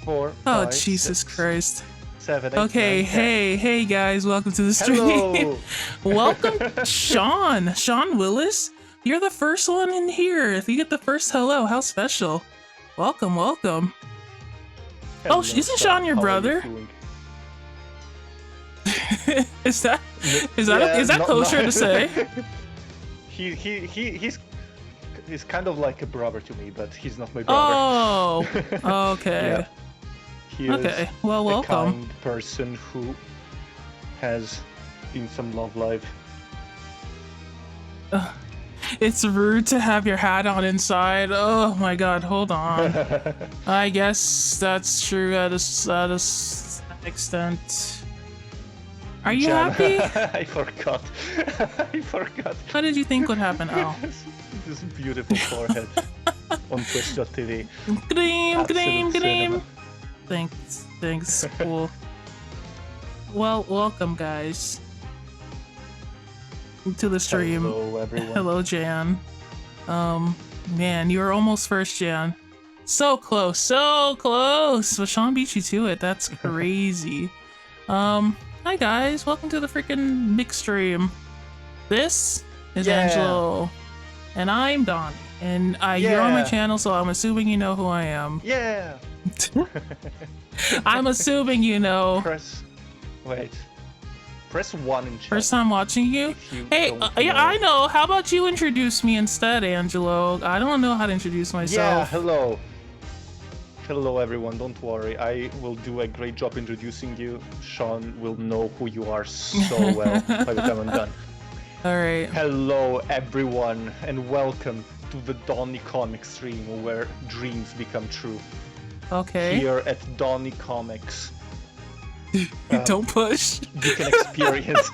4, Oh, 5, Jesus 6, Christ. 7, 8, Okay, 9, 10. hey guys, welcome to the stream. Hello. Welcome, Sean Willis. You're the first one in here. If you get the first hello, how special. Welcome. Hello, Isn't Sean your How are brother? you doing? Is that Yeah, kosher to say? He's kind of like a brother to me, but he's not my brother. Oh, okay. Yeah. He is well, a welcome. kind person who has been some love life. It's rude to have your hat on inside. Oh my god, hold on. I guess that's true at an extent. Are you happy? I forgot. What did you think would happen? Oh. This beautiful forehead on Twitch.tv. Gleam. Thanks, cool. Well, welcome guys to the stream. Hello everyone. Hello Jan. Man, you were almost first, Jan. So close. But Sean beat you to it. That's crazy. Hi guys, welcome to the freaking big stream. This is Angelo, and I'm Donnie, and you're on my channel, so I'm assuming you know who I am. Yeah. I'm assuming you know. Press 1 in chat. First time watching you? Hey, yeah, I know. How about you introduce me instead, Angelo? I don't know how to introduce myself. Yeah, hello. Hello everyone, don't worry. I will do a great job introducing you. Sean will know who you are so well by the time I'm done. Alright. Hello everyone, and welcome to the Donnie Comics stream where dreams become true. Okay. Here at Donnie Comics. Don't push. You can experience.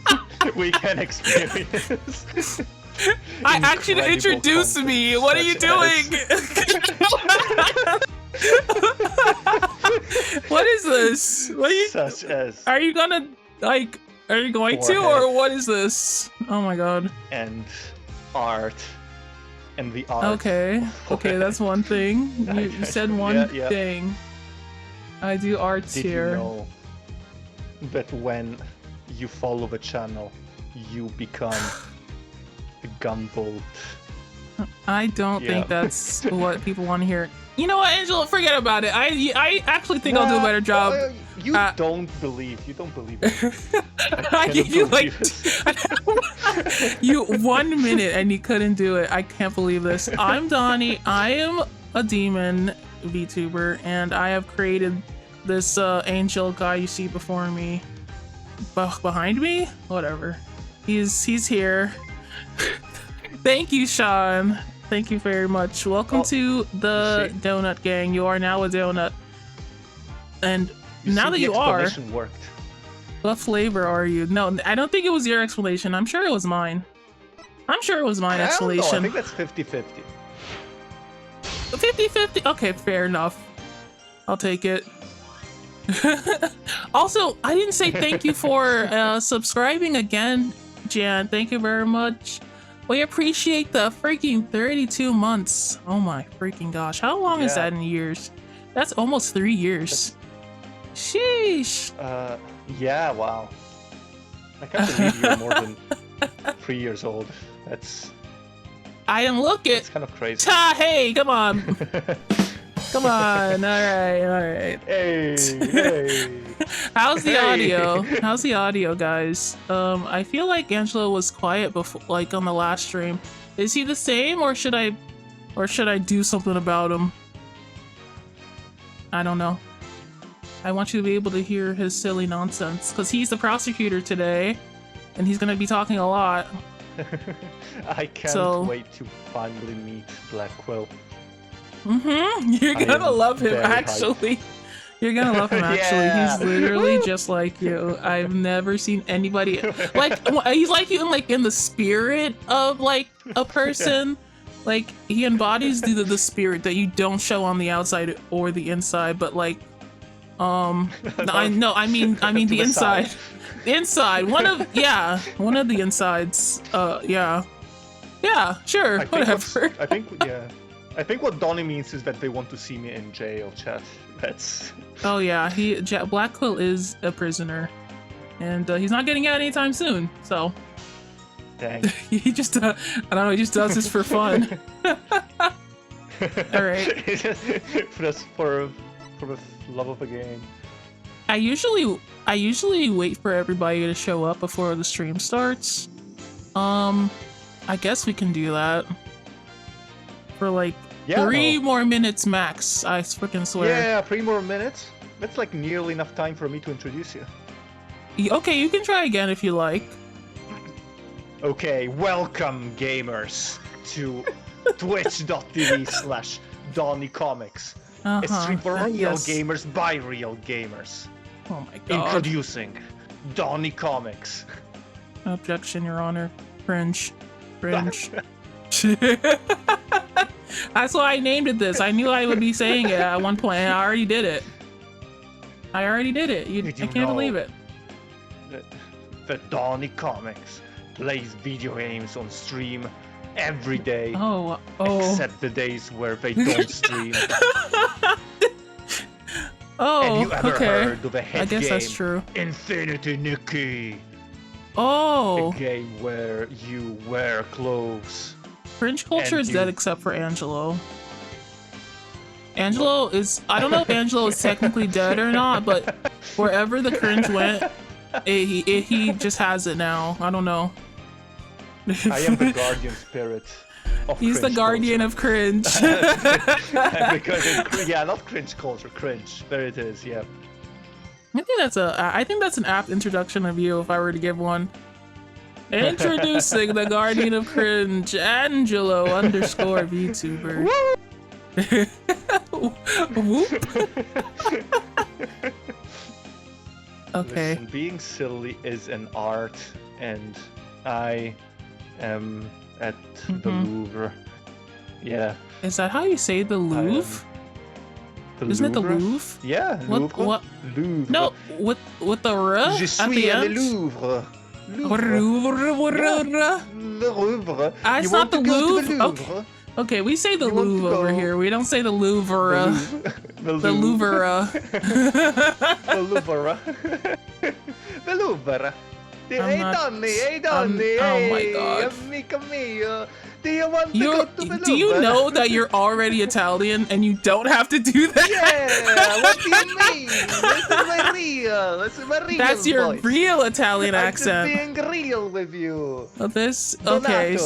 We can experience. I asked you to introduce me. What are you doing? What is this? What are you? Such as. Are you gonna like? Are you going to, or what is this? Oh my god. And art. And the art. Okay, that's one thing. You said one thing. I do arts here. Did you know that when you follow the channel, you become a Gumball? I don't think that's what people want to hear. You know what, Angela? Forget about it. I actually think I'll do a better job. You don't believe it. I gave you like you 1 minute and you couldn't do it. I can't believe this. I'm Donnie. I am a demon VTuber, and I have created this angel guy you see before me. Behind me? Whatever. He's here. Thank you, Sean. Thank you very much. Welcome to the Donut Gang. You are now a donut. And now that you are, worked. what flavor are you? No, I don't think it was your explanation. I'm sure it was mine. Explanation. I think that's 50-50. 50-50? Okay, fair enough. I'll take it. Also, I didn't say thank you for subscribing again, Jan. Thank you very much. We appreciate the freaking 32 months. Oh my freaking gosh. How long is that in years? That's almost 3 years. Sheesh. Yeah, wow. I can't believe you're more than 3 years old. I am looking. It's kind of crazy. Hey, come on. Come on. Alright. Hey. How's the audio, guys? I feel like Angelo was quiet before, like on the last stream. Is he the same, or should I do something about him? I don't know. I want you to be able to hear his silly nonsense, because he's the prosecutor today, and he's gonna be talking a lot. I can't wait to finally meet Blackwell. You're gonna love him, actually. You're gonna love him, actually. He's literally just like you. I've never seen anybody like he's like you in the spirit of like a person. Like he embodies the spirit that you don't show on the outside or the inside, but like I mean the inside. Inside. One of the insides. Yeah, sure. Whatever. I think what Donnie means is that they want to see me in jail, chat. That's. Oh yeah, Black Quill is a prisoner, and he's not getting out anytime soon. So Dang. he just I don't know, he just does this for fun. All right. Just for the love of the game. I usually wait for everybody to show up before the stream starts. I guess we can do that for like 3 more minutes max. I freaking swear. Yeah, 3 more minutes. That's like nearly enough time for me to introduce you. Okay, you can try again if you like. Okay, welcome gamers to twitch.tv/DonnieComics. A stream for real gamers by real gamers. Oh my god. Introducing Donnie Comics. Objection, Your Honor. Cringe. Cringe. That's why I named it this. I knew I would be saying it at one point, and I already did it. I can't believe it. The Donnie Comics plays video games on stream every day. Oh. Except the days where they don't stream. Oh, have you ever heard of a hit I guess game, that's true. Infinity Nikki? Oh. A game where you wear clothes. Cringe culture is dead except for Angelo. Angelo is... I don't know if Angelo is technically dead or not, but wherever the cringe went, he just has it now. I don't know. I am the guardian spirit. He's the guardian of cringe. Yeah, not cringe culture, cringe. There it is, yeah. I think that's an apt introduction of you if I were to give one. Introducing the guardian of cringe, Angelo _ VTuber. Whoop. Okay. Listen, being silly is an art, and I am at the Louvre. Yeah. Is that how you say the Louvre? Isn't it the Louvre? Yeah, Louvre. What? Louvre. No, with the R Je at suis the à end? Louvre. Louvre. Le Louvre. It's not the Louvre. Okay, we say the Louvre over here. We don't say the Louvre. The Louvre. The Louvre. The Louvre. Hey Donnie, oh my god. Amico mio. Do you want to go to the Louvre? Do you know that you're already Italian and you don't have to do that? Yeah, what do you mean? This is my real That's your voice. real Italian I'm accent. just being real with you. Okay.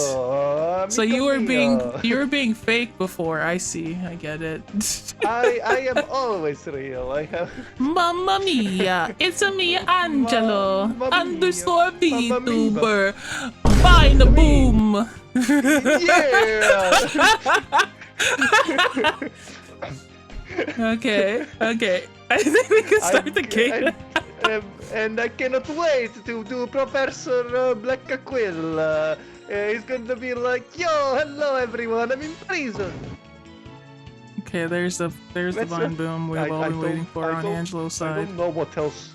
So you were being fake before. I see. I get it. I am always real. I have. Mamma mia! It's a me, Angelo _ VTuber. Find the boom. Yeah. Okay. I think we can start the game. And I cannot wait to do Professor Black Quill. He's going to be like, yo, hello everyone, I'm in prison. Okay, there's the Vine Boom we've all been waiting for on Angelo's side. I don't know what else.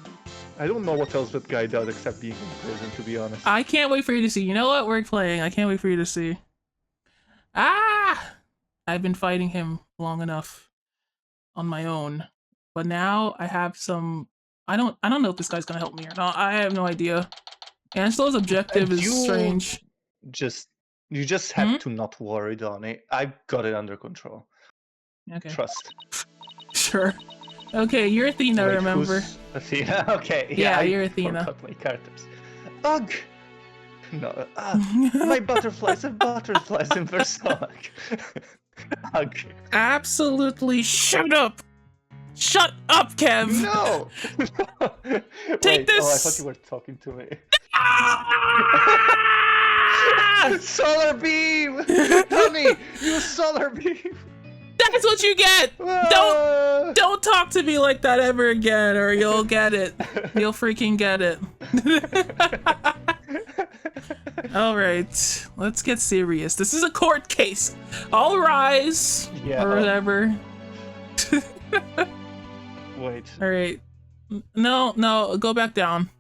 I don't know what else that guy does except being in prison, to be honest. I can't wait for you to see. You know what? We're playing. I can't wait for you to see. Ah! I've been fighting him long enough on my own. But now I have some... I don't know if this guy's gonna help me or not. I have no idea. Angelo's objective is strange. You just have to not worry, Donnie. I've got it under control. Okay. Trust. Sure. Okay, you're Athena, remember? Athena? Okay. Yeah, you're Athena. I forgot my characters. Ugh! No, my butterflies have butterflies in their stomach. Ugh. Absolutely shut up! Shut up, Kev! No! Take this! Oh, I thought you were talking to me. Solar beam! Donnie, you solar beam! That's what you get! Don't talk to me like that ever again, or you'll get it. You'll freaking get it. Alright, let's get serious. This is a court case. All rise! Yeah. Or whatever. Wait. Alright. No, go back down.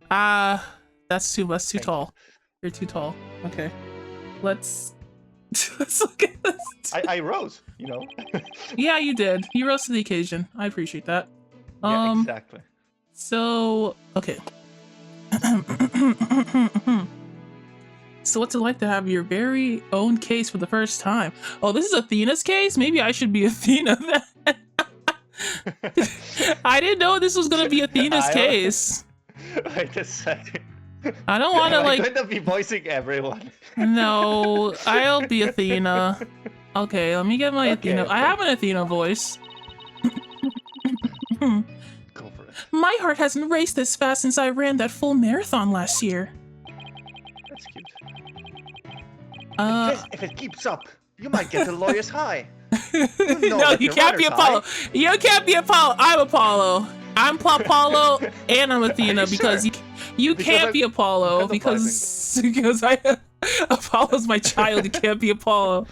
That's too tall. You're too tall. Okay. Let's Let's look at this. I rose, you know. Yeah, you did. You rose to the occasion. I appreciate that. Yeah, exactly. So okay. So what's it like to have your very own case for the first time? Oh, this is Athena's case? Maybe I should be Athena then. I didn't know this was gonna be Athena's case. Wait a second. I don't want to like. I'm gonna be voicing everyone. No, I'll be Athena. Okay, let me get my Okay, Athena. okay. I have an Athena voice. Go for it. My heart hasn't raced this fast since I ran that full marathon last year. That's cute. If If it keeps up, you might get a lawyer's high. no, you can't be Apollo. You can't be Apollo. I'm Apollo. I'm Apollo and I'm Athena because sure? you Because can't I'm be Apollo kind of because Apollo's my child. You can't be Apollo.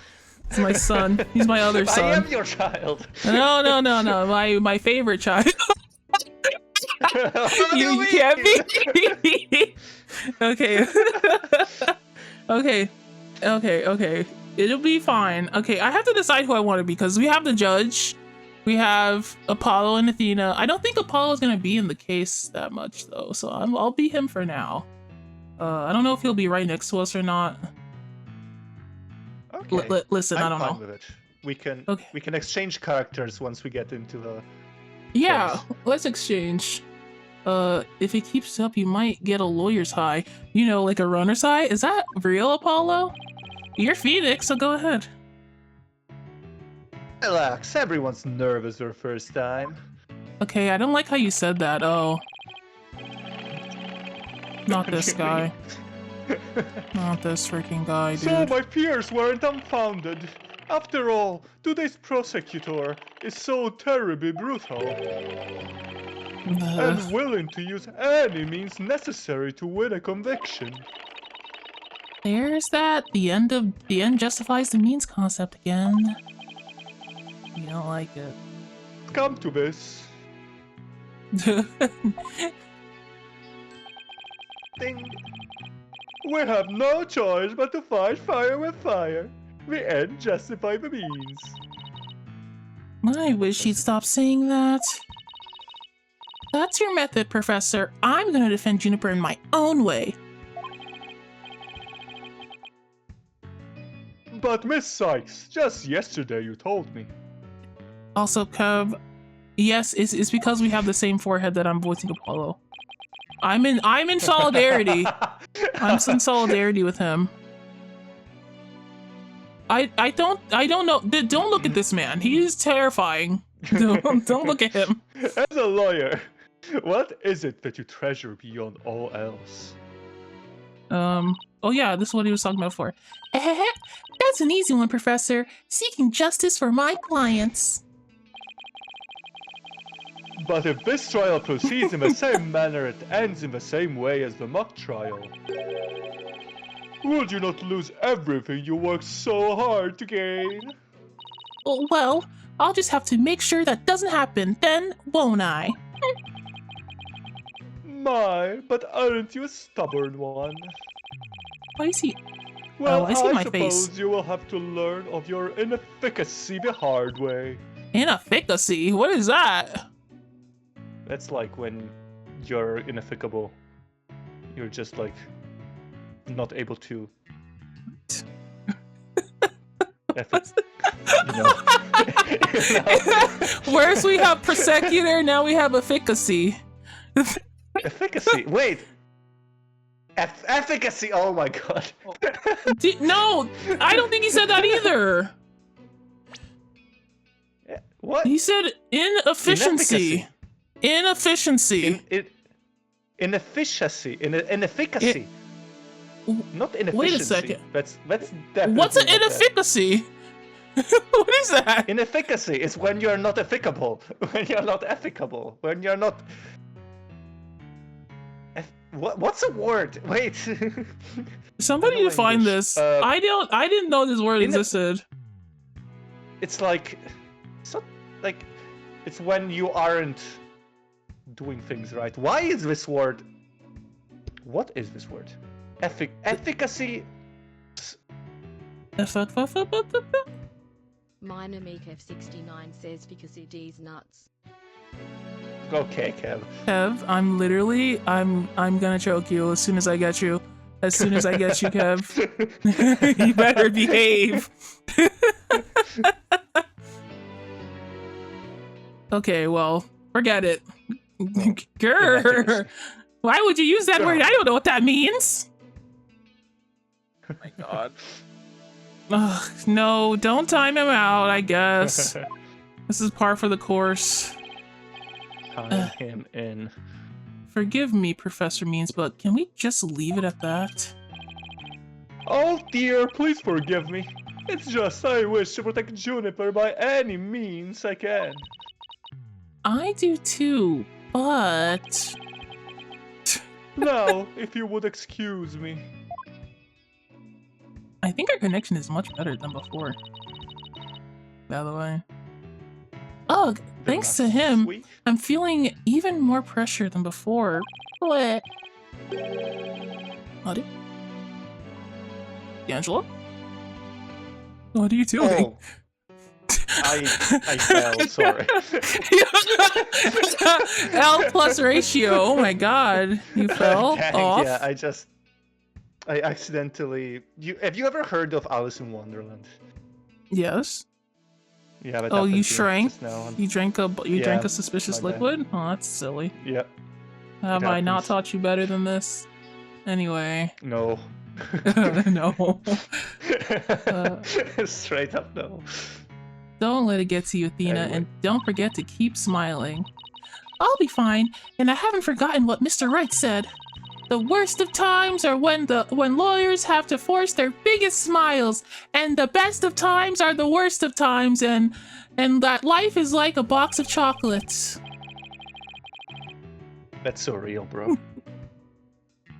It's my son. He's my other son. I am your child. No. My favorite child. You can't be. Okay. Okay. It'll be fine. Okay, I have to decide who I want to be because we have the judge, we have Apollo and Athena. I don't think Apollo's gonna be in the case that much though, so I'll be him for now. I don't know if he'll be right next to us or not. Okay. Listen, I I'm don't fine know. with it. We can Okay. we can exchange characters once we get into the. Yeah, case. let's exchange. If it keeps up, you might get a lawyer's high. You know, like a runner's high. Is that real, Apollo? You're Phoenix, so go ahead. Relax, everyone's nervous their first time. Okay, I don't like how you said that. Oh. Not this guy. Not this freaking guy, So dude. my fears weren't unfounded. After all, today's prosecutor is so terribly brutal and willing to use any means necessary to win a conviction. There's that. The end justifies the means concept again. You don't like it. Come to this. Ding. We have no choice but to fight fire with fire. The end justify the means. I wish he'd stop saying that. That's your method, Professor. I'm gonna defend Juniper in my own way. But Miss Sykes, just yesterday you told me. Also, Cub, yes, it's because we have the same forehead that I'm voicing Apollo. I'm in solidarity. I'm in solidarity with him. I don't know. Don't look at this man. He's terrifying. Don't look at him. As a lawyer, what is it that you treasure beyond all else? Oh yeah, this is what he was talking about before. That's an easy one, Professor. Seeking justice for my clients. But if this trial proceeds in the same manner, it ends in the same way as the mock trial. Would you not lose everything you worked so hard to gain? Well, I'll just have to make sure that doesn't happen, then won't I? My, but aren't you a stubborn one? Why is he? Well, I see my suppose face. you will have to learn of your inefficacy the hard way. Inefficacy? What is that? That's like when you're inefficable. You're just like not able to. You know. Whereas we have prosecutor, now we have efficacy. Efficacy. Wait. Efficacy. Oh my god. No, I don't think he said that either. What? He said inefficiency. Inefficiency. Inefficiency. Inefficacy. Not inefficiency. Wait a second. That's definitely. What's an inefficacy? What is that? Inefficacy is when you're not efficable. When you're not efficable. When you're not. What's a word? Wait. Somebody define this. I didn't know this word existed. It's like. It's not like. It's when you aren't doing things right. Why is this word? What is this word? Efficacy. Minor Meek F69 says because it is nuts. Okay, Kev. Kev, I'm gonna choke you as soon as I get you. As soon as I get you, Kev. You better behave. Okay, well, forget it. Grr. Why would you use that word? I don't know what that means. Oh my god. Ugh, no, don't time him out, I guess. This is par for the course. Time him in. Forgive me, Professor Means, but can we just leave it at that? Oh dear, please forgive me. It's just I wish to protect Juniper by any means I can. I do too, but... Now, if you would excuse me. I think our connection is much better than before. By the way. Ugh, thanks to him, Sweet. I'm feeling even more pressure than before. What? What? D'Angelo? What are you doing? Oh. I fell, sorry. L plus ratio, oh my god. You fell Dang, off? Yeah, I accidentally... Have you ever heard of Alice in Wonderland? Yes. Yeah, but Oh, you happened shrank? just now. You drank a suspicious my bad. liquid? Oh, that's silly. Yep. Have I not happens. taught you better than this? Anyway. No. No. Straight up no. Don't let it get to you, Athena, Anyway. and don't forget to keep smiling. I'll be fine, and I haven't forgotten what Mr. Wright said. The worst of times are when lawyers have to force their biggest smiles, and the best of times are the worst of times, and that life is like a box of chocolates. That's so real, bro.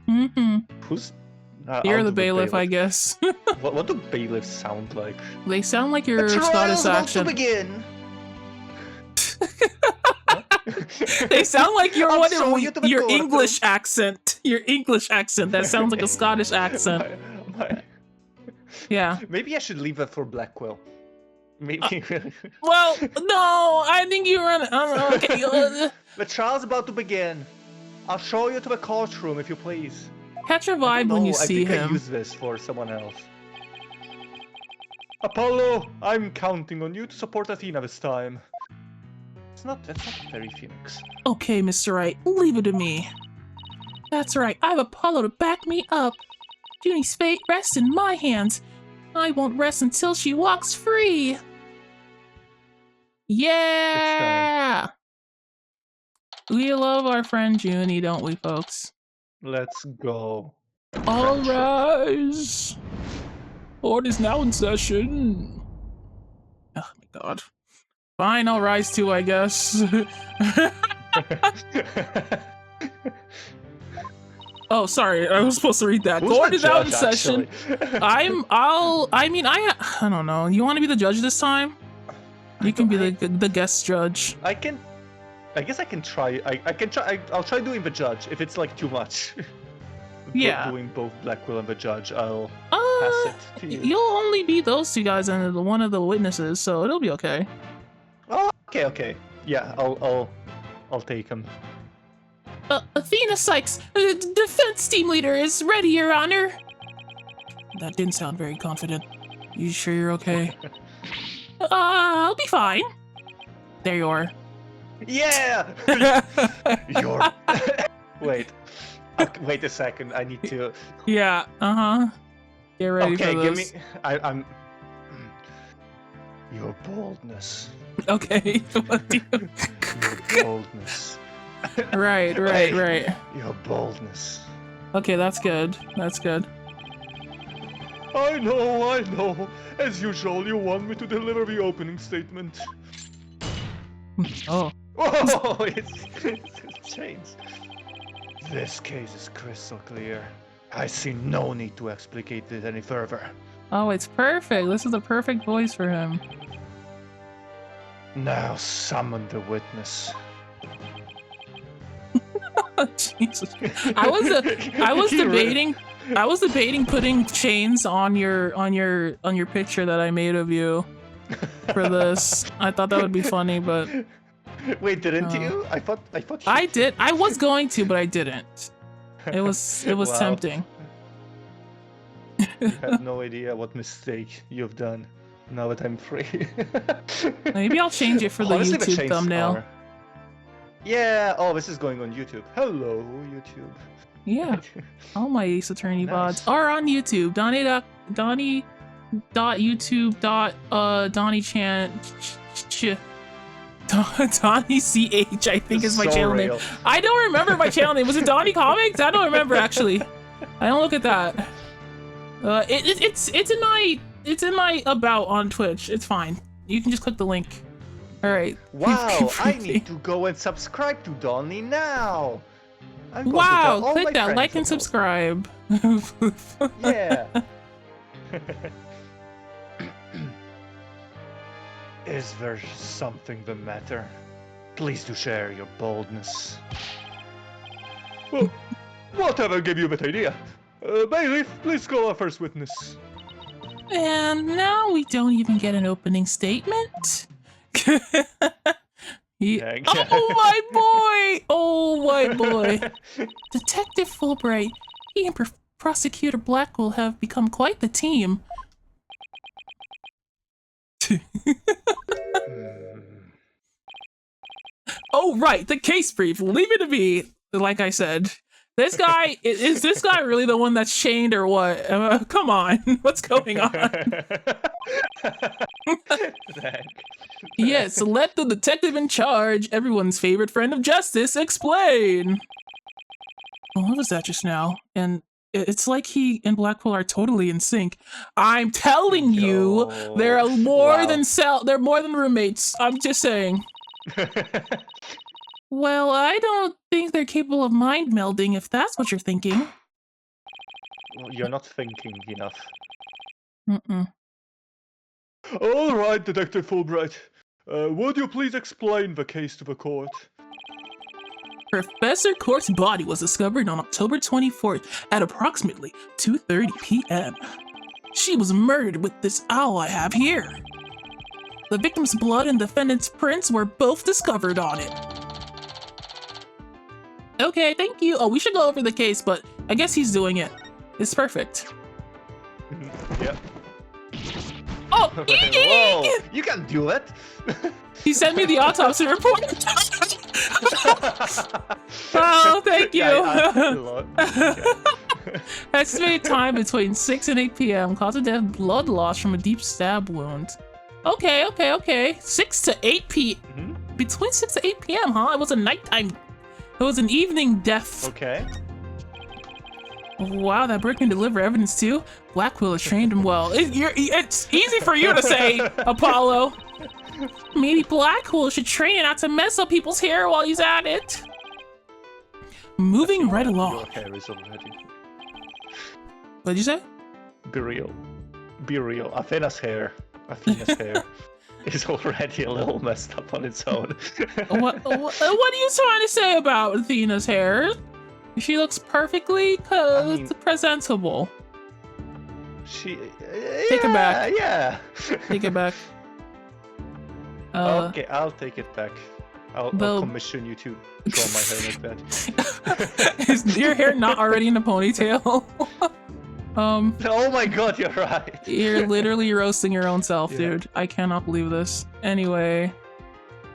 Mm-hmm. Who's... You're I'll the do bailiff, I guess. What do bailiffs sound like? They sound like your The Scottish trial's about to accent. begin. They sound like your I'll show you to the your courtroom. English accent. Your English accent. That sounds like a Scottish accent. Yeah. Maybe I should leave it for Blackwell. Maybe. Well, no, I think you run. Okay. The trial's about to begin. I'll show you to the courtroom if you please. Catch a vibe when you I see think I him. use this for someone else. Apollo, I'm counting on you to support Athena this time. That's not very Phoenix. Okay, Mr. Wright, leave it to me. That's right, I have Apollo to back me up. Junie's fate rests in my hands. I won't rest until she walks free. Yeah! We love our friend Junie, don't we, folks? Let's go. All Friendship. rise! Court is now in session. Oh my god. Fine, I'll rise too, I guess. Oh, sorry, I was supposed to read that. Who's Court the is out in judge, session. actually? I don't know. You want to be the judge this time? You can be the guest judge. I guess I can try. I'll try doing the judge. If it's like too much. Yeah. Doing both Blackwell and the judge, I'll pass it to you. You'll only be those two guys and one of the witnesses, so it'll be okay. Oh, okay. Yeah, I'll take him. Athena Sykes, the defense team leader, is ready, Your Honor. That didn't sound very confident. You sure you're okay? I'll be fine. There you are. Yeah. You're. Wait. Okay, wait a second. I need to. Yeah. Get ready Okay, for give this. me. I'm. Your boldness. Okay. Your boldness. Right. Your boldness. Okay, that's good. That's good. I know. As usual, you want me to deliver the opening statement. Oh. Oh, it's changed. This case is crystal clear. I see no need to explicate it any further. Oh, it's perfect. This is the perfect voice for him. Now summon the witness. Jesus. I was debating. I was debating putting chains on your picture that I made of you for this. I thought that would be funny, but Wait, didn't you? I thought you I did. I was going to, but I didn't. It was Wow. tempting. You have no idea what mistake you've done. Now that I'm free. Maybe I'll change it for the Honestly, YouTube chains thumbnail. are- Yeah. Oh, this is going on YouTube. Hello, YouTube. Yeah. All my Ace Attorney Nice. VODs are on YouTube. Donnie.youtube.donnie.chan Donnie CH, I think is my So channel real. name. I don't remember my channel name. Was it Donnie Comics? I don't remember actually. I don't look at that. It's in my about on Twitch. It's fine. You can just click the link. All right. Wow, I need to go and subscribe to Donnie now. I'm going to Wow, tell all click my that friends like and about- subscribe. Yeah. Is there something the matter? Please do share your boldness. Well, whatever gave you that idea? Bailey, please call our first witness. And now we don't even get an opening statement. Yeah. Oh my boy! Oh my boy! Detective Fulbright, he and Prosecutor Blackwell have become quite the team. Oh right, the case brief. Leave it to me. Like I said, this guy is this guy really the one that's chained or what? Come on, what's going on? Zach. Yes, let the detective in charge, everyone's favorite friend of justice, explain. Well, what was that just now? And it's like he and Blackwell are totally in sync. I'm telling you, Yo. they're more Wow. than they're more than roommates. I'm just saying. Well, I don't think they're capable of mind melding, if that's what you're thinking. Well, you're not thinking enough. Mm-mm. All right, Detective Fulbright. Would you please explain the case to the court? Professor Cork's body was discovered on October 24th at approximately 2:30 p.m. She was murdered with this owl I have here. The victim's blood and defendant's prints were both discovered on it. Okay, thank you. Oh, we should go over the case, but I guess he's doing it. It's perfect. Yep. Oh, Whoa, you can do it. he sent me the autopsy report. Oh, thank you. Yeah, I asked a lot. Yeah. Estimated time between 6 and 8 p.m. Cause of death, blood loss from a deep stab wound. Okay. 6 to 8 p.m. Between 6 to 8 p.m., huh? It was a nighttime. It was an evening death. Okay. Wow, that brick can deliver evidence too. Blackwell has trained him well. It's easy for you to say, Apollo. Maybe Blackwell should train not to mess up people's hair while he's at it. Moving right along. Your hair is already. What'd you say? Be real. Be real. Athena's hair is already a little messed up on its own. What are you trying to say about Athena's hair? She looks perfectly presentable. She. Take it back. Yeah. Take it back. Okay, I'll take it back. I'll commission you to draw my hair like that. Is your hair not already in a ponytail? Oh my god, you're right. You're literally roasting your own self, Yeah. dude. I cannot believe this. Anyway,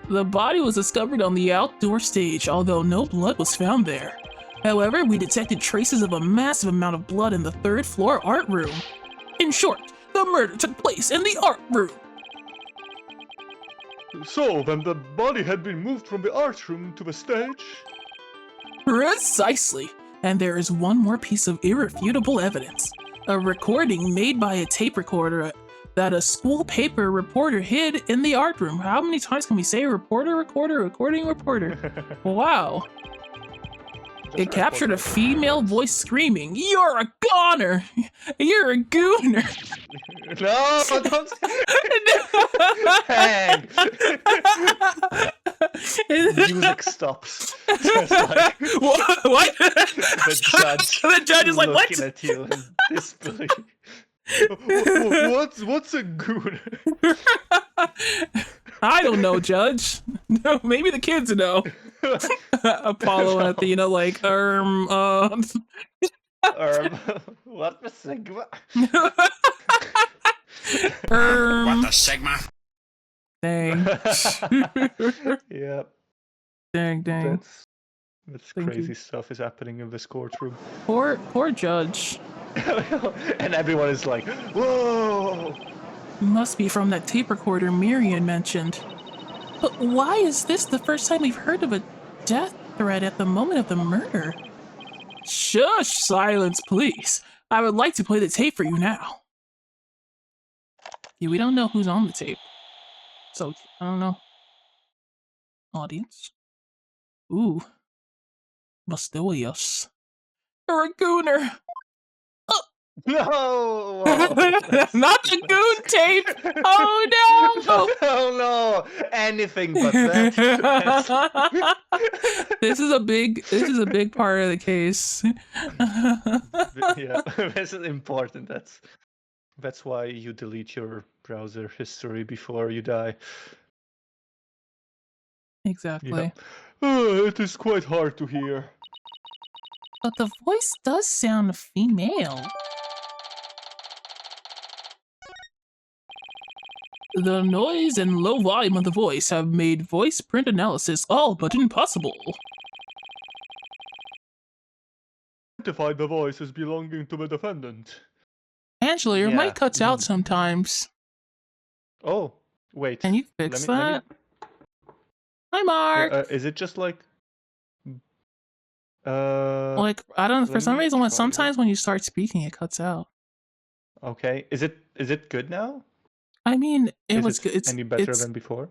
the body was discovered on the outdoor stage, although no blood was found there. However, we detected traces of a massive amount of blood in the third floor art room. In short, the murder took place in the art room. So, then the body had been moved from the art room to the stage? Precisely. And there is one more piece of irrefutable evidence. A recording made by a tape recorder that a school paper reporter hid in the art room. How many times can we say reporter? Wow. It captured a female voice screaming, "You're a goner! You're a gooner!" No, don't. Hang. Music stops. Just like What? the Judge is like, what? looking at you in disbelief. What's a goon? I don't know, Judge. No, maybe the kids know. Apollo and Athena, like, What the Sigma? What the Sigma? Dang. Yep. Dang. That's Thank crazy you. stuff is happening in this courtroom. Poor Judge. And everyone is like, whoa! Must be from that tape recorder Miriam mentioned. But why is this the first time we've heard of a death threat at the moment of the murder? Shush! Silence, please. I would like to play the tape for you now. Yeah, we don't know who's on the tape. So, I don't know. Audience? Ooh. Mysterious. You're a gooner! No! Not the goon tape! Oh no! Oh no! Anything but that. This is a big part of the case. Yeah, this is important. That's why you delete your browser history before you die. Exactly. Yeah. Oh, it is quite hard to hear. But the voice does sound female. The noise and low volume of the voice have made voice print analysis all but impossible. Identify the voice as belonging to the defendant. Angela, your Yeah. mic cuts out sometimes. Oh, wait. Can you fix Let me- that? Hi, Mark! Is it just like... Like, I don't know, for let some me reason, try sometimes when you start speaking, it cuts out. Okay. Is it good now? I mean, it Is was it good. It's, any better it's, than before?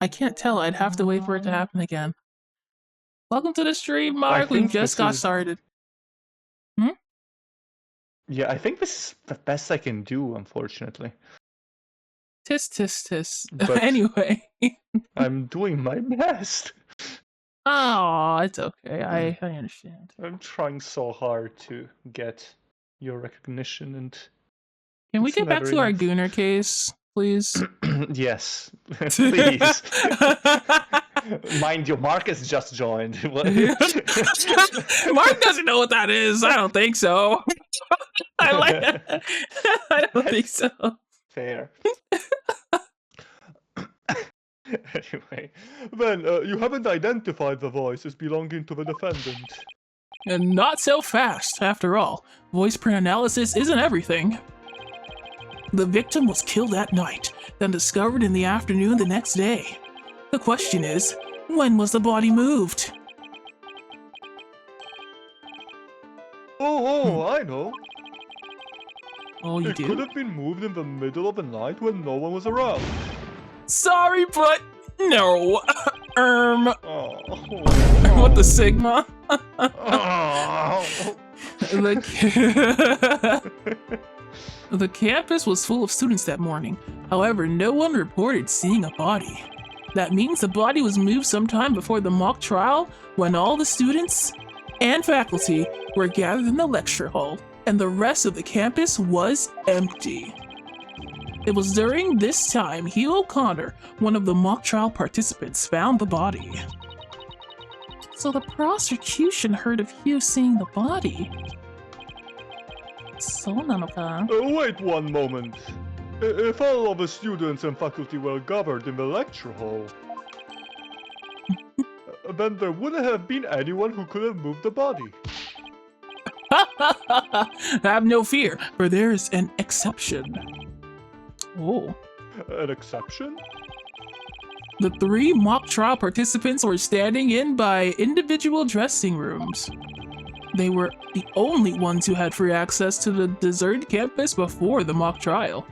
I can't tell. I'd have to wait for it to happen again. Welcome to the stream, Mark. We think just this got is- started. Yeah, I think this is the best I can do, unfortunately. Tis, tis, tis. But- Anyway. I'm doing my best. Oh, it's okay. I understand. I'm trying so hard to get your recognition and... Can we It's get back never to our enough. Gooner case, please? Yes, please. Mind you, Marcus just joined. What? Mark doesn't know what that is. I don't think so. I don't think so. Fair. Anyway, then you haven't identified the voice as belonging to the defendant. And not so fast, after all. Voice print analysis isn't everything. The victim was killed at night, then discovered in the afternoon the next day. The question is, when was the body moved? Oh, I know. Oh, you It could do? have been moved in the middle of the night when no one was around. Sorry, but no. Oh. What the Sigma? Oh. The campus was full of students that morning. However, no one reported seeing a body. That means the body was moved sometime before the mock trial when all the students and faculty were gathered in the lecture hall and the rest of the campus was empty. It was during this time Hugh O'Connor, one of the mock trial participants, found the body. So the prosecution heard of Hugh seeing the body. So Wait one moment. If all of the students and faculty were gathered in the lecture hall, then there wouldn't have been anyone who could have moved the body. Have no fear, for there's an exception. Oh. An exception? The 3 mock trial participants were standing in by individual dressing rooms. They were the only ones who had free access to the deserted campus before the mock trial.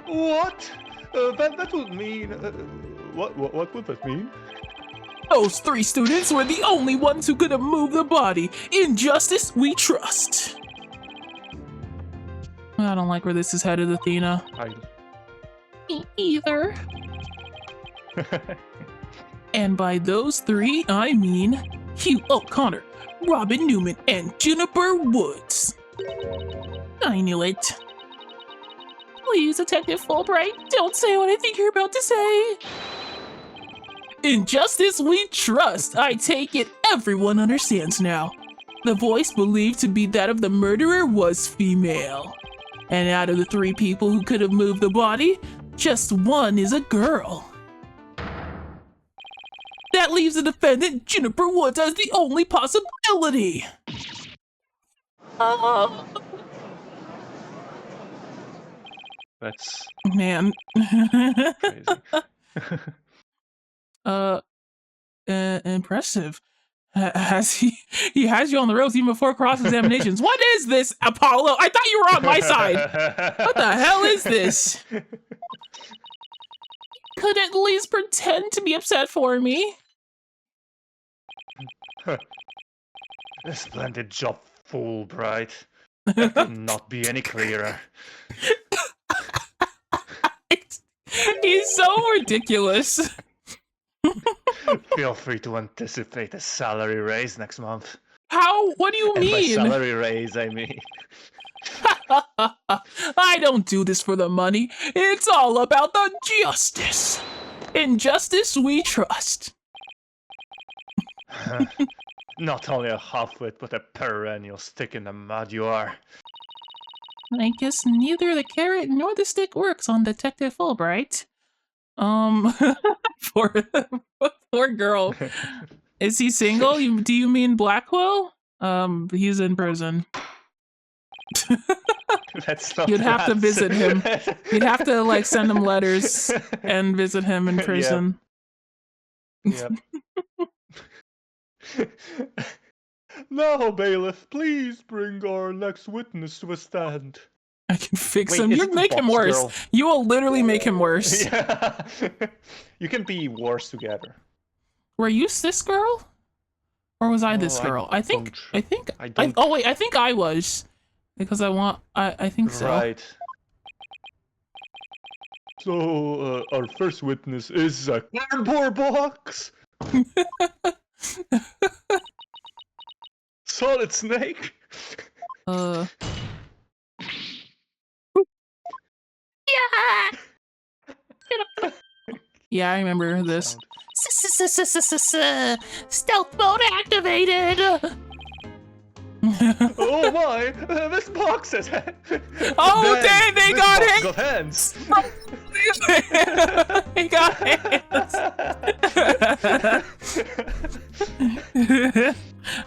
What? That would mean... what would that mean? Those 3 students were the only ones who could have moved the body. In justice, we trust. I don't like where this is headed, Athena. Me either. And by those three, I mean Hugh O'Connor, Robin Newman, and Juniper Woods. I knew it. Please, Detective Fulbright, don't say what I think you're about to say. In justice we trust. I take it everyone understands now. The voice believed to be that of the murderer was female. And out of the three people who could have moved the body, just one is a girl. That leaves the defendant, Juniper Woods, as the only possibility. That's Man. crazy. Impressive. Has he has you on the ropes even before cross-examinations. What is this, Apollo? I thought you were on my side. What the hell is this? Could at least pretend to be upset for me. Splendid job, Fulbright. That could not be any clearer. He's so ridiculous. Feel free to anticipate a salary raise next month. How? What do you And by mean? salary raise, I mean... I don't do this for the money. It's all about the justice. In justice we trust. Not only a half-wit, but a perennial stick in the mud you are. I guess neither the carrot nor the stick works on Detective Fulbright. Poor girl. Is he single? Do you mean Blackwell? He's in prison. That's not You'd have to that. visit him. You'd have to like send him letters and visit him in prison. Yep. Now, bailiff, please bring our next witness to a stand. I can fix Wait, him. is You it the make him box worse. girl? You will literally make him worse. Yeah. You can be worse together. Were you this girl? Or was I this Oh, girl? I I think don't- oh wait, I think I was. Because I think so. Right. So, our first witness is a cardboard box. Solid Snake. Yeah, I remember this. Sound. Stealth mode activated. Oh my! This box has Oh dang! They got it. Got hands. He got hands.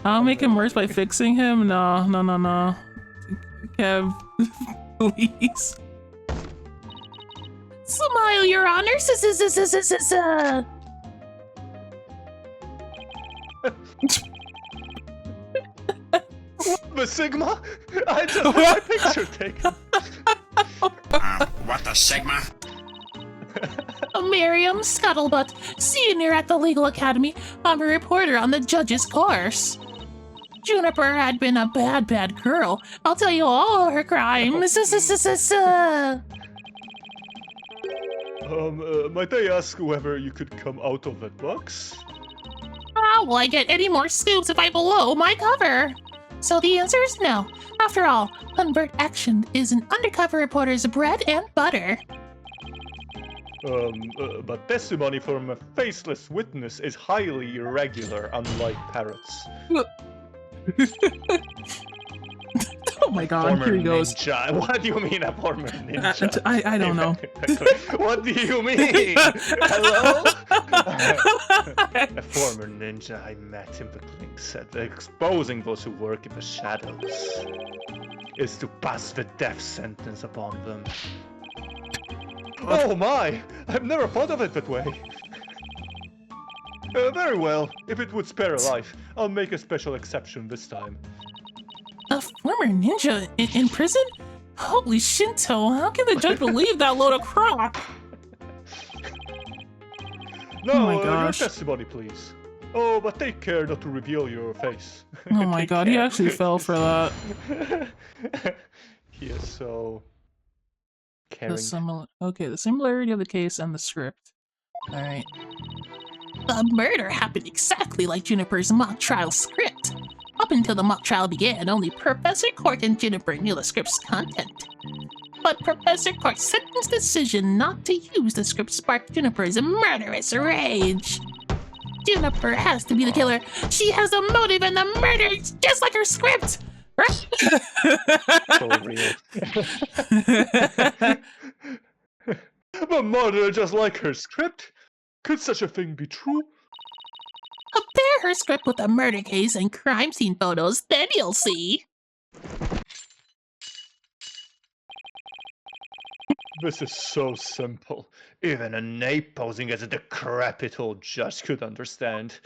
I'll make him worse by fixing him. No. Kev, please. Smile, Your Honor. The Sigma? I just had my picture taken. What the Sigma? Miriam Scuttlebutt, senior at the Legal Academy. I'm a reporter on the judge's course. Juniper had been a bad girl. I'll tell you all her crimes. Might I ask whether you could come out of that box? How will I get any more scoops if I blow my cover? So the answer is no. After all, Unburt Action is an undercover reporter's bread and butter. But testimony from a faceless witness is highly irregular, unlike parrots. Oh my god, Former here he goes. ninja. What do you mean a former ninja? I don't know. What do you mean? Hello? A former ninja I met in the Blink said that exposing those who work in the shadows is to pass the death sentence upon them. Oh my! I've never thought of it that way. Very well. If it would spare a life, I'll make a special exception this time. A former ninja in prison? Holy Shinto, how can the judge believe that load of crap? No, Oh my your gosh. testimony, please. Oh, but take care not to reveal your face. Oh my Take god, he care. actually fell for that. He is so The caring. the similarity of the case and the script. Alright. The murder happened exactly like Juniper's mock trial script. Up until the mock trial began, only Professor Cork and Juniper knew the script's content. But Professor Cork's sudden decision not to use the script sparked Juniper's murderous rage. Juniper has to be the killer. She has the motive and the murder, just like her script. So real. A murder just like her script? Could such a thing be true? Compare her script with a murder case and crime scene photos, then you'll see. This is so simple. Even an ape posing as a decrepit old judge could understand.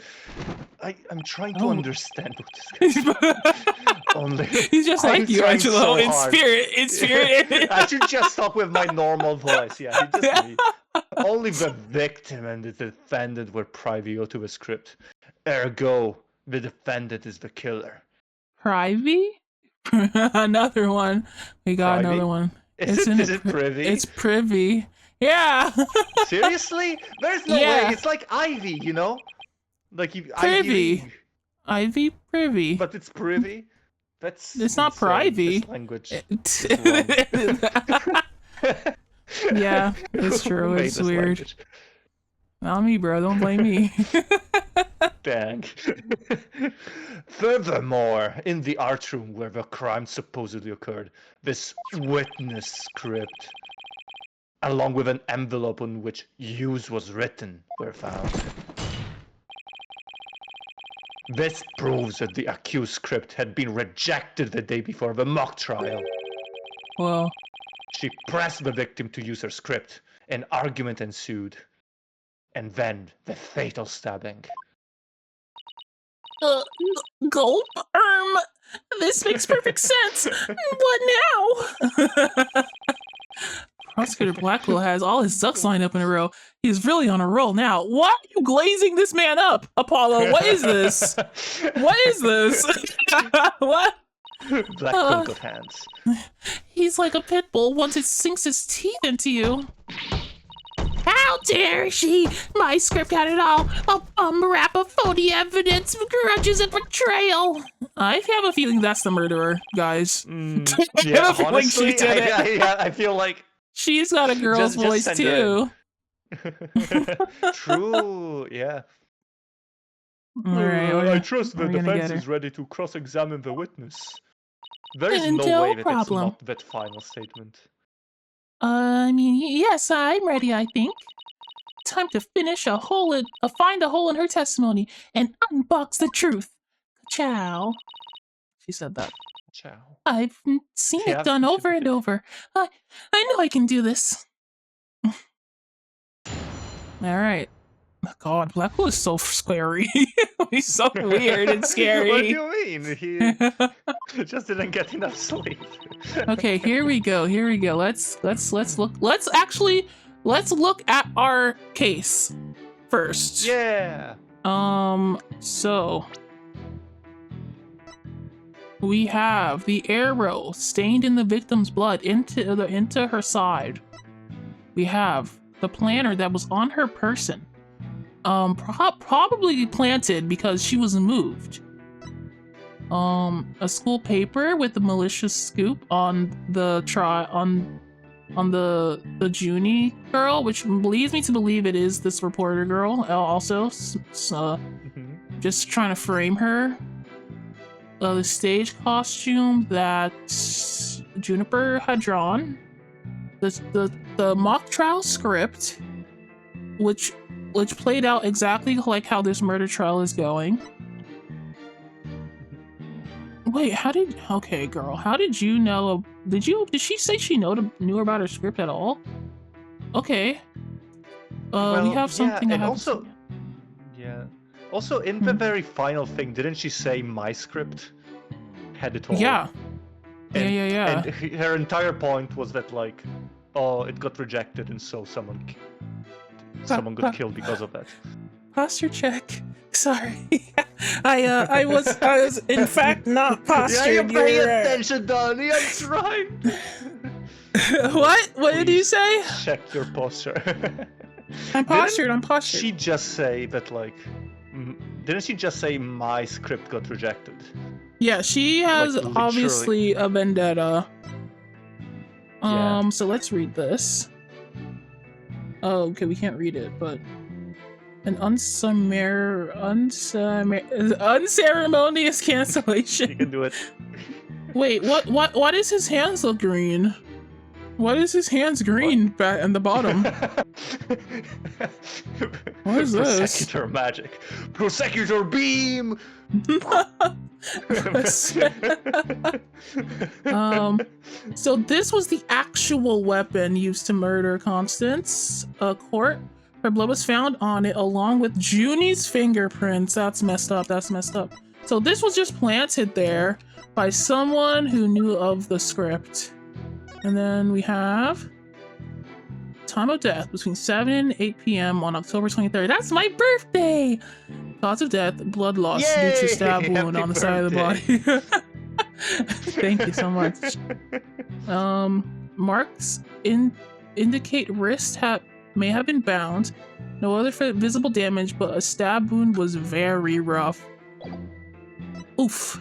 I'm trying to understand what this is. Only he's just I'm like you, trying Angelo, so in hard. spirit, in spirit. I should just talk with my normal voice. Yeah, just me. Only the victim and the defendant were privy to the script. Ergo, the defendant is the killer. Privy? Another one. We got Privy? another one. Is it privy? It's privy. Yeah. Seriously? There's no way. It's like Ivy, you know? Like privy. Ivy privy. But it's privy. It's not privy. This language. Yeah, it's true. It's weird. Language? Not me, bro. Don't blame me. Dang. Furthermore, in the art room where the crime supposedly occurred, this witness script, along with an envelope on which "use" was written, were found. This proves that the accused script had been rejected the day before the mock trial. Well, she pressed the victim to use her script. An argument ensued. And then the fatal stabbing. Gulp? This makes perfect sense. What now? Prosecutor Blackwell has all his ducks lined up in a row. He's really on a roll now. Why are you glazing this man up, Apollo? What is this? What is this? What? Blackwell got hands. He's like a pit bull once it sinks its teeth into you. How dare she? My script had it all. A wrap of phony evidence, grudges, and betrayal. I have a feeling that's the murderer, guys. Yeah, honestly, I feel like she's got a girl's voice too. True, yeah. Alright, I trust the defense is ready to cross-examine the witness. There is no way that it's not that final statement. I mean, yes, I'm ready, I think. Time to find a hole in her testimony and unbox the truth. Ciao. She said that. Ciao. I've seen it done over and over. I know I can do this. Alright. Oh God, Blackwell is so scary. He's so weird and scary. What do you mean? He just didn't get enough sleep. Okay, here we go. Let's look. Let's look at our case first. Yeah. So we have the arrow stained in the victim's blood into her side. We have the planner that was on her person. Probably planted because she was moved. A school paper with a malicious scoop on the the Junie girl, which leads me to believe it is this reporter girl. Also, just trying to frame her. The stage costume that Juniper had drawn. The mock trial script, which played out exactly like how this murder trial is going. Wait, okay, girl, how did you know? Did she say she knew about her script at all? Okay. Well, we have something. Yeah, and also in the very final thing, didn't she say my script had it all? Yeah. And, yeah. And her entire point was that, like, oh, it got rejected, and so someone got killed because of that. Posture check. Sorry. I was in fact not postured. Yeah, you pay You're right. attention, Donnie. I'm trying. What? What did you Please say? Check your posture. I'm postured. I'm postured. She just say that like, didn't she just say my script got rejected? Yeah, she has Like, obviously a vendetta. Yeah. So let's read this. Oh, okay, we can't read it, but an unceremonious cancellation. You can do it. Wait, what is his hands look green? What is his hands green back in the bottom? What is this? Prosecutor magic. Prosecutor beam. So this was the actual weapon used to murder Constance. Court. Her blood was found on it along with Junie's fingerprints. That's messed up. That's messed up. So this was just planted there by someone who knew of the script. And then we have time of death between 7 and 8 p.m. on October 23rd. That's my birthday! Cause of death, blood loss due to stab wound on the side of the body. Thank you so much. Marks indicate wrist may have been bound. No other visible damage, but a stab wound was very rough. Oof.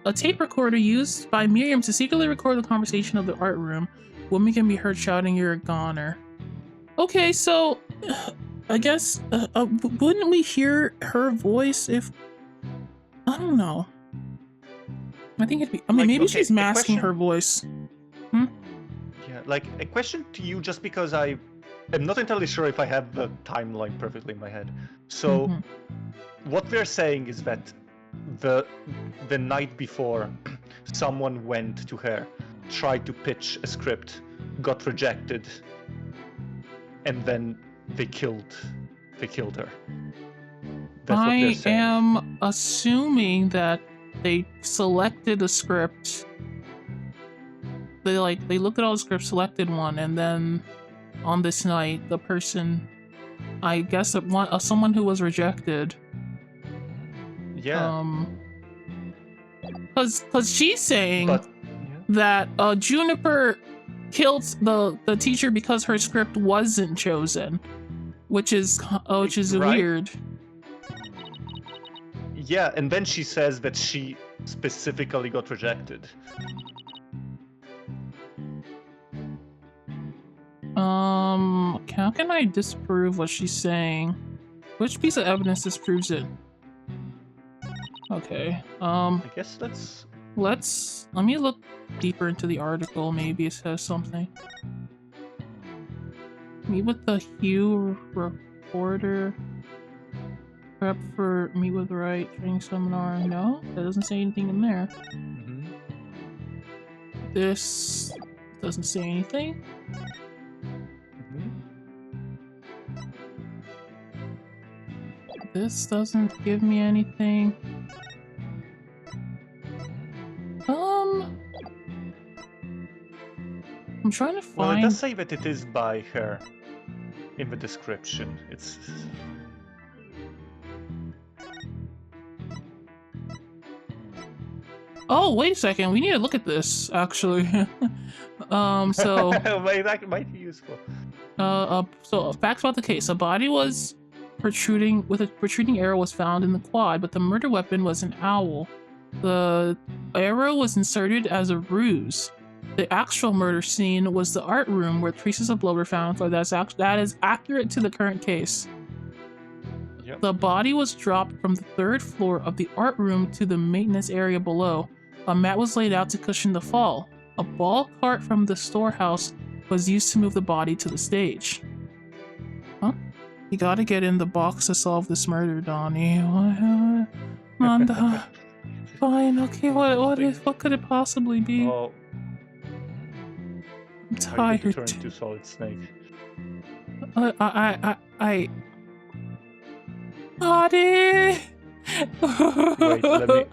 A tape recorder used by Miriam to secretly record the conversation of the art room. Woman can be heard shouting, "You're a goner." Okay, so I guess wouldn't we hear her voice if I don't know. I think it'd be. I mean, like, maybe okay, she's masking her voice. Yeah, like a question to you, just because I am not entirely sure if I have the timeline perfectly in my head. So, what we're saying is that the night before, someone went to her, tried to pitch a script, got rejected, and then they killed her. That's what they're saying. I am assuming that they selected a script. They looked at all the scripts, selected one, and then on this night, the person, I guess someone who was rejected. Yeah. Because she's saying that Juniper killed the teacher because her script wasn't chosen, which is weird. Yeah, and then she says that she specifically got rejected. How can I disprove what she's saying? Which piece of evidence disproves it? Okay. I guess let me look deeper into the article. Maybe it says something. Meet with the Hugh reporter. Prep for meet with Wright training seminar. No, that doesn't say anything in there. This doesn't say anything. This doesn't give me anything. I'm trying to find. Well, it does say that it is by her in the description. It's. Oh, wait a second. We need to look at this, actually. So... that might be useful. So, facts about the case. A body was with a protruding arrow was found in the quad, but the murder weapon was an owl. The arrow was inserted as a ruse. The actual murder scene was the art room where traces of blood were found, so that is accurate to the current case. Yep. The body was dropped from the 3rd floor of the art room to the maintenance area below. A mat was laid out to cushion the fall. A ball cart from the storehouse was used to move the body to the stage. Huh? You gotta get in the box to solve this murder, Donnie. Manda. Fine, okay, what could it possibly be? Oh. I'm tired. I turn to Solid Snake. Body! Wait, let me...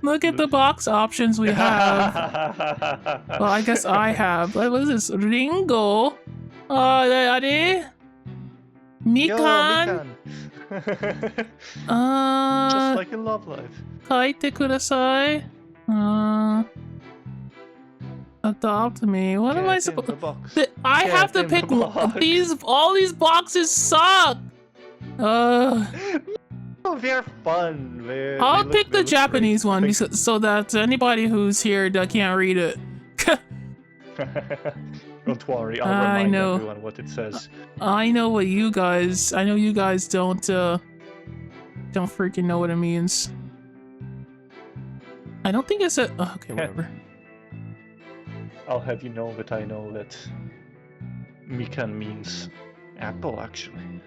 Look at the box options we have. Well, I guess I have. What is this? Ringo? Daddy? Mikan! Mikan! Just like in Love Life. Kaite kudasai. Adopt me. What am I supposed to? I have to pick these. All these boxes suck. Oh, they're fun. I'll pick the Japanese one because, so that anybody who's here that can't read it. Don't worry, I'll remind everyone what it says. I know what you guys. I know you guys don't freaking know what it means. I don't think it's a. Oh, okay, whatever. I'll have you know that I know that Mikan means apple, actually.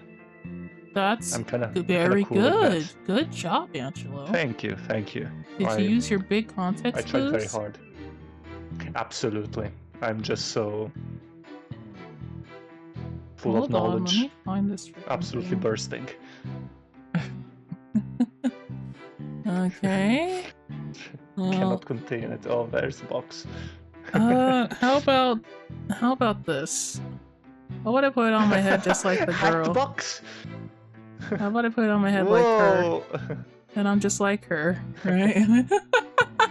That's very good. Good job, Angelo. Thank you, thank you. Did you use your big context clues? I tried very hard. Absolutely. I'm just so full of knowledge. Let me find this. Absolutely bursting. Okay. Cannot contain it. Oh, there's the box. How about this? How about I put it on my head just like the girl? The box. How about I put it on my head like her? And I'm just like her, right?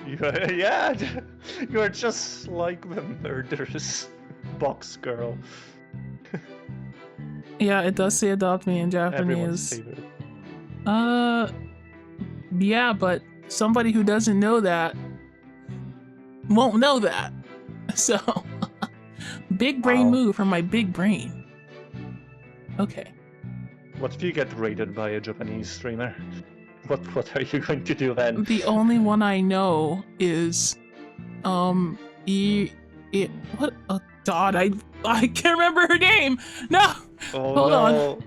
Yeah, you're just like the murderous box girl. Yeah, it does say adopt me in Japanese. Yeah, but somebody who doesn't know that won't know that. So, big brain move from my big brain. Okay. What if you get raided by a Japanese streamer? What are you going to do then? The only one I know is, what? Oh God, I can't remember her name. No, hold on.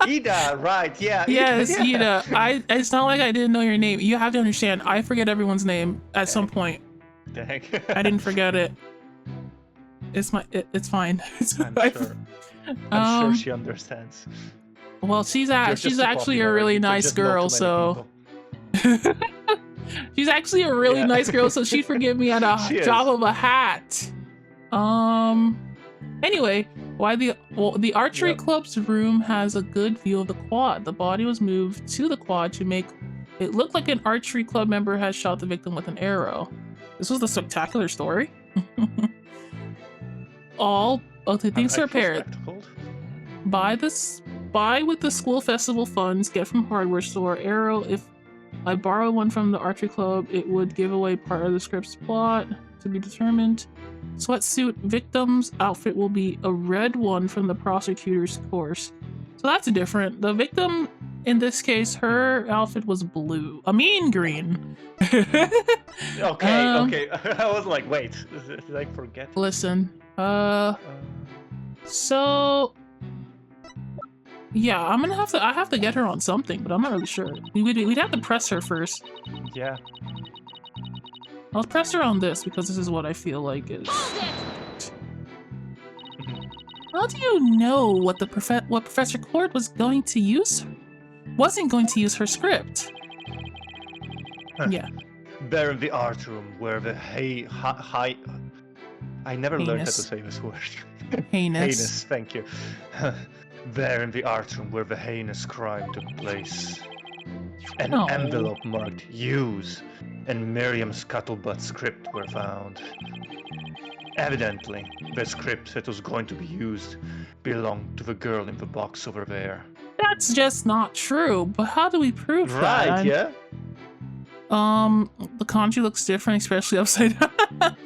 Ida, right? Yeah. Yes, Ida. Ida. It's not like I didn't know your name. You have to understand. I forget everyone's name at some point. Dang. I didn't forget it. It's fine. I'm sure she understands. Well, she's actually a really nice girl, so she's actually a really nice girl, so she'd forgive me at a drop of a hat. Anyway, the archery club's room has a good view of the quad. The body was moved to the quad to make it look like an archery club member has shot the victim with an arrow. This was the spectacular story. All of the things are paired. Buy with the school festival funds, get from hardware store. Arrow, if I borrow one from the archery club, it would give away part of the script's plot to be determined. Sweatsuit, victim's outfit will be a red one from the prosecutor's course. So that's different. The victim, in this case, her outfit was blue. I mean green. Okay. I was like, wait, did I forget? Listen, so yeah, I have to get her on something, but I'm not really sure. We'd have to press her first. Yeah. I'll press her on this because this is what I feel like is. How do you know what Professor Cord wasn't going to use her script? Yeah. There in the art room where the I never learned how to say this word. Heinous, thank you. There in the art room where the heinous crime took place. An envelope marked Use and Miriam's Cuttlebutt script were found. Evidently, the script that was going to be used belonged to the girl in the box over there. That's just not true, but how do we prove that? Right, yeah? The kanji looks different, especially upside down.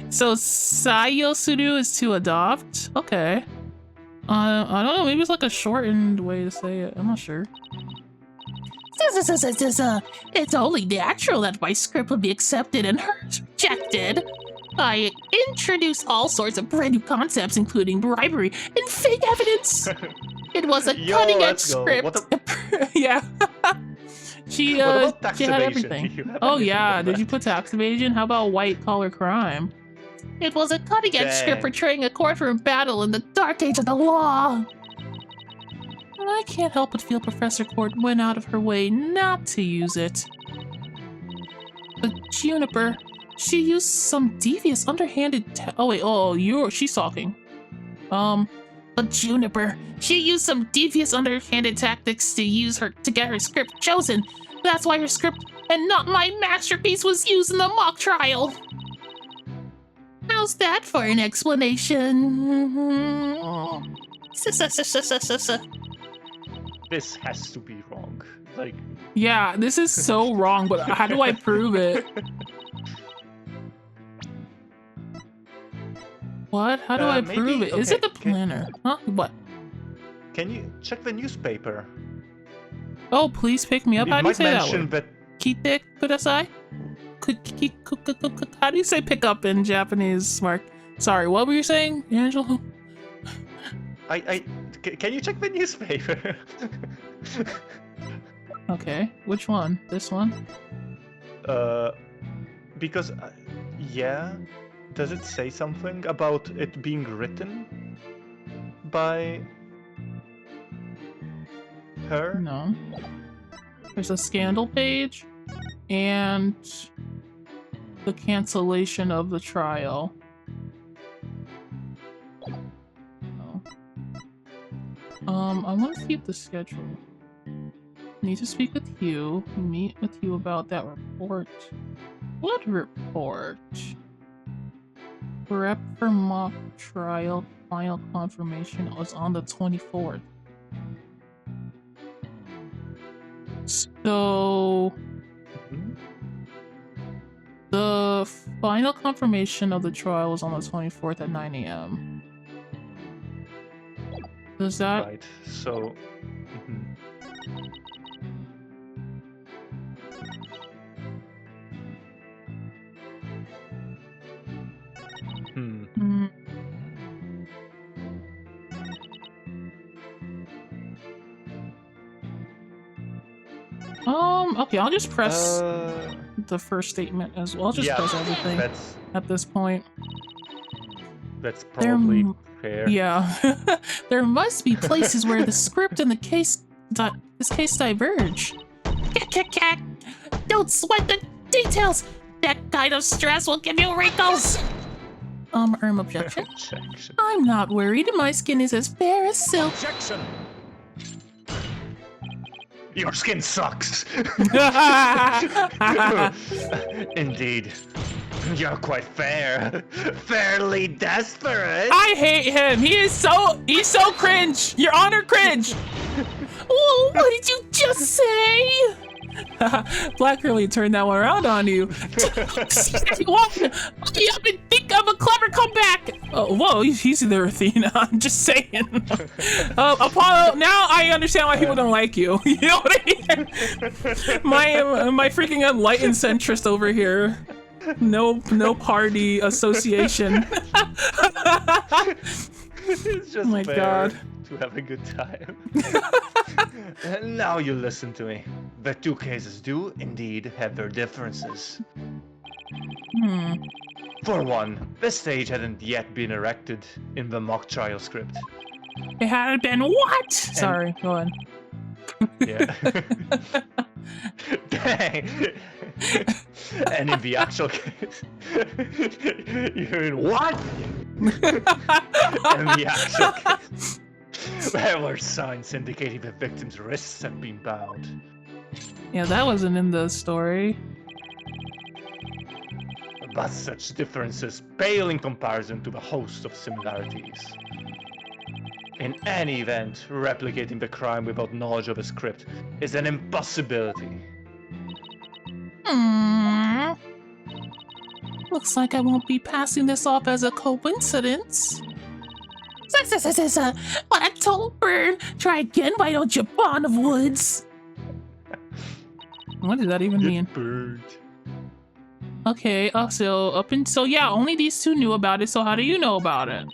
So, Sayosuru is to adopt? Okay. I don't know, maybe it's like a shortened way to say it. I'm not sure. It's only natural that my script would be accepted and hers rejected. I introduced all sorts of brand new concepts, including bribery and fake evidence. It was a cutting-edge script. Yeah. She had everything. Oh yeah, did you put tax evasion? How about white-collar crime? It was a cutting-edge script portraying a courtroom battle in the dark age of the law. And I can't help but feel Professor Cord went out of her way not to use it. But Juniper, She used some devious, underhanded. Oh wait, she's talking. But Juniper, she used some devious, underhanded tactics to get her script chosen. That's why her script and not my masterpiece was used in the mock trial. How's that for an explanation? This has to be wrong. Like. Yeah, this is so wrong, but how do I prove it? What? How do I prove it? Is it the planner? Huh? What? Can you check the newspaper? Oh, please pick me up. How do you say that word? Kite kudasai? How do you say pick up in Japanese, Mark? Sorry, what were you saying, Angela? Can you check the newspaper? Okay, which one? This one? Because, yeah. Does it say something about it being written by her? No. There's a scandal page and the cancellation of the trial. Oh. I want to keep the schedule. Need to speak with you. Meet with you about that report. What report? Prep for mock trial. Final confirmation was on the 24th. So the final confirmation of the trial was on the 24th at 9 AM. Does that... Right, so... Okay, I'll just press the first statement as well. I'll just press everything at this point. That's probably fair. Yeah. There must be places where the script and this case diverge. Don't sweat the details! That kind of stress will give you wrinkles! Objection? I'm not worried. My skin is as fair as silk. Objection! Your skin sucks! Indeed. You're quite fair. Fairly desperate. I hate him. He's so cringe. Your Honor, cringe. Whoa, what did you just say? Black Curly turned that one around on you. Walk me up and think of a clever comeback. Oh, whoa, he's the Athena. I'm just saying. Apollo, now I understand why people don't like you. You know what I mean? My freaking enlightened centrist over here. No party association. It's just oh my God. To have a good time. Now you listen to me. The two cases do indeed have their differences. For one, the stage hadn't yet been erected in the mock trial script. It hadn't been what? Sorry, go on. Yeah. Dang. And in the actual case, you heard what? In the actual case, there were signs indicating the victim's wrists had been bound. Yeah, that wasn't in the story. But such differences pale in comparison to the host of similarities. In any event, replicating the crime without knowledge of a script is an impossibility. Looks like I won't be passing this off as a coincidence. What a total burn! Try again, why don't you, Bond of Woods? What does that even mean? Bird. Okay, so yeah, only these two knew about it, so how do you know about it?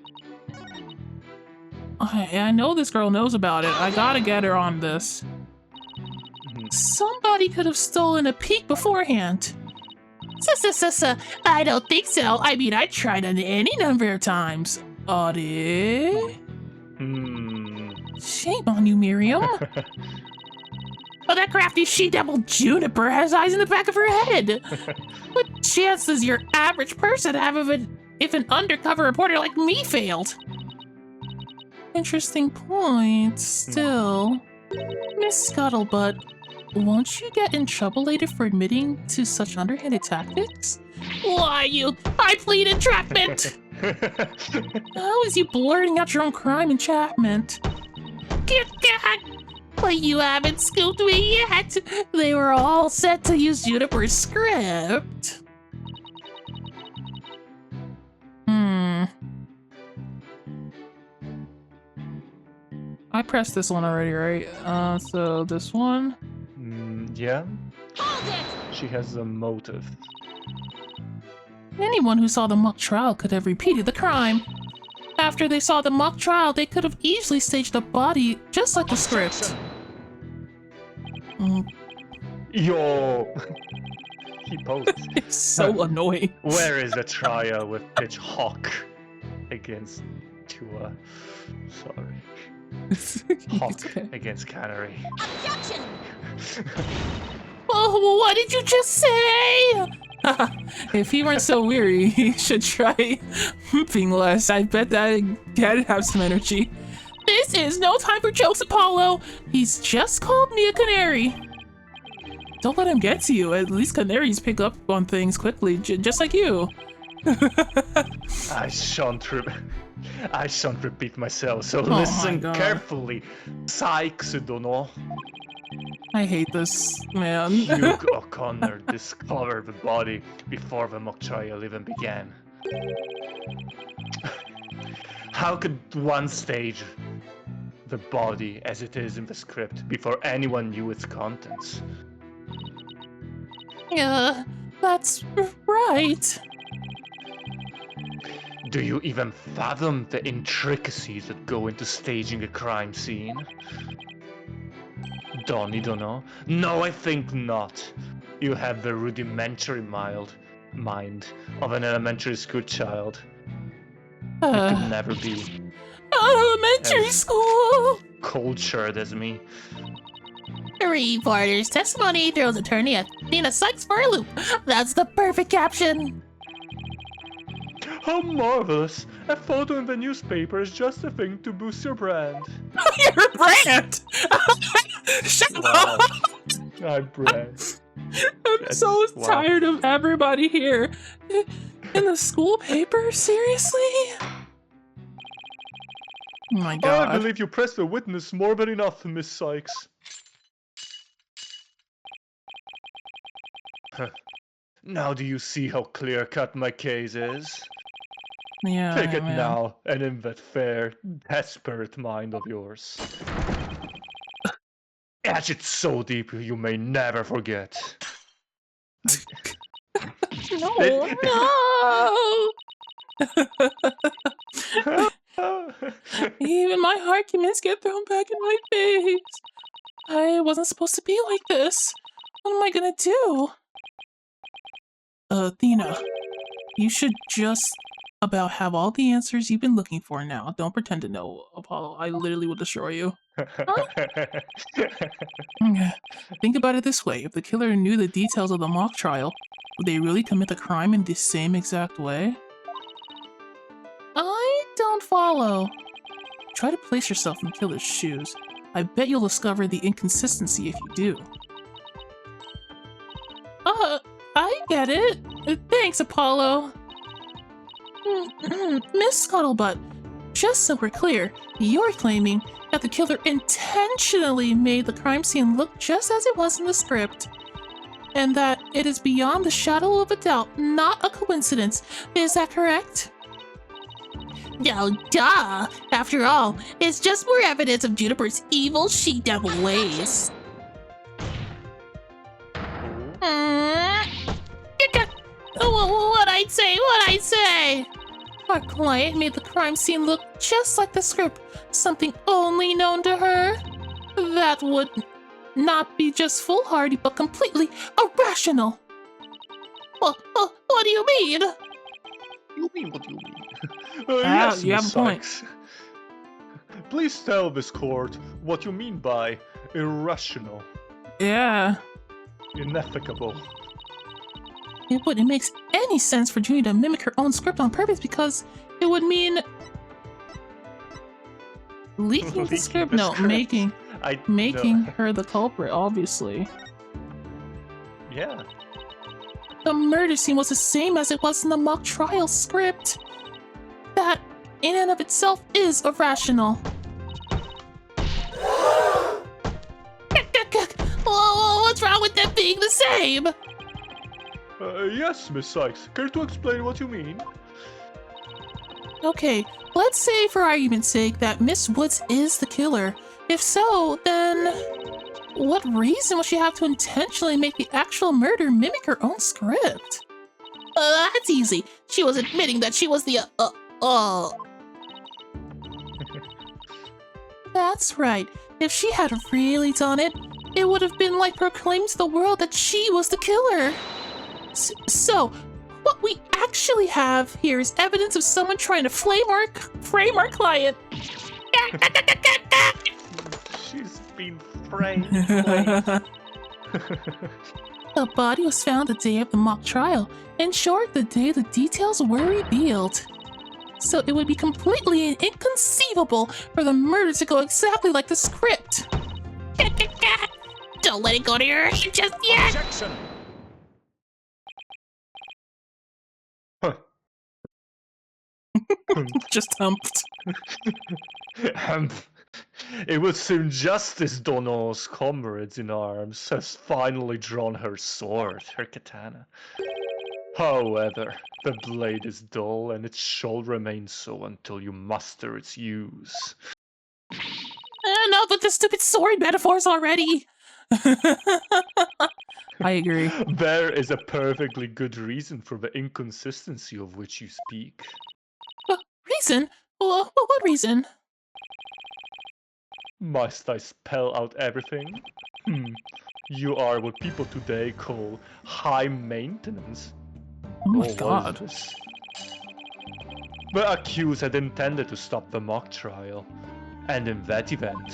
I know this girl knows about it. I gotta get her on this. Somebody could have stolen a peek beforehand. I don't think so. I mean, I tried it any number of times. Shame on you, Miriam. But that crafty she-devil Juniper has eyes in the back of her head. What chance does your average person have if an undercover reporter like me failed? Interesting point. Still, Miss Scuttlebutt, won't you get in trouble later for admitting to such underhanded tactics? Why, I plead entrapment! How is you blurting out your own crime entrapment? But you haven't scooped me yet! They were all set to use Juniper's script. I pressed this one already, right? So this one? Yeah. She has a motive. Anyone who saw the mock trial could have repeated the crime. After they saw the mock trial, they could have easily staged the body just like the script. Yo! He posed. It's so annoying. Where is the trial with Pitch Hawk against Tua? Sorry. Hawk against Canary. Objection! Oh, what did you just say? If he weren't so weary, he should try whooping less. I bet that'd have some energy. This is no time for jokes, Apollo. He's just called me a canary. Don't let him get to you. At least canaries pick up on things quickly, just like you. I shan't repeat myself, so listen carefully. Sykes-O'Donnell. I hate this, man. Hugh O'Connor discovered the body before the mock trial even began. How could one stage the body as it is in the script before anyone knew its contents? Yeah, that's right. Do you even fathom the intricacies that go into staging a crime scene? Donnie, don't know. No, I think not. You have the rudimentary mind of an elementary school child. You could never be elementary school. cultured as me. Reporter's testimony throws attorney Athena Sykes for a loop. That's the perfect caption. How marvelous! A photo in the newspaper is just a thing to boost your brand. Your brand? Shut up! My brand. I'm so tired of everybody here. In the school paper? Seriously? Oh my god. I believe you pressed the witness more than enough, Miss Sykes. Now do you see how clear-cut my case is? Yeah, Take it man. now, and in that fair, desperate mind of yours. Etch it so deep you may never forget. No. Even my arguments get thrown back in my face. I wasn't supposed to be like this. What am I gonna do? Athena, you should just about have all the answers you've been looking for now. Don't pretend to know, Apollo. I literally will destroy you. Think about it this way. If the killer knew the details of the mock trial, would they really commit the crime in the same exact way? I don't follow. Try to place yourself in the killer's shoes. I bet you'll discover the inconsistency if you do. I get it. Thanks, Apollo. Miss Scuttlebutt, just so we're clear, you're claiming that the killer intentionally made the crime scene look just as it was in the script, and that it is beyond the shadow of a doubt, not a coincidence. Is that correct? No, duh! After all, it's just more evidence of Juniper's evil she-devil ways. What I'd say? Our client made the crime scene look just like the script, something only known to her. That would not be just foolhardy, but completely irrational. What do you mean? You mean what you mean? Yes, you have Miss a point. Sykes. Please tell this court what you mean by irrational. Yeah. Ineffable. It wouldn't make any sense for Junie to mimic her own script on purpose because it would mean leaking the script. No, making her the culprit, obviously. Yeah. The murder scene was the same as it was in the mock trial script. That, in and of itself, is irrational. What's wrong with them being the same? Yes, Miss Sykes. Care to explain what you mean? Okay, let's say for argument's sake that Miss Woods is the killer. If so, then what reason would she have to intentionally make the actual murder mimic her own script? That's easy. She was admitting that she was the, That's right. If she had really done it, it would have been like proclaiming to the world that she was the killer. So, what we actually have here is evidence of someone trying to frame our client. She's been framed. The body was found the day of the mock trial. In short, the day the details were revealed. So it would be completely inconceivable for the murder to go exactly like the script. Don't let it go to your head just yet. Objection. Just humped. It would seem Justice Dono's comrades in arms has finally drawn her sword, her katana. However, the blade is dull and it shall remain so until you master its use. Enough with the stupid sword metaphors already! I agree. There is a perfectly good reason for the inconsistency of which you speak. Reason? What reason? Must I spell out everything? You are what people today call high maintenance. Oh my Or god. was this? The accused had intended to stop the mock trial, and in that event,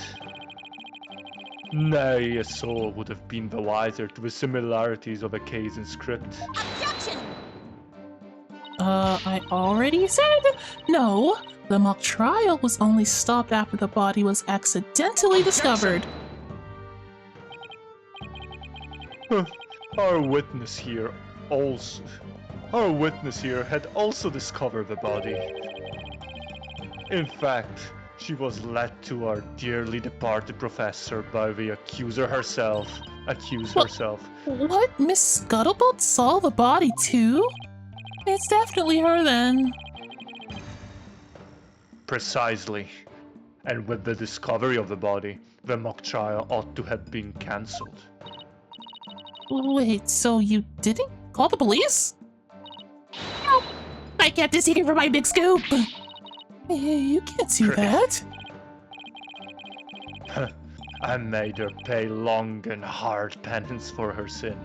nay, a soul would have been the wiser to the similarities of the case and script. I already said no. The mock trial was only stopped after the body was accidentally discovered. Our witness here had also discovered the body. In fact, she was led to our dearly departed professor by the accuser herself. What? Miss Scuttlebutt saw the body too? It's definitely her then. Precisely. And with the discovery of the body, the mock trial ought to have been cancelled. Wait, so you didn't call the police? Nope. I kept a secret for my big scoop. You can't do that. I made her pay long and hard penance for her sin.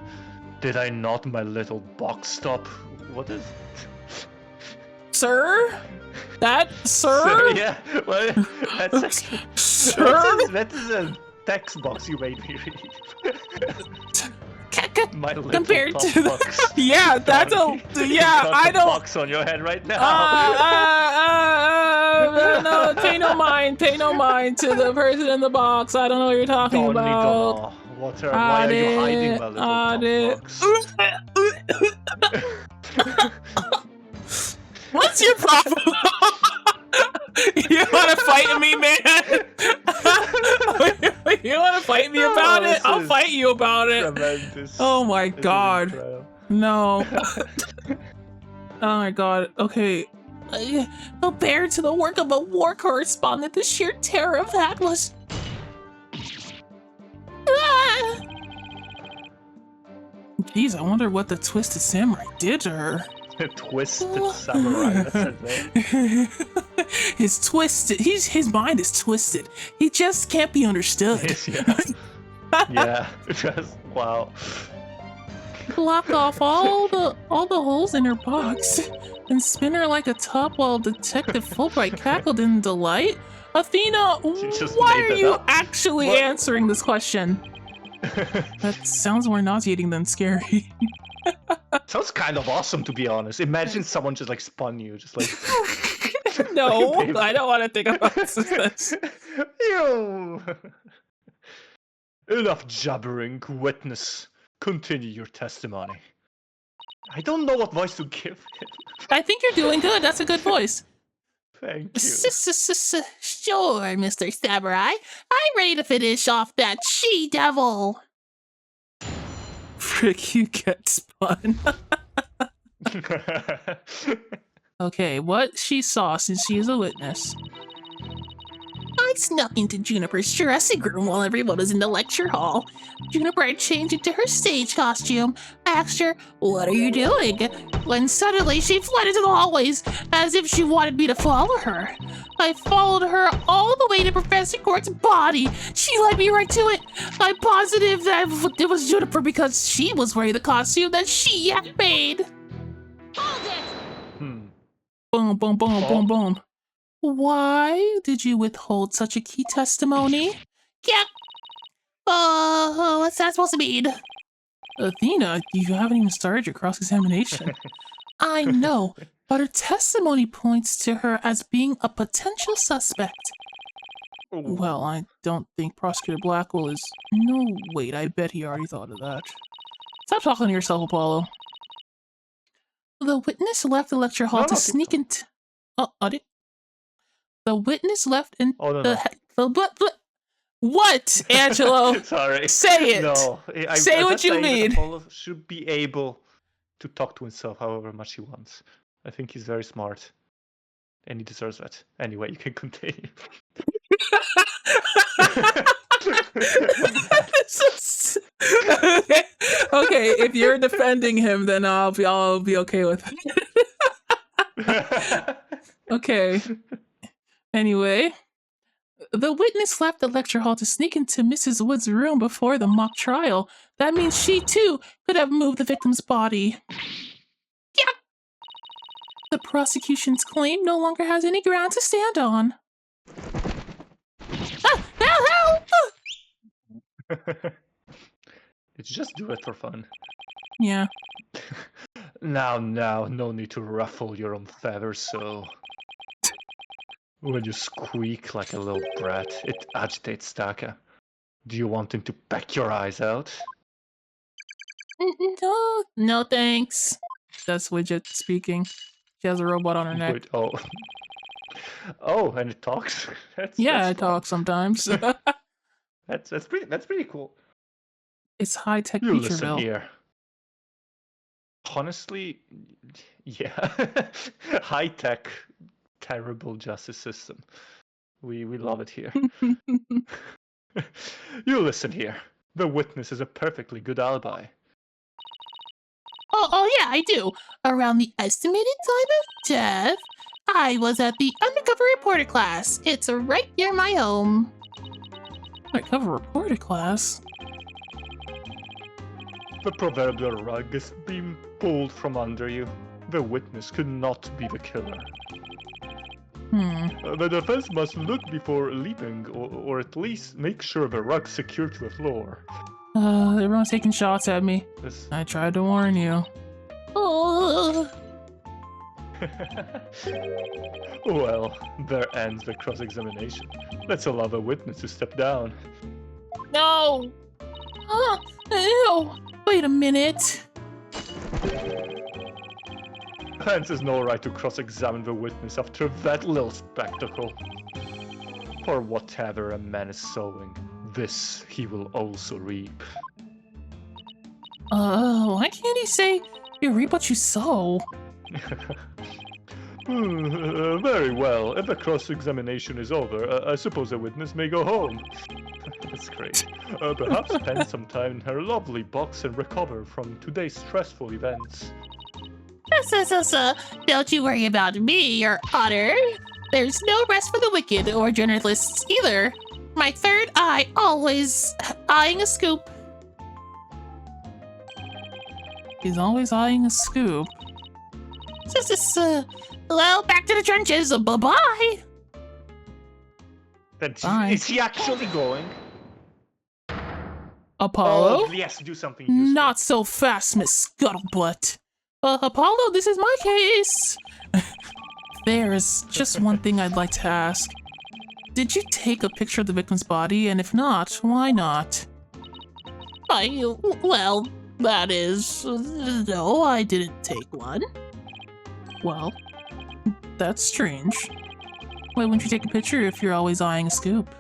Did I not, my little box stop? What is... Sir? Sir? Yeah, well, that's Sir? that is a text box you made me read. My little compared top to box. Yeah, that's a... Yeah, Got I the don't... box on your head right now. No, pay no mind to the person in the box. I don't know what you're talking Don't about. need to know. Why are you hiding my little top box? What's your problem? You want to fight me, man? You want to fight me about it? I'll fight you about it. Tremendous. Oh my god. No. Oh my god. Okay. Compared to the work of a war correspondent, the sheer terror of that was... Jeez, I wonder what the Twisted Samurai did to her. Twisted Samurai, that's a name. His mind is twisted. He just can't be understood. Yeah, just, wow. Block off all the holes in her box and spin her like a top while Detective Fulbright cackled in delight. Athena, why are you actually answering this question? That sounds more nauseating than scary. Sounds kind of awesome, to be honest. Imagine someone just like spun you, just like. No, I don't want to think about this. Ew. Enough jabbering, witness. Continue your testimony. I don't know what voice to give him. I think you're doing good. That's a good voice. Thank you. Sure, Mr. Samurai. I'm ready to finish off that she-devil. Frick, you get spun. Okay, what she saw since she is a witness. I snuck into Juniper's dressing room while everyone was in the lecture hall. Juniper had changed into her stage costume. I asked her, "What are you doing?" When suddenly she fled into the hallways as if she wanted me to follow her. I followed her all the way to Professor Court's body. She led me right to it. I'm positive that it was Juniper because she was wearing the costume that she had made. Boom, boom, boom, boom, boom. Why did you withhold such a key testimony? Yeah. What's that supposed to mean? Athena, you haven't even started your cross-examination. I know, but her testimony points to her as being a potential suspect. Well, I don't think Prosecutor Blackwell is... No, wait, I bet he already thought of that. Stop talking to yourself, Apollo. The witness left the lecture hall to sneak into... Oh, did... The witness left in What, Angelo? Sorry. Say it. No. Say what you mean. Apollo should be able to talk to himself however much he wants. I think he's very smart. And he deserves that. Anyway, you can continue. Okay, if you're defending him, then I'll be okay with it. Okay. Anyway, the witness left the lecture hall to sneak into Mrs. Wood's room before the mock trial. That means she, too, could have moved the victim's body. Yeah. The prosecution's claim no longer has any ground to stand on. Help! Did you just do it for fun? Yeah. Now, no need to ruffle your own feathers, so... When you squeak like a little brat, it agitates Taka. Do you want him to peck your eyes out? No thanks. That's Widget speaking. She has a robot on her neck. Wait, oh. Oh, and it talks? That's it talks sometimes. That's pretty cool. It's high-tech You feature listen belt. here. Honestly, yeah. High-tech, terrible justice system. We love it here. You listen here. The witness is a perfectly good alibi. Oh yeah, I do. Around the estimated time of death, I was at the undercover reporter class. It's right near my home. Undercover reporter class? The proverbial rug is being pulled from under you. The witness could not be the killer. The defense must look before leaping, or at least make sure the rug's secured to the floor. Everyone's taking shots at me. I tried to warn you. Oh. Well, there ends the cross-examination. Let's allow the witness to step down. No! Ew! Wait a minute. Hans has no right to cross-examine the witness after that little spectacle. For whatever a man is sowing, this he will also reap. Why can't he say, you reap what you sow? Very well. If the cross-examination is over, I suppose the witness may go home. That's great. Perhaps spend some time in her lovely box and recover from today's stressful events. Don't you worry about me, Your Honor. There's no rest for the wicked or journalists either. My third eye always eyeing a scoop. He's always eyeing a scoop. Well, back to the trenches. Bye-bye. Is he actually going? Apollo? Oh, yes, do something useful. Not so fast, Miss Scuttlebutt. Apollo, this is my case. There's just one thing I'd like to ask. Did you take a picture of the victim's body? And if not, why not? Well, that is... No, I didn't take one. Well, that's strange. Why wouldn't you take a picture if you're always eyeing a scoop?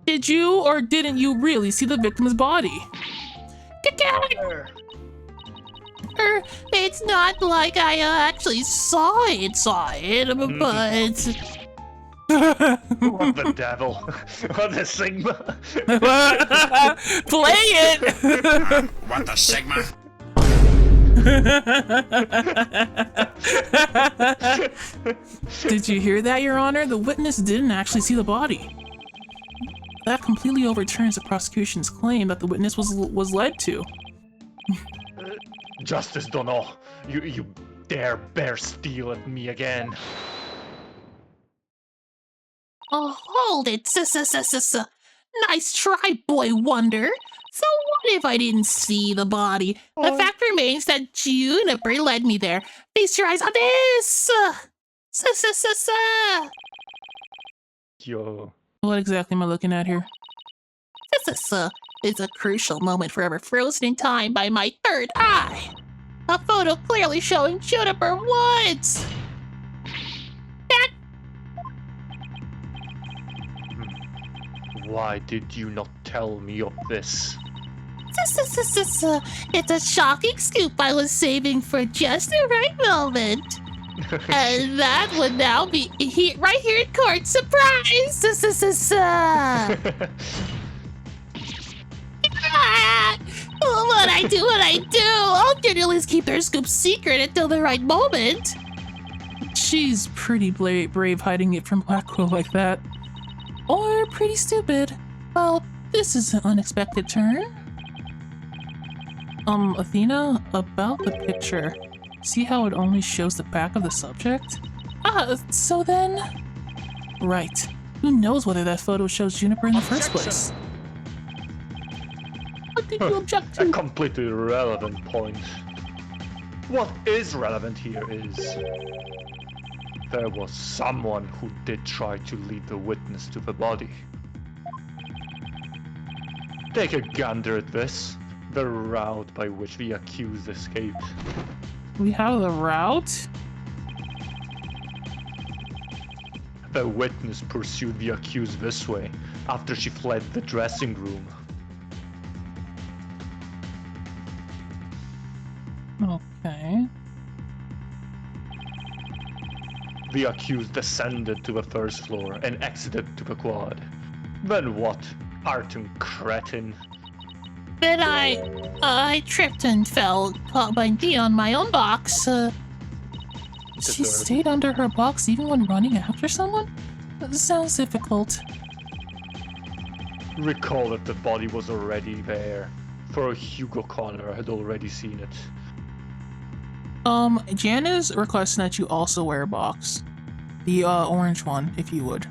Did you or didn't you really see the victim's body? It's not like I actually saw it, but... What the devil? What the Sigma? Play it! What the Sigma? Did you hear that, Your Honor? The witness didn't actually see the body. That completely overturns the prosecution's claim that the witness was led to. Justice Dono, you dare bear steel at me again. Oh, hold it, Nice try, boy wonder. So what if I didn't see the body? The fact remains that Juniper led me there. Feast your eyes on this! Yo. What exactly am I looking at here? It's a crucial moment forever frozen in time by my third eye. A photo clearly showing Juniper Woods. Why did you not tell me of this? It's a shocking scoop I was saving for just the right moment. And that would now be right here in court. Surprise! What I do? All journalists keep their scoop secret until the right moment. She's pretty brave hiding it from Blackwell like that. Or pretty stupid. Well, this is an unexpected turn. Athena, about the picture. See how it only shows the back of the subject? So then... Right. Who knows whether that photo shows Juniper in the first place? What did you object to? A completely irrelevant point. What is relevant here is... there was someone who did try to lead the witness to the body. Take a gander at this. The route by which the accused escaped. We have the route? The witness pursued the accused this way after she fled the dressing room. Okay. The accused descended to the first floor and exited to the quad. Then what? Arton cretin. Then I tripped and fell, caught my knee on my own box. She stayed under her box even when running after someone? That sounds difficult. Recall that the body was already there, for Hugo Connor had already seen it. Jan is requesting that you also wear a box. The, orange one, if you would.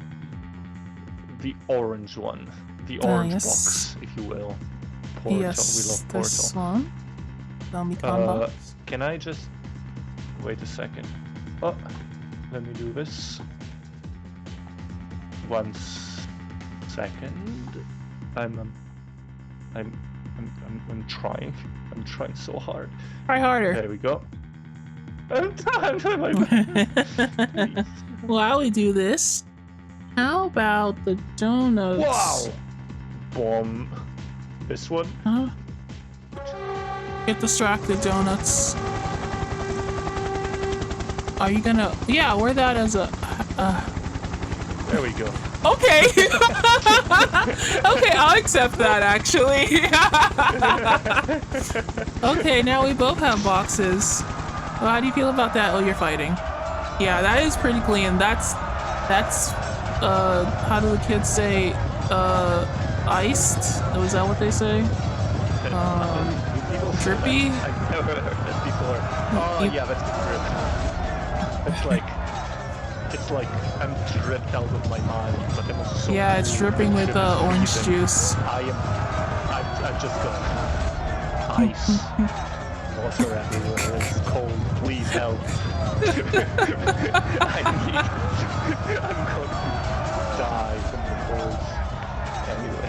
The orange one. The orange yes. box, if you will. Portal, Yes, we love this Portal. one. Zombie-Con box. Can I just... wait a second. Oh, let me do this. 1 second. I'm trying. I'm trying so hard. Try harder. There we go. I'm trying. While we do this, how about the donuts? Wow! Bomb. This one? Huh? Get distracted, donuts. Are you gonna... Yeah, wear that as a... There we go. Okay! Okay, I'll accept that, actually. Okay, now we both have boxes. Well, how do you feel about that? Oh, you're fighting. Yeah, that is pretty clean. That's, how do the kids say, iced? Was that what they say? Drippy? I've never heard that before. Oh, yeah, that's the drip. It's like It's like I'm dripped out of my mind, but I'm so Yeah, it's dripping with orange juice. I'm just got ice, water everywhere. It's cold. Please help. I'm going to die from the cold. Anyway.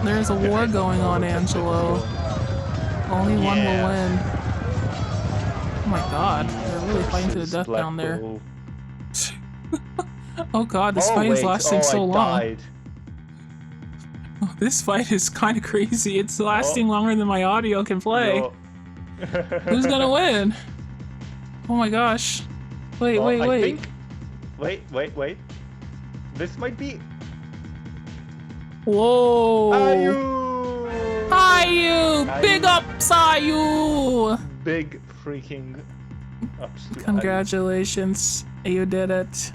There's a war going on, Angelo. Only one will win. Oh my god, they're really fighting to the death down there. Oh god, this fight is lasting so long. Died. Oh, this fight is kind of crazy. It's lasting longer than my audio can play. No. Who's gonna win? Oh my gosh. Wait. Wait. This might be... Whoa. Ayu! Big Ayu. ups, Ayu! Big freaking ups to Congratulations, you did it.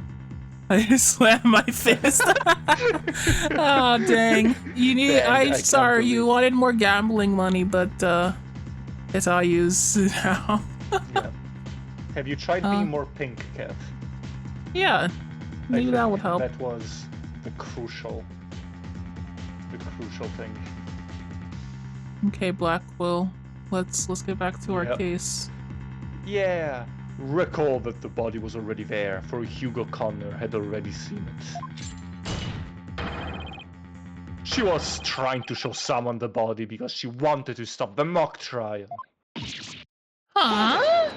I just slammed my fist. Oh dang! You need. I'm sorry. You wanted more gambling money, but it's Ayu's now. Yeah. Have you tried being more pink, Kev? Yeah, maybe that would help. That was the crucial thing. Okay, Blackwell. Let's get back to our case. Yeah. Recall that the body was already there, for Hugo Connor had already seen it. She was trying to show someone the body because she wanted to stop the mock trial. Huh?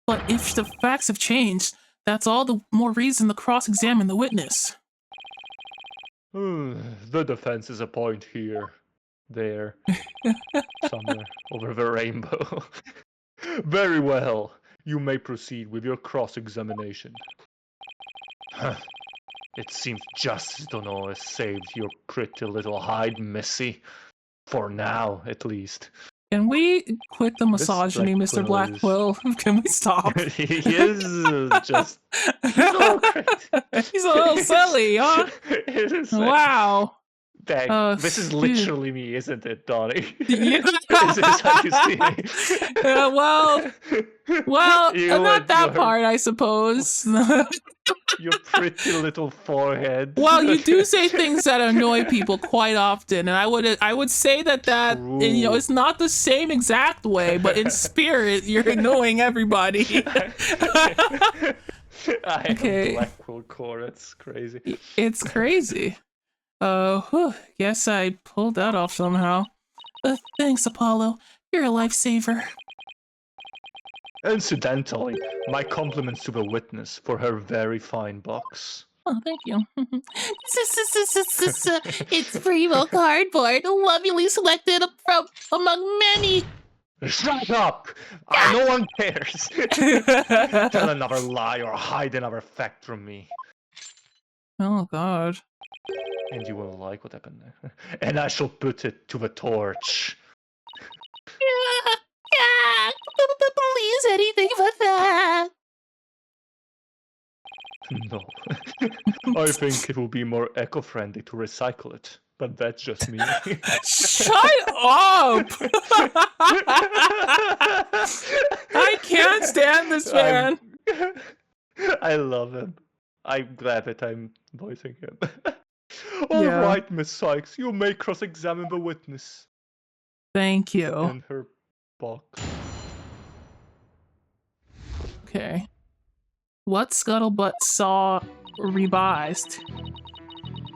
But if the facts have changed, that's all the more reason to cross-examine the witness. The defense is a point here, there, somewhere over the rainbow. Very well. You may proceed with your cross-examination. It seems Justice Dono has saved your pretty little hide, Missy. For now, at least. Can we quit the misogyny, Mr. Blackwell? Can we stop? He is just... He's a little crazy. He's a little silly, huh? Wow. Dang, this is literally me, isn't it, Donnie? Yeah. This is how you see me. Well, not that part, I suppose. Your pretty little forehead. Well, you do say things that annoy people quite often, and I would say that it's not the same exact way, but in spirit, you're annoying everybody. I am Blackwell Core. It's crazy. It's crazy. Guess I pulled that off somehow. Thanks, Apollo. You're a lifesaver. Incidentally, my compliments to the witness for her very fine box. Oh, thank you. It's primo cardboard, lovingly selected from among many. Shut up! No one cares. Tell another lie or hide another fact from me. Oh, God. And you will like what happened there. And I shall put it to the torch. Please, anything but that. No. I think it will be more eco-friendly to recycle it. But that's just me. Shut up! I can't stand this man. I love him. I'm glad that I'm voicing him. All right, Miss Sykes, you may cross-examine the witness. Thank you. And her box. Okay. What Scuttlebutt saw revised?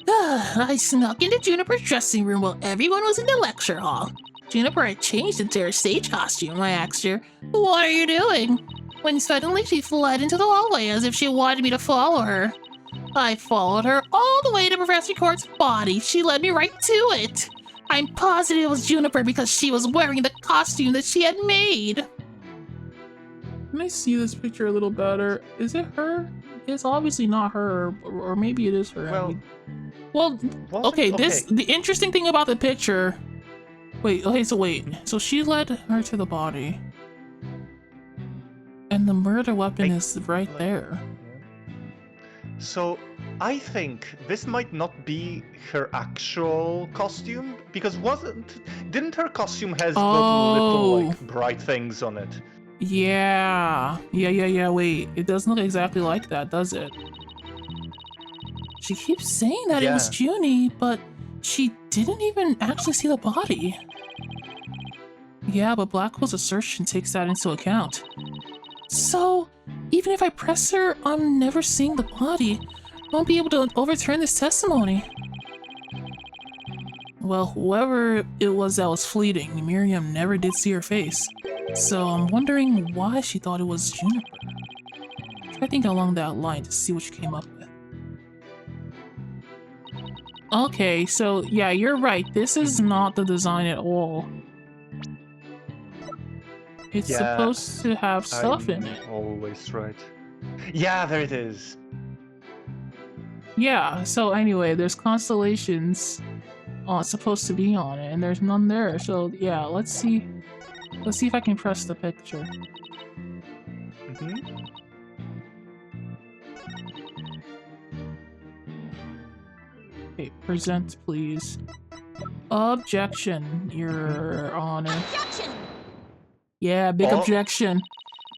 I snuck into Juniper's dressing room while everyone was in the lecture hall. Juniper had changed into her stage costume. I asked her, "What are you doing?" When suddenly she fled into the hallway as if she wanted me to follow her. I followed her all the way to Professor Court's body. She led me right to it. I'm positive it was Juniper because she was wearing the costume that she had made. Let me see this picture a little better. Is it her? It's obviously not her, or maybe it is her. Okay, the interesting thing about the picture... Wait. So she led her to the body. And the murder weapon is right there. So, I think this might not be her actual costume, because didn't her costume has the little, like, bright things on it? Yeah. Wait, it doesn't look exactly like that, does it? She keeps saying that it was Junie, but she didn't even actually see the body. Yeah, but Blackwell's assertion takes that into account. So, even if I press her on never seeing the body, I won't be able to overturn this testimony. Well, whoever it was that was fleeting, Miriam never did see her face. So I'm wondering why she thought it was Juniper. Try thinking along that line to see what you came up with. Okay, so yeah, you're right. This is not the design at all. It's supposed to have stuff in it. Always right. Yeah, there it is. Yeah, so anyway, there's constellations supposed to be on it, and there's none there. So yeah, let's see if I can press the picture. Okay, present, please. Objection, Your Honor. Objection! Yeah, big objection.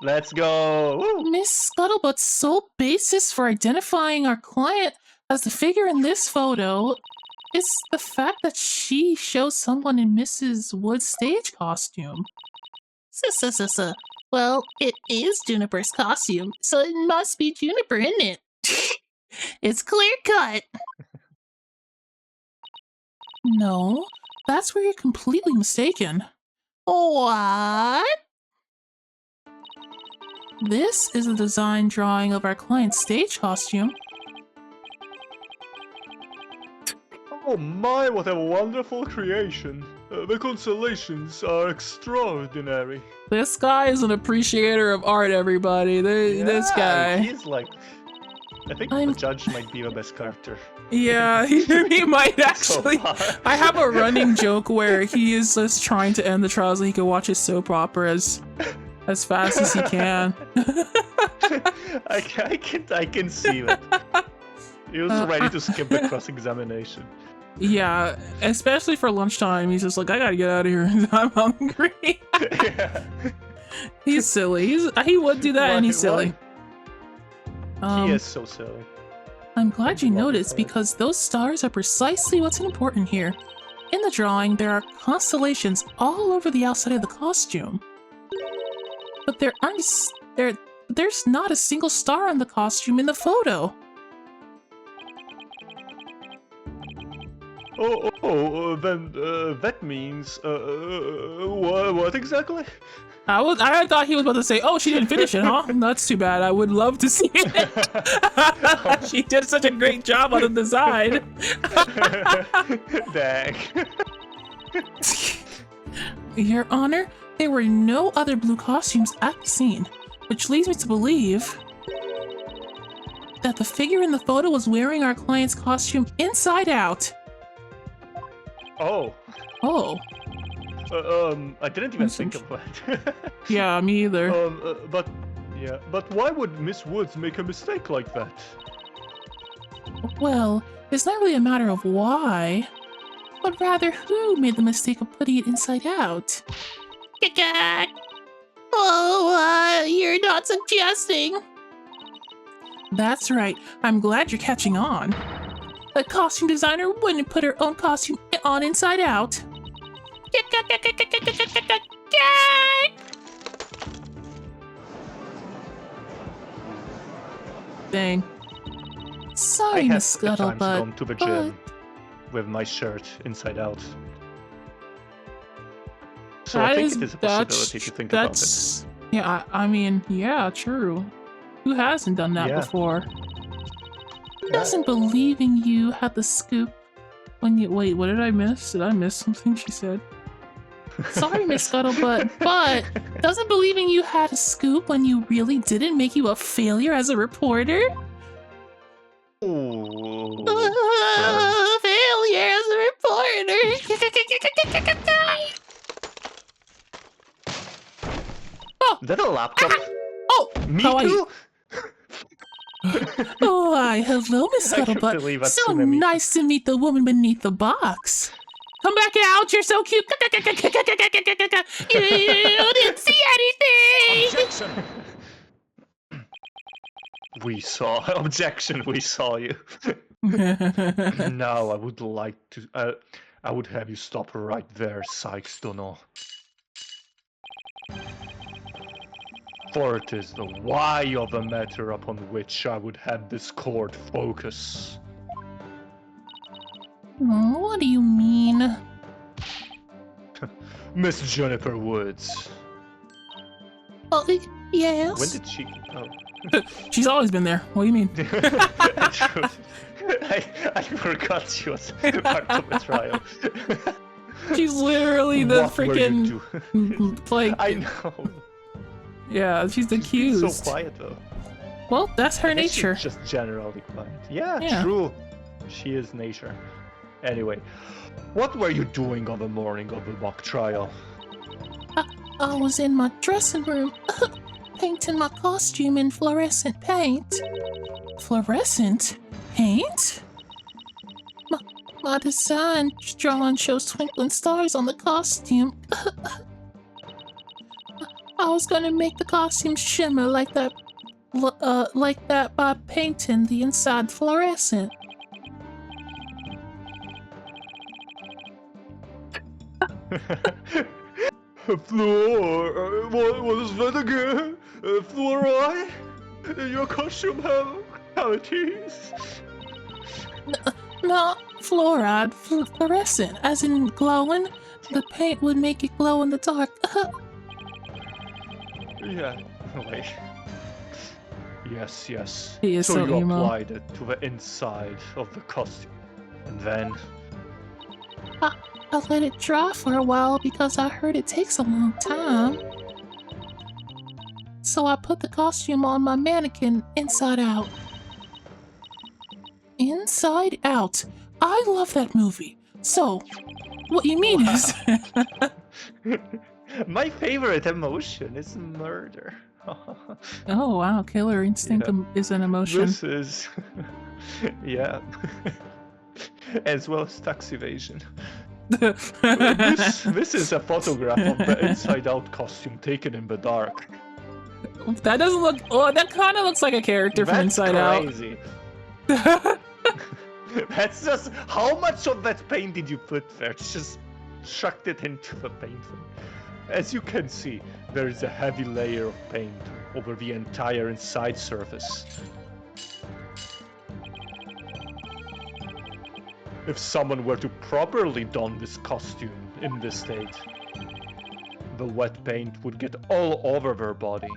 Let's go! Woo. Miss Scuttlebutt's sole basis for identifying our client as the figure in this photo is the fact that she shows someone in Mrs. Wood's stage costume. Well, it is Juniper's costume, so it must be Juniper, isn't it? It's clear cut. No, that's where you're completely mistaken. What? This is a design drawing of our client's stage costume. Oh my, what a wonderful creation. The constellations are extraordinary. This guy is an appreciator of art, everybody. This guy. He's like... I think the judge might be the best character. Yeah, he might actually. So I have a running joke where he is just trying to end the trial so he can watch his soap opera as fast as he can. I can see that. He was ready to skip the cross-examination. Yeah, especially for lunchtime. He's just like, I gotta get out of here. I'm hungry. Yeah. He's silly. He would do that, and he's silly. He is so silly. I'm glad you noticed, because those stars are precisely what's important here. In the drawing, there are constellations all over the outside of the costume. But there's not a single star on the costume in the photo. Then that means what exactly? I thought he was about to say, "Oh, she didn't finish it, huh? That's too bad. I would love to see it." She did such a great job on the design. Dang. Your Honor, there were no other blue costumes at the scene, which leads me to believe that the figure in the photo was wearing our client's costume inside out. Oh. Oh. I didn't even think of that. Yeah, me either. But why would Miss Woods make a mistake like that? Well, it's not really a matter of why, but rather who made the mistake of putting it inside out. Oh, you're not suggesting. That's right. I'm glad you're catching on. A costume designer wouldn't put her own costume on inside out. Dang. Sorry, Miss Scuttlebutt. I have gone to the gym with my shirt inside out. So I think it is a possibility if you think about it. Yeah, I mean, yeah, true. Who hasn't done that before? Doesn't believing you had the scoop when you... Wait, what did I miss? Did I miss something she said? Sorry, Miss Scuttlebutt, but doesn't believing you had a scoop when you really didn't make you a failure as a reporter? Ooh. Failure as a reporter. Oh, is that a laptop? Oh, me too? Oh, hello, Miss Scuttlebutt. So nice to meet the woman beneath the box. Come back out. You're so cute. You didn't see anything. Objection! We saw objection. We saw you. Now I would like to. I would have you stop right there, Sykes Dono. For it is the why of the matter upon which I would have this court focus. What do you mean? Miss Juniper Woods. Oh, yes. When did she? Oh. She's always been there. What do you mean? True. I forgot she was part of the trial. She's literally the What were you freaking like. I know. Yeah, she's the She's accused. so quiet though. Well, that's her I guess nature. She's just generally quiet. Yeah, Yeah. true. She is nature. Anyway, what were you doing on the morning of the mock trial? I was in my dressing room, painting my costume in fluorescent paint. Fluorescent paint? My design drawing shows twinkling stars on the costume. I was gonna make the costume shimmer like that by painting the inside fluorescent. Fluor, what is that again? Fluoride? Your costume have cavities? Not fluoride, fluorescent, as in glowing. The paint would make it glow in the dark. Yeah, wait. Yes, yes. He is so you emo. applied it to the inside of the costume. And then... I let it dry for a while because I heard it takes a long time. So I put the costume on my mannequin inside out. Inside Out. I love that movie. So, what you mean is... My favorite emotion is murder. Oh wow, killer instinct Yeah. is an emotion. This is... yeah. As well as tax evasion. This is a photograph of the inside out costume taken in the dark. That doesn't look. Oh, that kind of looks like a character from Inside crazy. That's just how much of that paint did you put there? It's just chucked it into the painting. As you can see, there is a heavy layer of paint over the entire inside surface. If someone were to properly don this costume in this state, the wet paint would get all over their body.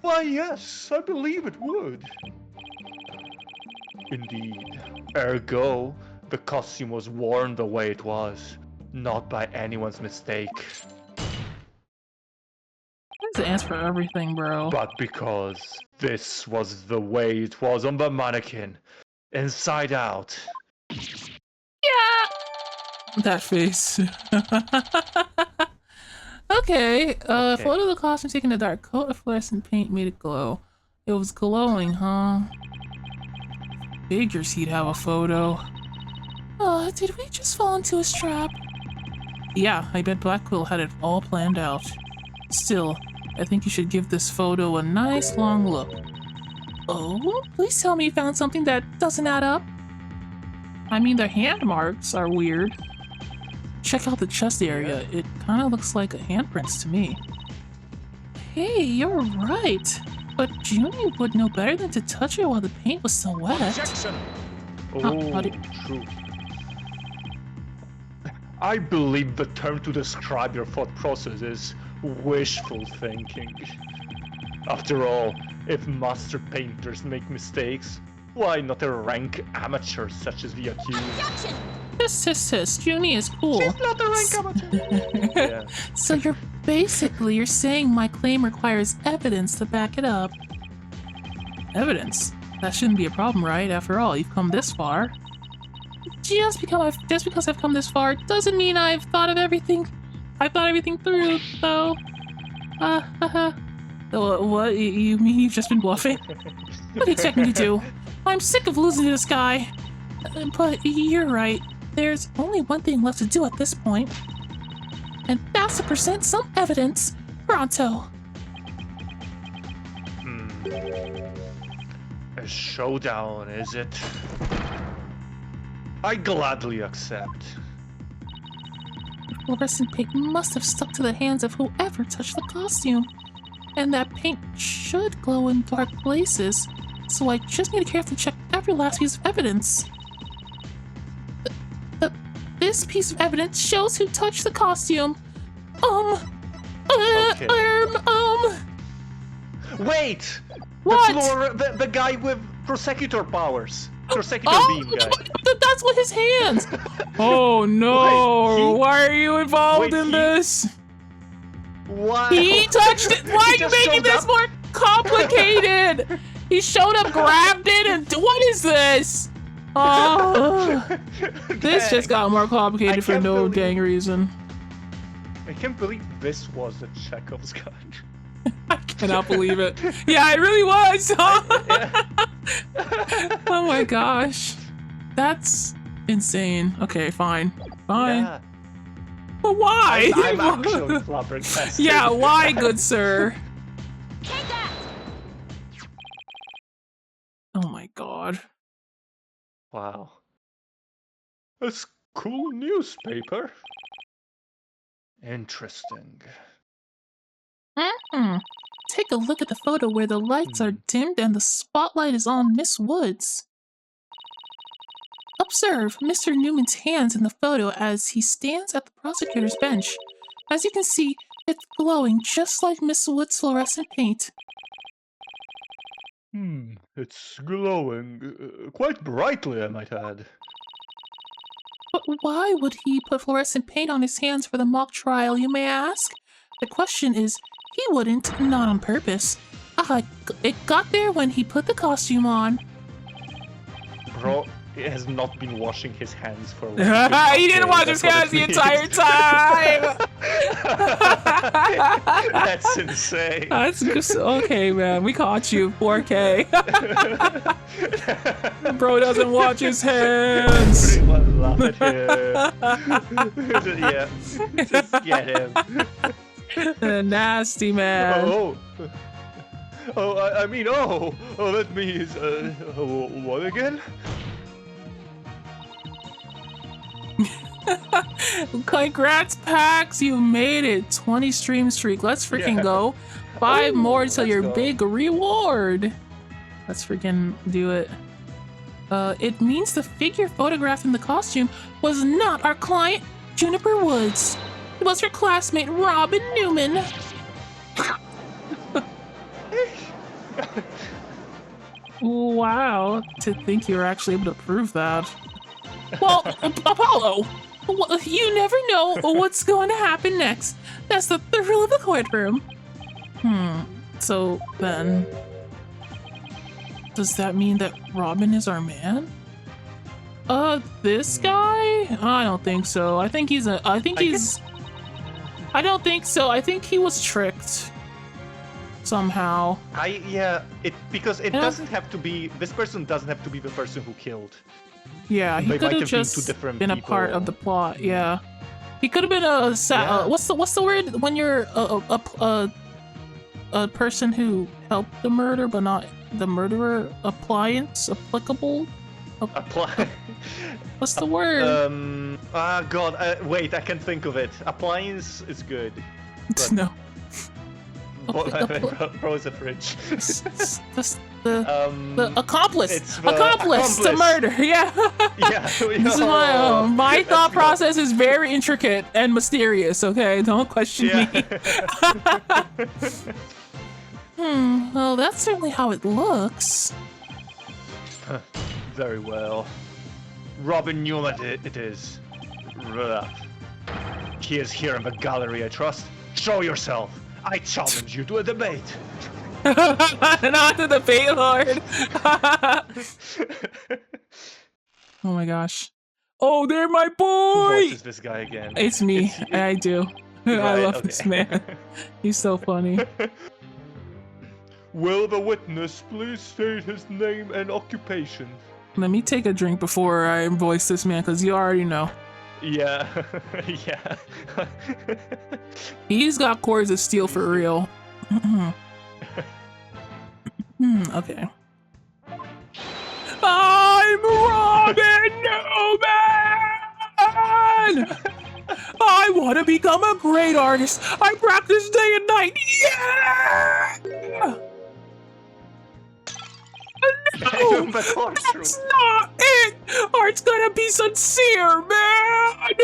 Why yes, I believe it would. Indeed. Ergo, the costume was worn the way it was, not by anyone's mistake, There's an answer for everything, bro. but because this was the way it was on the mannequin, inside out. That face. Okay, Okay. photo of the costume taken in the dark. Coat of fluorescent paint made it glow. It was glowing, huh? Figures he'd have a photo. Did we just fall into his trap? Yeah, I bet Black Quill had it all planned out. Still, I think you should give this photo a nice long look. Oh, please tell me you found something that doesn't add up. I mean, the hand marks are weird. Check out the chest area. It kind of looks like a handprints to me. Hey, you're right. But Junie would know better than to touch it while the paint was so wet. Objection! Oh, did- true. I believe the term to describe your thought process is wishful thinking. After all, if master painters make mistakes, why not a rank amateur such as the accused? Sis, Junie is cool. She's not a rank amateur. Yeah. So you're saying my claim requires evidence to back it up. Evidence? That shouldn't be a problem, right? After all, you've come this far. Just because I've come this far doesn't mean I've thought everything through, though. What? You mean you've just been bluffing? What do you expect me to do? I'm sick of losing to this guy. But you're right. There's only one thing left to do at this point. And that's to present some evidence. Pronto. A showdown, is it? I gladly accept. Fluorescent paint must have stuck to the hands of whoever touched the costume. And that paint should glow in dark places. So I just need to carefully check every last piece of evidence. This piece of evidence shows who touched the costume. Okay. Wait! What? The guy with prosecutor powers. Prosecutor beam guy. That's what his hands. Oh no! Wait, Why are you involved in this? What? He touched it. Why are you just making showed this up. more complicated? He showed up, grabbed it, and what is this? Oh, this just got more complicated for can't no believe- dang reason. I can't believe this was a Chekhov's gun. I cannot believe it. Yeah, it really was. Oh my gosh, that's insane. Okay, fine. Yeah. But why? I'm actually flabbergasted. Yeah, why, good sir? Oh my god. Wow. A school newspaper? Interesting. Take a look at the photo where the lights are dimmed and the spotlight is on Miss Woods. Observe Mr. Newman's hands in the photo as he stands at the prosecutor's bench. As you can see, it's glowing just like Miss Woods' fluorescent paint. It's glowing quite brightly, I might add. But why would he put fluorescent paint on his hands for the mock trial, you may ask? The question is, he wouldn't, not on purpose. It got there when he put the costume on. Bro, he has not been washing his hands for like He didn't wash his hands the entire time. That's insane. That's just, okay, man. We caught you. 4K. Bro doesn't wash his hands. Everyone laugh at him. Yeah, just get him. Nasty man. I mean, that means, what again? Congrats, Pax. You made it. 20 stream streak. Let's freaking go. 5 more till your big reward. Let's freaking do it. It means the figure photographed in the costume was not our client, Juniper Woods. It was her classmate, Robin Newman. Wow, to think you were actually able to prove that. Well, Apollo, you never know what's going to happen next. That's the thrill of the courtroom. So then, does that mean that Robin is our man? This guy? I don't think so. I don't think so. I think he was tricked somehow. Because it doesn't have to be, this person doesn't have to be the person who killed. Yeah, he They could might have have been just two different been a part people. of the plot. Yeah, he could have been what's the word when you're a person who helped the murder but not the murderer? Applicable. What's the word? Wait, I can think of it. Appliance is good. But No. bro is a fridge. The accomplice. It's the accomplice to murder. Yeah. Yeah. This is my thought process is very intricate and mysterious. Okay, don't question me. Well, that's certainly how it looks. Very well. Robin Newman it is. He is here in the gallery, I trust. Show yourself. I challenge you to a debate. Not the debate, Lord. Oh my gosh. Oh, they're my Who boy. voices this guy again? It's me. It's you. I do. I Right, love okay. this man. He's so funny. Will the witness please state his name and occupation? Let me take a drink before I voice this man, because you already know. Yeah, yeah. He's got cores of steel for real. Okay. I'm Robin Newman! I want to become a great artist. I practice day and night. Yeah! No, that's not it! Art's gonna be sincere, man!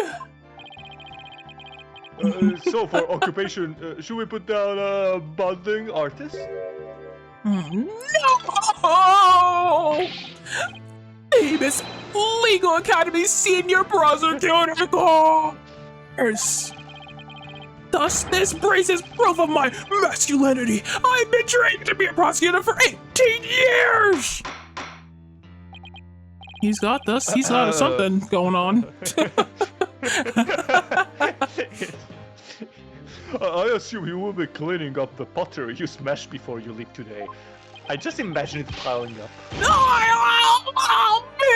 So for occupation, should we put down budding artist? No! Famous Legal Academy Senior Prosecutor course! Thus, this braces proof of my masculinity. I've been trained to be a prosecutor for 18 years! He's got this. He's got something going on. I assume you will be cleaning up the pottery you smashed before you leave today. I just imagine it piling up. No, oh, man!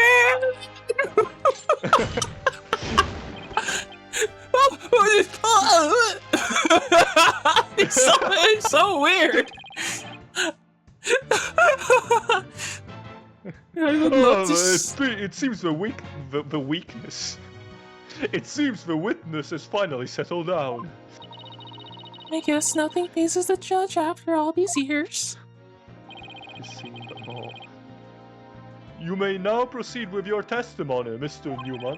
it's so weird. I would love to it seems the weakness. It seems the witness has finally settled down. I guess nothing phases the judge after all these years. You've seen them all. You may now proceed with your testimony, Mr. Newman.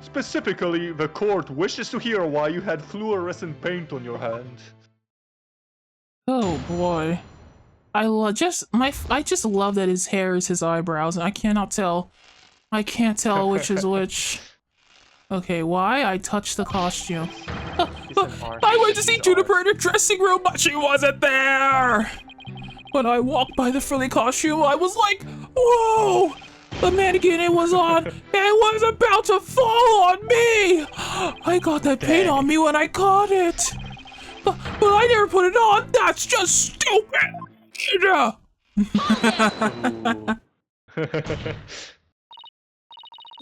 Specifically, the court wishes to hear why you had fluorescent paint on your hand. Oh boy. I just love that his hair is his eyebrows, and I cannot tell. I can't tell which is which. Okay, why? I touched the costume. I went to see Juniper in her dressing room, but she wasn't there! When I walked by the frilly costume, I was like, whoa! The mannequin it was on, it was about to fall on me! I got that paint on me when I caught it! But I never put it on, that's just stupid!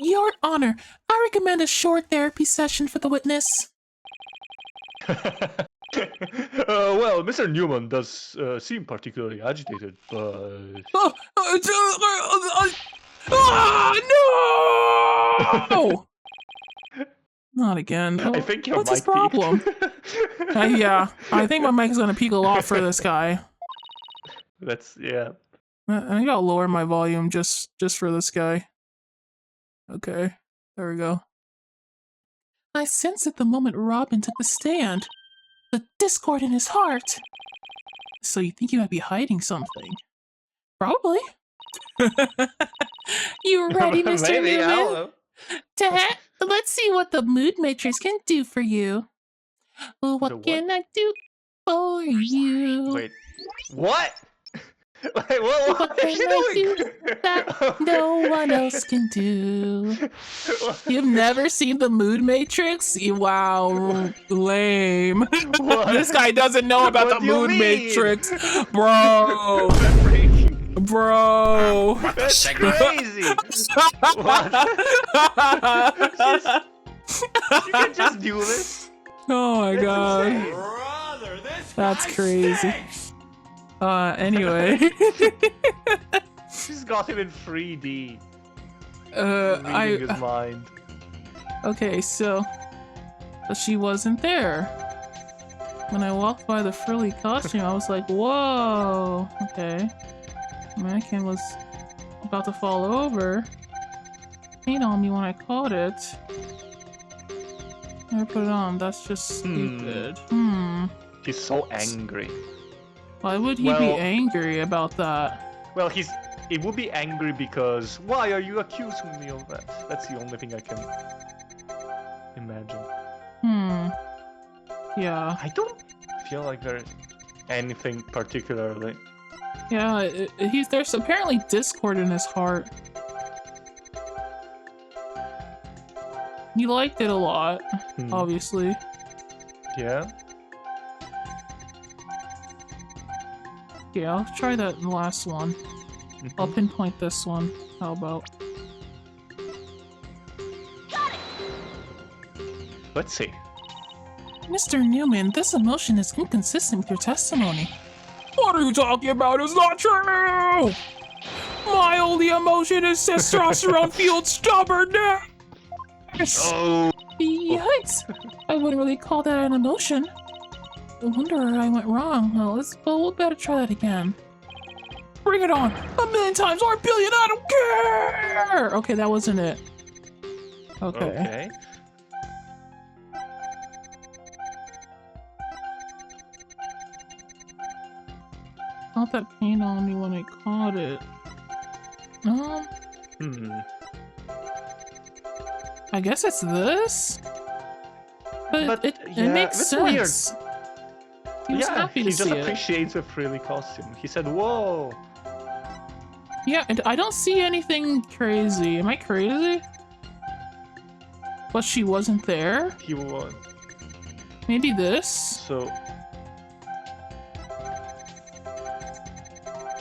Your Honor, I recommend a short therapy session for the witness. Well, Mr. Newman does seem particularly agitated, but... No! Not again. I think your What's mic his problem? Yeah, I think my mic is gonna peak a lot for this guy. Yeah. I gotta lower my volume just for this guy. Okay, there we go. I sensed at the moment Robin took the stand. The discord in his heart. So you think you might be hiding something? Probably. You ready, Mr. Maybe, Newman? I don't know. Let's see what the mood matrix can do for you. What can I do for you? Wait, what? Wait, what can are you I doing? do that no one else can do? You've never seen the mood matrix? Wow, lame. This guy doesn't know about the mood matrix. Bro. Bro. That's crazy. What? You can just do this. Oh my god. That's crazy. Anyway. She's got him in 3D. Reading his mind. Okay, so she wasn't there. When I walked by the frilly costume, I was like, whoa, okay. Mannequin was about to fall over. Paint on me when I caught it. Never put it on, that's just stupid. He's so angry. Why would he be angry about that? Well, he would be angry because why are you accusing me of that? That's the only thing I can imagine. Yeah. I don't feel like there's anything particularly. Yeah, there's apparently discord in his heart. He liked it a lot, obviously. Yeah. Okay, I'll try that last one. I'll pinpoint this one. How about? Let's see. Mr. Newman, this emotion is inconsistent with your testimony. What are you talking about? It's not true! My only emotion is testosterone-fueled stubbornness! Oh. Yikes! I wouldn't really call that an emotion. No wonder I went wrong. Well, we'll better try that again. Bring it on! 1,000,000 times or 1,000,000,000, I don't care! Okay, that wasn't it. Okay. Felt that pain on me when I caught it. I guess it's this? But it makes sense. Weird. He was happy to he just see it. appreciates a frilly costume. He said, whoa! Yeah, and I don't see anything crazy. Am I crazy? But she wasn't there? He won. Maybe this? So...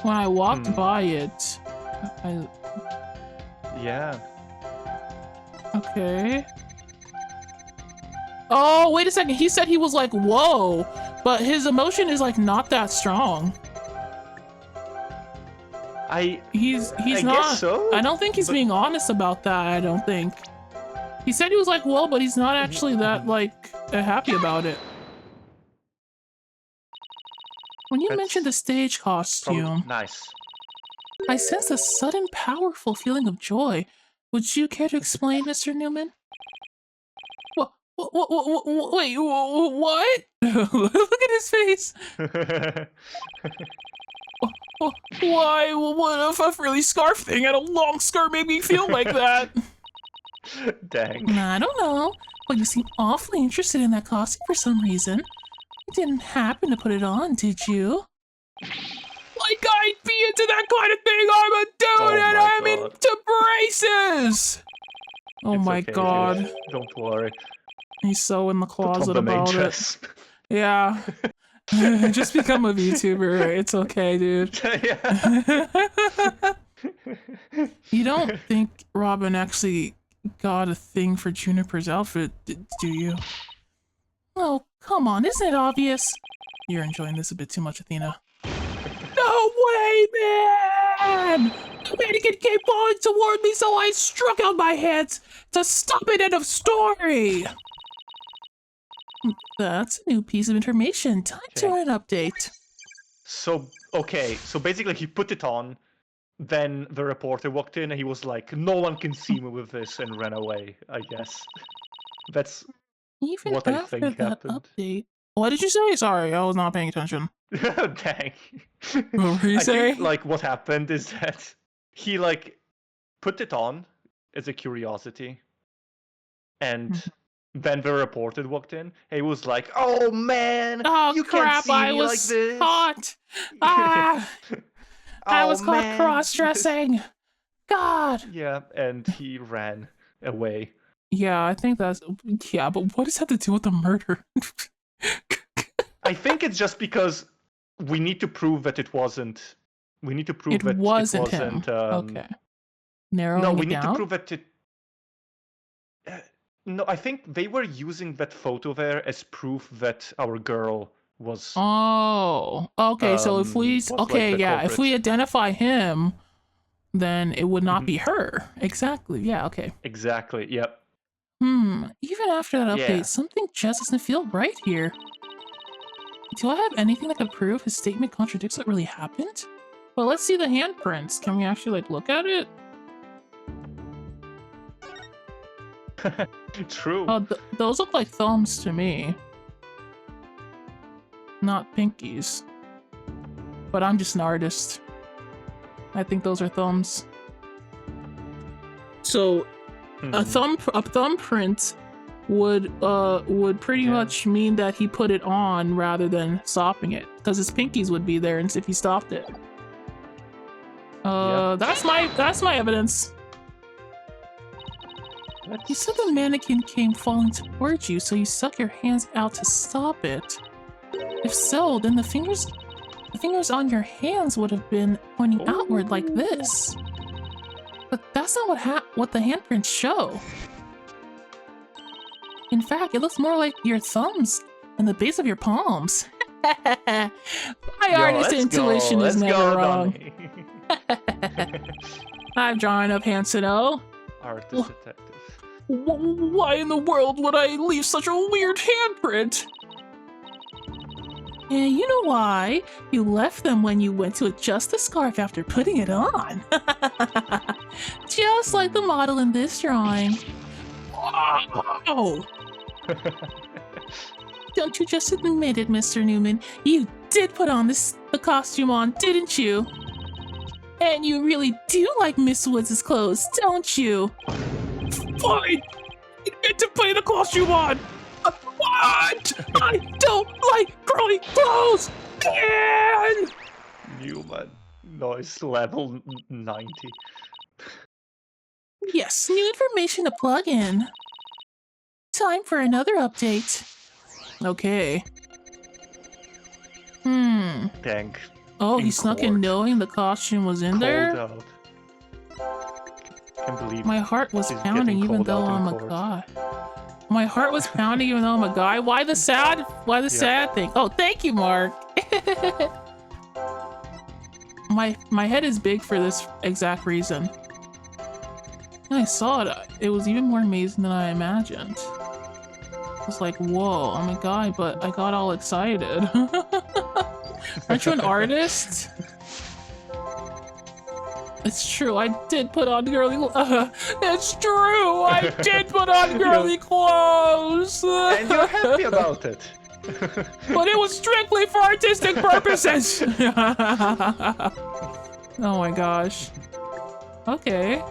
When I walked by it, Yeah. Okay. Oh, wait a second. He said he was like, whoa, but his emotion is like not that strong. He's I not. Guess so, I don't think he's being honest about that. I don't think. He said he was like, whoa, but he's not actually that like happy about it. When you mentioned the stage costume, nice. I sense a sudden powerful feeling of joy. Would you care to explain, Mr. Newman? Wait, what? Look at his face. Why? What if a frilly scarf thing and a long skirt made me feel like that? Dang. I don't know, but you seem awfully interested in that costume for some reason. You didn't happen to put it on, did you? Like I'd be into that kind of thing. I'm a dude and I'm into braces. Oh It's my okay, god. dude. Don't worry. He's so in the closet Put on the main about it. dress. Yeah. Just become a VTuber. It's okay, dude. You don't think Robin actually got a thing for Juniper's outfit, do you? Oh, come on, isn't it obvious? You're enjoying this a bit too much, Athena. No way, man! The mannequin came falling toward me, so I struck out my hands to stop it. End of story! That's a new piece of information. Time to run an update. So basically he put it on, then the reporter walked in and he was like, no one can see me with this, and ran away, I guess. That's Even what after I think that happened. update... What did you say? Sorry, I was not paying attention. Dang. What were you I saying? think, like, what happened is that he, like, put it on as a curiosity, and then the reporter walked in. He was like, "Oh man, Oh you crap! can't see I me was like this." caught. Ah! I was caught man." cross-dressing. God. Yeah, and he ran away. Yeah, I think that's... Yeah, but what does that have to do with the murder? I think it's just because we need to prove that it wasn't. We need to prove It that wasn't it wasn't. him. Okay. Narrowing No, we it need down? to prove that it. No, I think they were using that photo there as proof that our girl was. Oh, okay. So if we, was, like, okay, the yeah, if we culprit. identify him, then it would not be her. Exactly. Yeah. Okay. Exactly. Yep. Even after that update, Yeah. something just doesn't feel right here. Do I have anything that could prove his statement contradicts what really happened? Well, let's see the handprints. Can we actually like look at it? True. Oh, those look like thumbs to me. Not pinkies. But I'm just an artist. I think those are thumbs. So, a thumbprint would pretty much mean that he put it on rather than stopping it, because his pinkies would be there, and if he stopped it. That's my evidence. You said the mannequin came falling towards you, so you stuck your hands out to stop it. If so, then the fingers The fingers on your hands would have been pointing outward like this. But that's not what the handprints show. In fact, it looks more like your thumbs and the base of your palms. My artist intuition is never wrong. I'm drawing up Hansino. Artist detective. Why in the world would I leave such a weird handprint? Yeah, you know why. You left them when you went to adjust the scarf after putting it on. Just like the model in this drawing. Oh! Don't you just admit it, Mr. Newman. You did put on the costume on, didn't you? And you really do like Miss Woods' clothes, don't you? Fine! You get to put the costume on! What? I don't like girly clothes! Man! Newman. Noise level 90. Yes, new information to plug in. Time for another update. Okay. Thank. Oh, he snuck in knowing the costume was in there? Out. Can't believe My heart was he's pounding getting even called though out in I'm a court. guy. My heart was pounding even though I'm a guy. Why the sad? Why the sad thing? Oh, thank you, Mark. My head is big for this exact reason. When I saw it, it was even more amazing than I imagined. I was like, whoa, I'm a guy, but I got all excited. Aren't you an artist? It's true, I did put on girly it's true, I did put on girly clothes! And you're happy about it. But it was strictly for artistic purposes! Oh my gosh. Okay.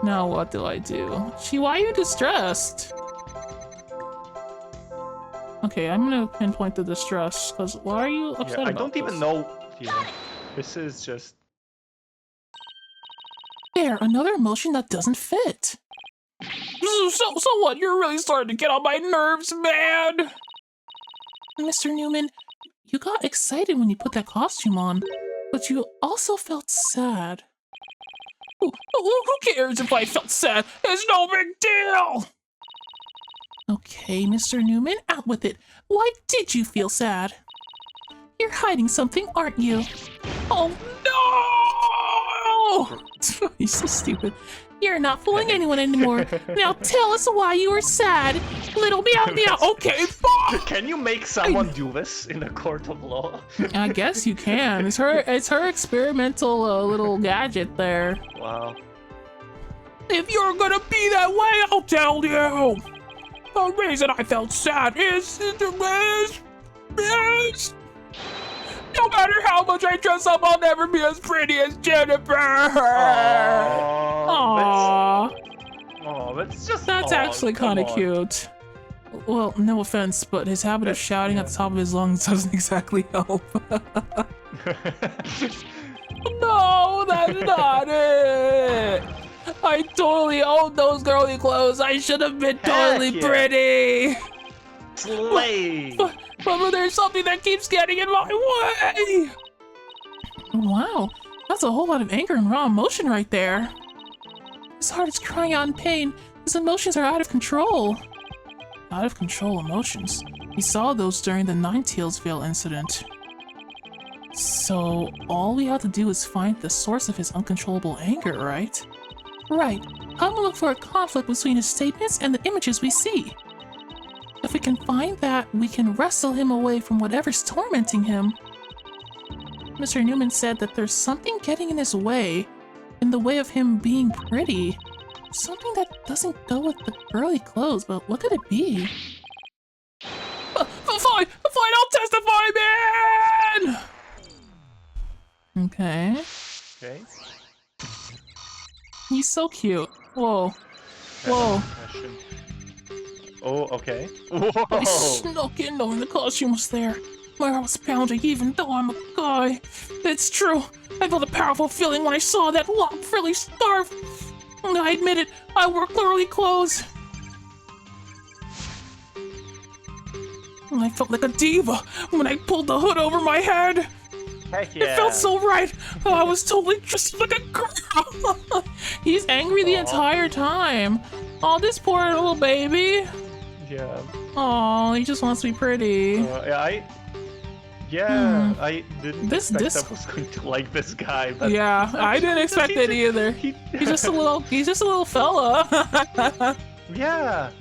Now what do I do? Why are you distressed? Okay, I'm gonna pinpoint the distress, because why are you upset about I don't even this? know. Yeah, this is just... There, another emotion that doesn't fit. So what? You're really starting to get on my nerves, man! Mr. Newman, you got excited when you put that costume on, but you also felt sad. Who cares if I felt sad? It's no big deal! Okay, Mr. Newman, out with it. Why did you feel sad? You're hiding something, aren't you? Oh, no! He's so stupid. You're not fooling anyone anymore. Now tell us why you were sad. Little meow meow. Okay, fine. Can you make someone do this in a court of law? I guess you can. It's her experimental little gadget there. Wow. If you're gonna be that way, I'll tell you. The reason I felt sad is no matter how much I dress up, I'll never be as pretty as Jennifer. That's actually kind of cute. Well, no offense, but his habit of shouting at the top of his lungs doesn't exactly help. No, that's not it. I totally owned those girly clothes. I should have been totally pretty. Slay. But there's something that keeps getting in my way. Wow, that's a whole lot of anger and raw emotion right there. His heart is crying out in pain. His emotions are out of control. Out of control emotions. He saw those during the Ninetales incident. So all we have to do is find the source of his uncontrollable anger, right? Right. Come look for a conflict between his statements and the images we see. If we can find that, we can wrestle him away from whatever's tormenting him. Mr. Newman said that there's something getting in his way, in the way of him being pretty. Something that doesn't go with the girly clothes, but what could it be? Fine, I'll testify, man! Okay. Okay. He's so cute. Whoa. Whoa. Oh, okay. I Whoa! snuck in knowing the costume was there. My heart was pounding even though I'm a guy. It's true. I felt a powerful feeling when I saw that long frilly scarf. I admit it, I wore girly clothes. I felt like a diva when I pulled the hood over my head. Heck yeah. It felt so right. Oh, I was totally just like a girl. He's angry the entire time. Oh, this poor little baby. Yeah. Oh, he just wants to be pretty. I didn't expect I was going to like this guy, but yeah, I didn't expect it either. He's just a little fella. Yeah.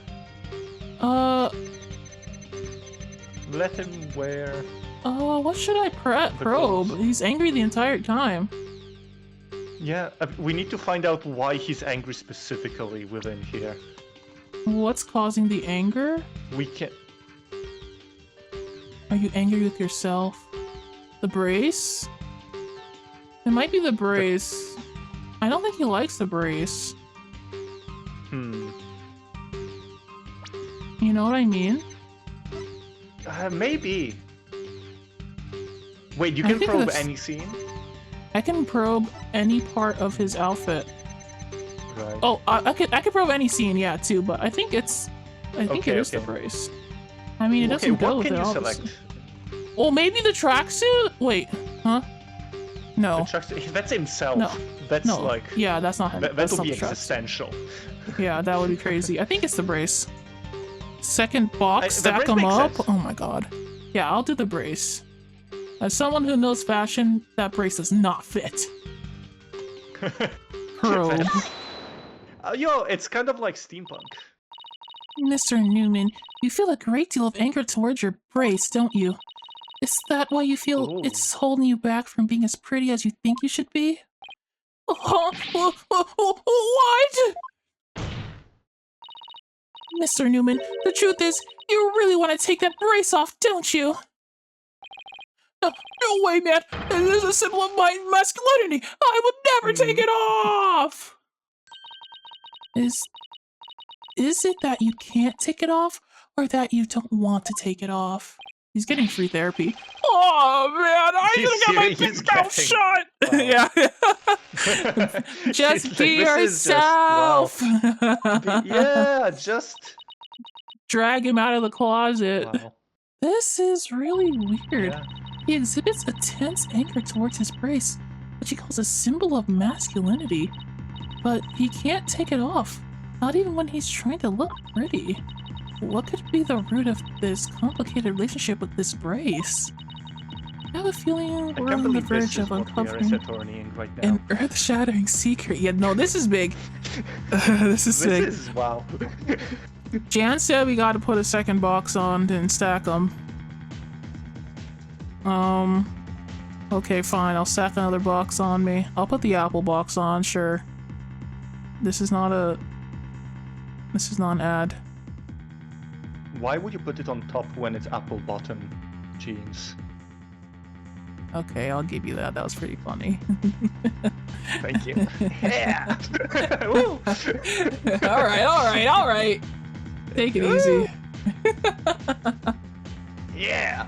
Let him wear. Oh, what should I probe? He's angry the entire time. Yeah, we need to find out why he's angry specifically within here. What's causing the anger? We can. Are you angry with yourself? The brace? It might be the brace. I don't think he likes the brace. You know what I mean? Maybe. Wait, you can probe any scene? I can probe any part of his outfit. Right. Oh, I could probe any scene, yeah, too. But I think it is the brace. I mean, it doesn't go with it. What can you select? Oh, maybe the tracksuit. Wait, huh? No. That's himself. No. That's like. Yeah, that's not him. That would be existential. Yeah, that would be crazy. I think it's the brace. Second box, stack them up. Sense. Oh my god. Yeah, I'll do the brace. As someone who knows fashion, that brace does not fit. Probe. It's kind of like steampunk. Mr. Newman, you feel a great deal of anger towards your brace, don't you? Is that why you feel it's holding you back from being as pretty as you think you should be? What? Mr. Newman, the truth is, you really want to take that brace off, don't you? No way, man! This is a symbol of my masculinity! I would never take it off! Is it that you can't take it off, or that you don't want to take it off? He's getting free therapy. Oh man, I should have got my mouth shut! Wow. Yeah. Just be yourself! Yeah, just... Drag him out of the closet. Wow. This is really weird. Yeah. He exhibits a tense anger towards his brace, which he calls a symbol of masculinity. But he can't take it off, not even when he's trying to look pretty. What could be the root of this complicated relationship with this brace? I have a feeling we're on the verge of uncovering an earth-shattering secret. Yeah, no, this is big. This is big. Wow. Jan said we gotta put a second box on and stack them. Okay, fine. I'll stack another box on me. I'll put the apple box on, sure. This is not an ad. Why would you put it on top when it's apple bottom jeans? Okay, I'll give you that. That was pretty funny. Thank you. Yeah! Alright. Take it easy. Yeah!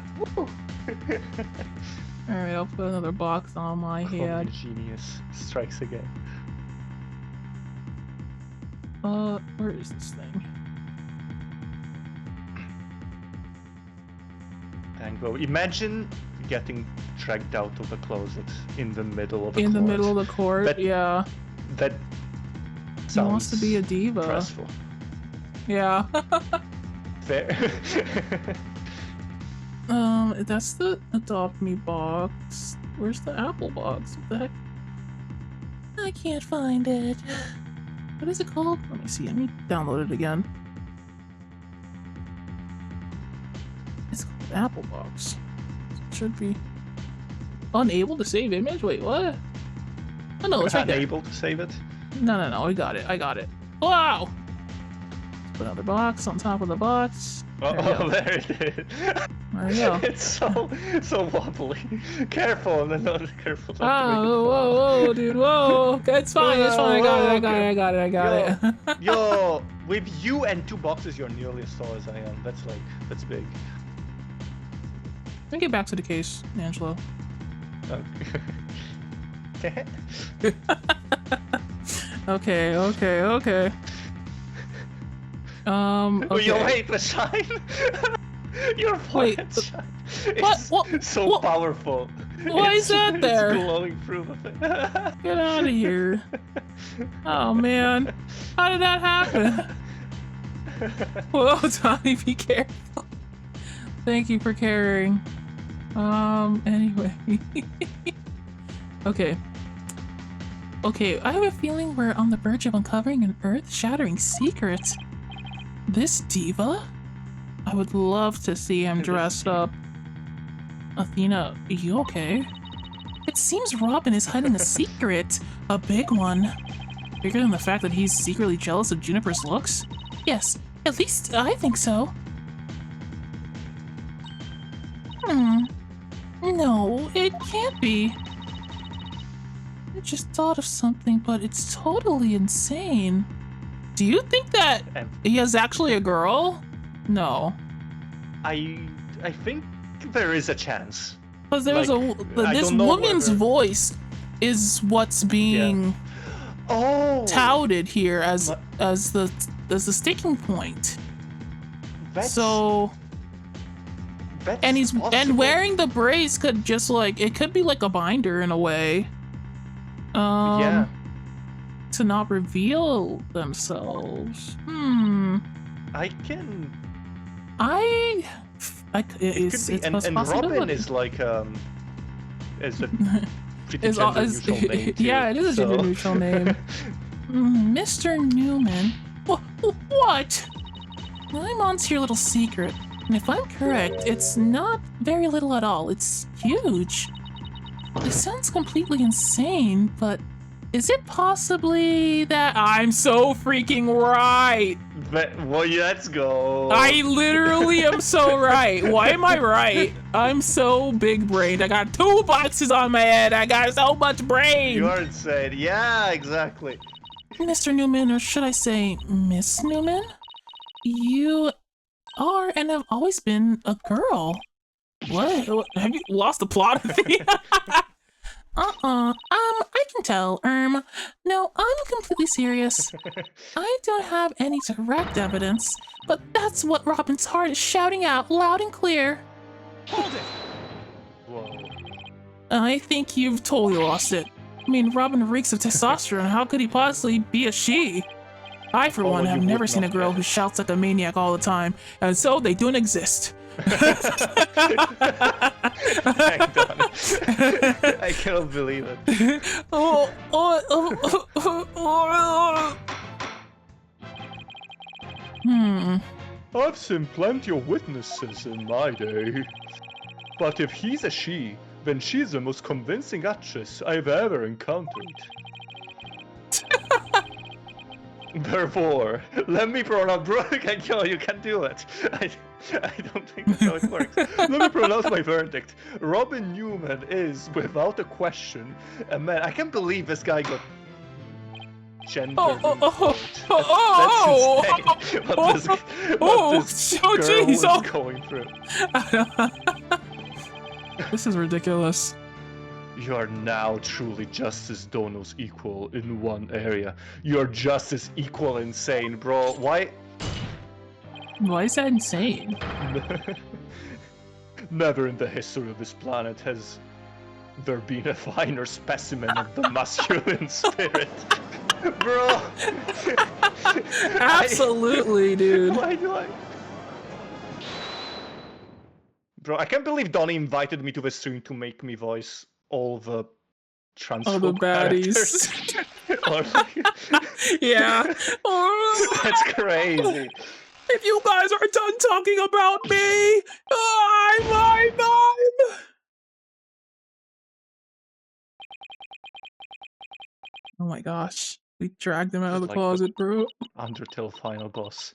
Alright, I'll put another box on my head. Genius strikes again. Where is this thing? Tango. Imagine getting dragged out of the closet in the middle of the court. In the middle of the court, yeah. That sounds he wants to be a diva. Stressful. Yeah. Fair. That's the Adopt Me box. Where's the Apple box? What the heck? I can't find it. What is it called? Let me see. Let me download it again. It's called Apple box. It should be unable to save image. Wait, what? Oh no, it's right there. Unable to save it? No. I got it. Wow. Let's put another box on top of the box. There it is. There you go. It's so wobbly. Careful, and then not careful. Whoa, dude, whoa. It's fine. I got it. Yo, with you and two boxes, you're nearly as tall as I am. That's big. Let me get back to the case, Angelo. Okay. Okay. You'll hate the shine. Your forehead shine. It's so powerful. Why is that there? It's glowing through the thing. Get out of here. Oh man. How did that happen? Whoa, Donnie, be careful. Thank you for carrying. Anyway. Okay. Okay, I have a feeling we're on the verge of uncovering an earth-shattering secret. This diva? I would love to see him dressed up. Athena, are you okay? It seems Robin is hiding a secret. A big one. Bigger than the fact that he's secretly jealous of Juniper's looks? Yes, at least I think so. No, it can't be. I just thought of something, but it's totally insane. Do you think that he is actually a girl? No. I think there is a chance. Because there's this woman's voice is what's being touted here as the sticking point. So and wearing the brace could just it could be like a binder in a way. To not reveal themselves. It's and Robin is like is a pretty gender-neutral name too, yeah, it is a gender-neutral name. Mr. Newman. What? I'm onto your little secret, and if I'm correct, it's not very little at all. It's huge. It sounds completely insane, but is it possibly that I'm so freaking right? Well, let's go. I literally am so right. Why am I right? I'm so big-brained. I got 2 boxes on my head. I got so much brain. You are insane. Yeah, exactly. Mr. Newman, or should I say Miss Newman? You are and have always been a girl. What? Have you lost the plot of it? I can tell, no, I'm completely serious. I don't have any direct evidence, but that's what Robin's heart is shouting out loud and clear. Hold it! Whoa. I think you've totally lost it. I mean, Robin reeks of testosterone. How could he possibly be a she? I, for one, have never seen a girl who shouts like a maniac all the time, and so they don't exist. I can't believe it. I've seen plenty of witnesses in my day. But if he's a she, then she's the most convincing actress I've ever encountered. Therefore, let me pronounce. You can do it. I don't think that's how it works. Let me pronounce my verdict. Robin Newman is, without a question, a man. I can't believe this guy got gender. That's insane. What this girl is going through. This is ridiculous. You are now truly Justice Dono's equal in one area. You're just as equal insane, bro. Why is that insane? Never in the history of this planet has there been a finer specimen of the masculine spirit. Bro! Absolutely, dude. Why do I... Bro, I can't believe Donnie invited me to the stream to make me voice all the baddies. Yeah. That's crazy. If you guys are done talking about me, I'm. Oh my gosh. We dragged him out of the closet, bro. Undertale final boss.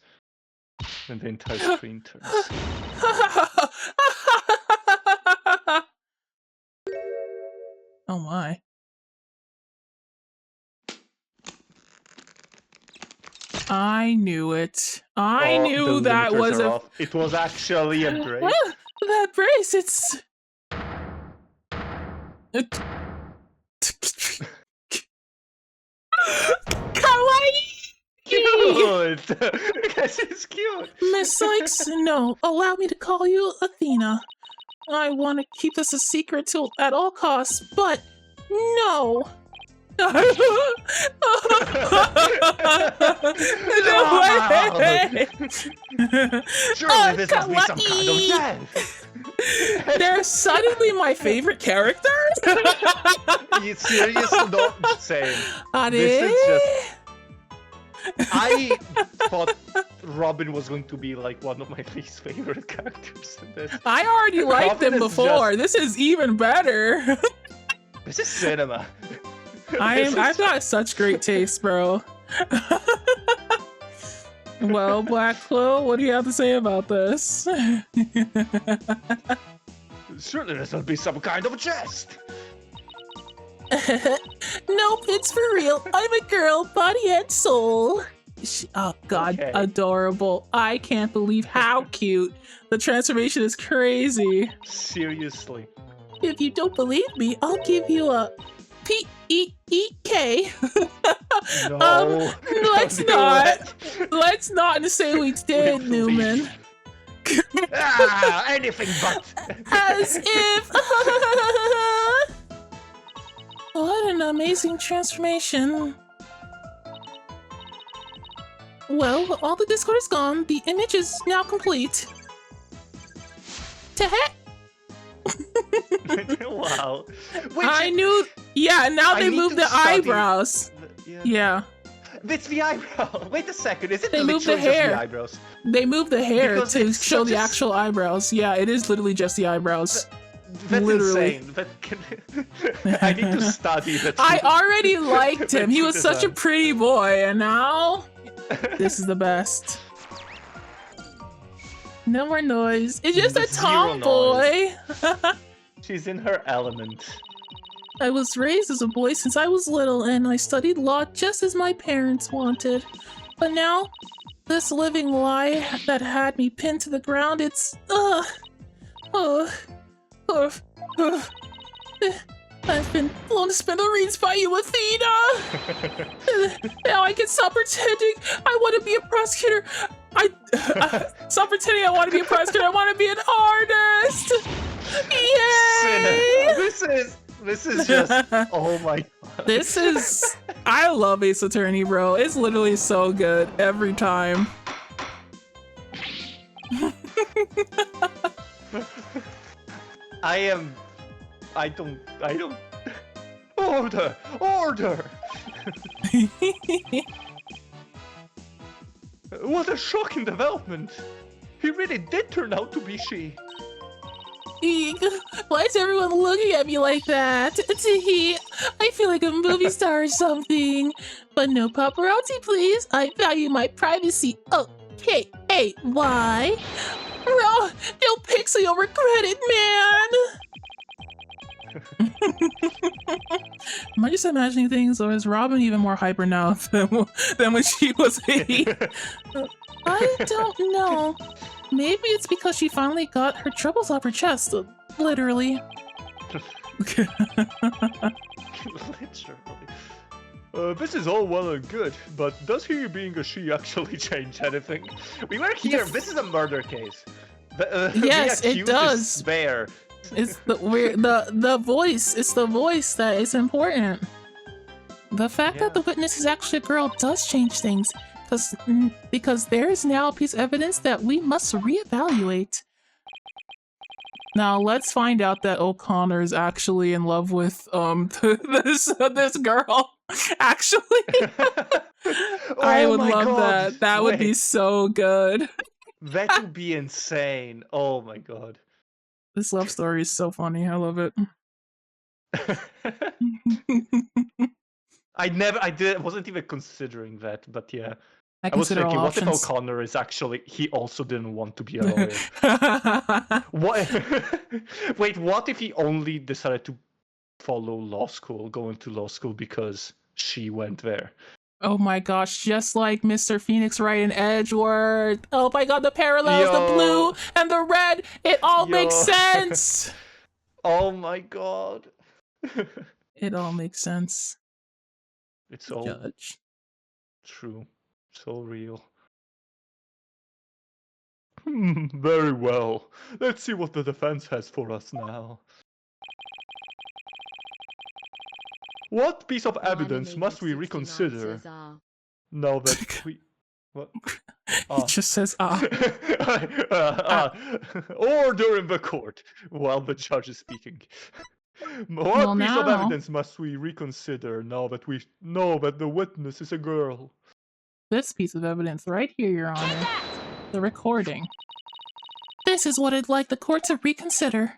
And the entire screen turns. Oh my. I knew it. I knew that was a... It was actually a brace. That brace, it's... Kawaii! Cute! This is cute! Miss Sykes, no. Allow me to call you Athena. I want to keep this a secret at all costs, but no. No way! Surely this must be some kind of kawaii! death. They're suddenly my favorite characters? You seriously don't say. Are This they? is just. I thought Robin was going to be like one of my least favorite characters in this. I already liked Robin them is before. just- This is even better. This is cinema. I've got such great taste, bro. Well, Black Clo, what do you have to say about this? Surely this must be some kind of jest. Nope, it's for real. I'm a girl, body and soul. Oh god, Okay. adorable. I can't believe how cute. The transformation is crazy. Seriously. If you don't believe me, I'll give you a P-E-E-K. No. Let's Don't do not. it. Let's not say we did, Please. Newman. Anything but. As if... What an amazing transformation. Well, all the Discord is gone. The image is now complete. Teh. Wow. Wait, I knew... Yeah, now I they need moved to the study eyebrows. Yeah. Yeah. It's the eyebrow. Wait a second. Is it They moved the literally just hair. the eyebrows? They moved the hair Because to it's show such the a s- actual eyebrows. Yeah, it is literally just the eyebrows. That's Literally. insane. I need to study that. I already liked him. He True was such a design. pretty boy, and now this is the best. No more noise. It's just a Zero tomboy. She's in her element. I was raised as a boy since I was little, and I studied law just as my parents wanted. But now, this living lie that had me pinned to the ground, it's I've been blown to smithereens by you, Athena! Now I can stop pretending I want to be a prosecutor. Stop pretending I want to be a prosecutor. I want to be an artist! Yay! This is just. Oh my god. This is... I love Ace Attorney, bro. It's literally so good every time. I don't. Order! Order! What a shocking development! He really did turn out to be she. Eek. Why is everyone looking at me like that? Tee. I feel like a movie star or something. But no paparazzi, please. I value my privacy. Okay, hey, why? Oh, no pics or you'll regret it, man! Am I just imagining things, or is Robin even more hyper now than when she was 8? I don't know. Maybe it's because she finally got her troubles off her chest, literally. Literally. This is all well and good, but does he being a she actually change anything? We were here. This is a murder case. Yes, the it accused does. Is Spare. It's the voice. It's the voice that is important. The fact that the witness is actually a girl does change things, because there is now a piece of evidence that we must reevaluate. Now let's find out that O'Connor is actually in love with this girl. Actually, I would my love God. that. That would be Wait. so good. That would be insane. Oh my god. This love story is so funny. I love it. Wasn't even considering that, but yeah. I I was consider thinking, all what if options. O'Connor is actually, he also didn't want to be a lawyer? What? Wait, what if he only decided to follow law school, go into law school because she went there? Oh my gosh, just like Mr. Phoenix Wright and Edgeworth. Oh my god, the parallels, Yo. the blue and the red, it all makes Yo. sense! Oh my god. It all makes sense. It's all Judge. true. So real. Very well. Let's see what the defense has for us now. What piece of evidence must we reconsider now that we... What? He just says, Order in the court while the judge is speaking. What piece of evidence must we reconsider now that we know that the witness is a girl? This piece of evidence right here, Your Honor. The recording. This is what I'd like the court to reconsider.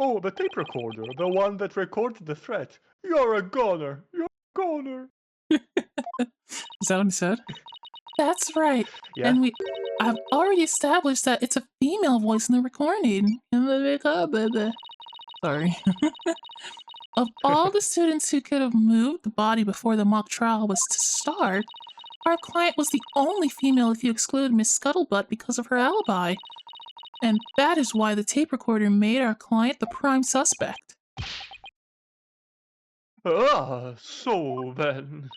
Oh, the tape recorder, the one that recorded the threat. You're a goner. You're a goner. Is that what he said? That's right. Yeah. And I've already established that it's a female voice in the recording. Sorry. Of all the students who could have moved the body before the mock trial was to start, our client was the only female if you exclude Miss Scuttlebutt because of her alibi. And that is why the tape recorder made our client the prime suspect. So then...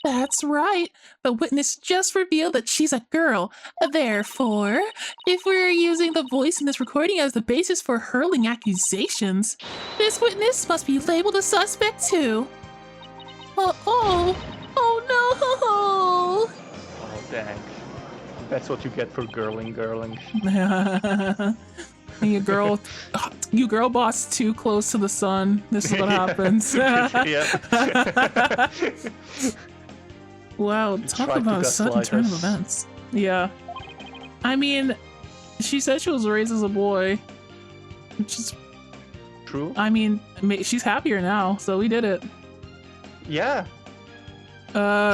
That's right. The witness just revealed that she's a girl. Therefore, if we're using the voice in this recording as the basis for hurling accusations, this witness must be labeled a suspect too. Oh no! Oh, dang. That's what you get for girling. You girl boss too close to the sun. This is what happens. Wow, talk about a sudden turn of events. Yeah. I mean, she said she was raised as a boy. Which is... True. I mean, she's happier now, so we did it. Yeah.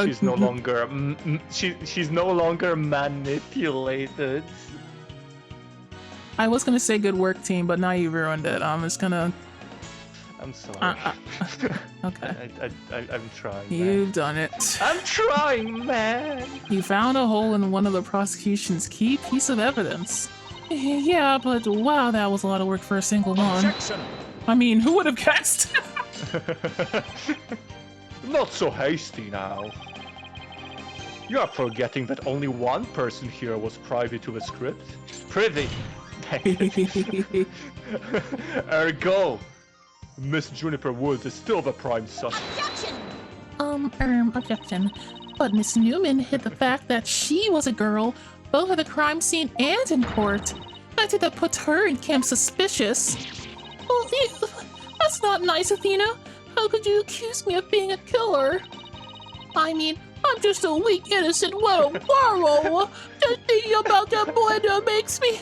She's no longer... she's no longer manipulated. I was gonna say good work, team, but now you ruined it. I'm just gonna... I'm sorry. Okay. I'm trying, You've done it. I'm trying, man! You found a hole in one of the prosecution's key piece of evidence. Yeah, but wow, that was a lot of work for a single one. Objection. I mean, who would have guessed? Not so hasty now. You are forgetting that only one person here was privy to the script. Privy! Ergo! Miss Juniper Woods is still the prime suspect. Objection. But Miss Newman hid the fact that she was a girl, both at the crime scene and in court. I think that puts her in camp suspicious. Oh, that's not nice, Athena. How could you accuse me of being a killer? I mean, I'm just a weak, innocent little girl. Just thinking about that boy that makes me...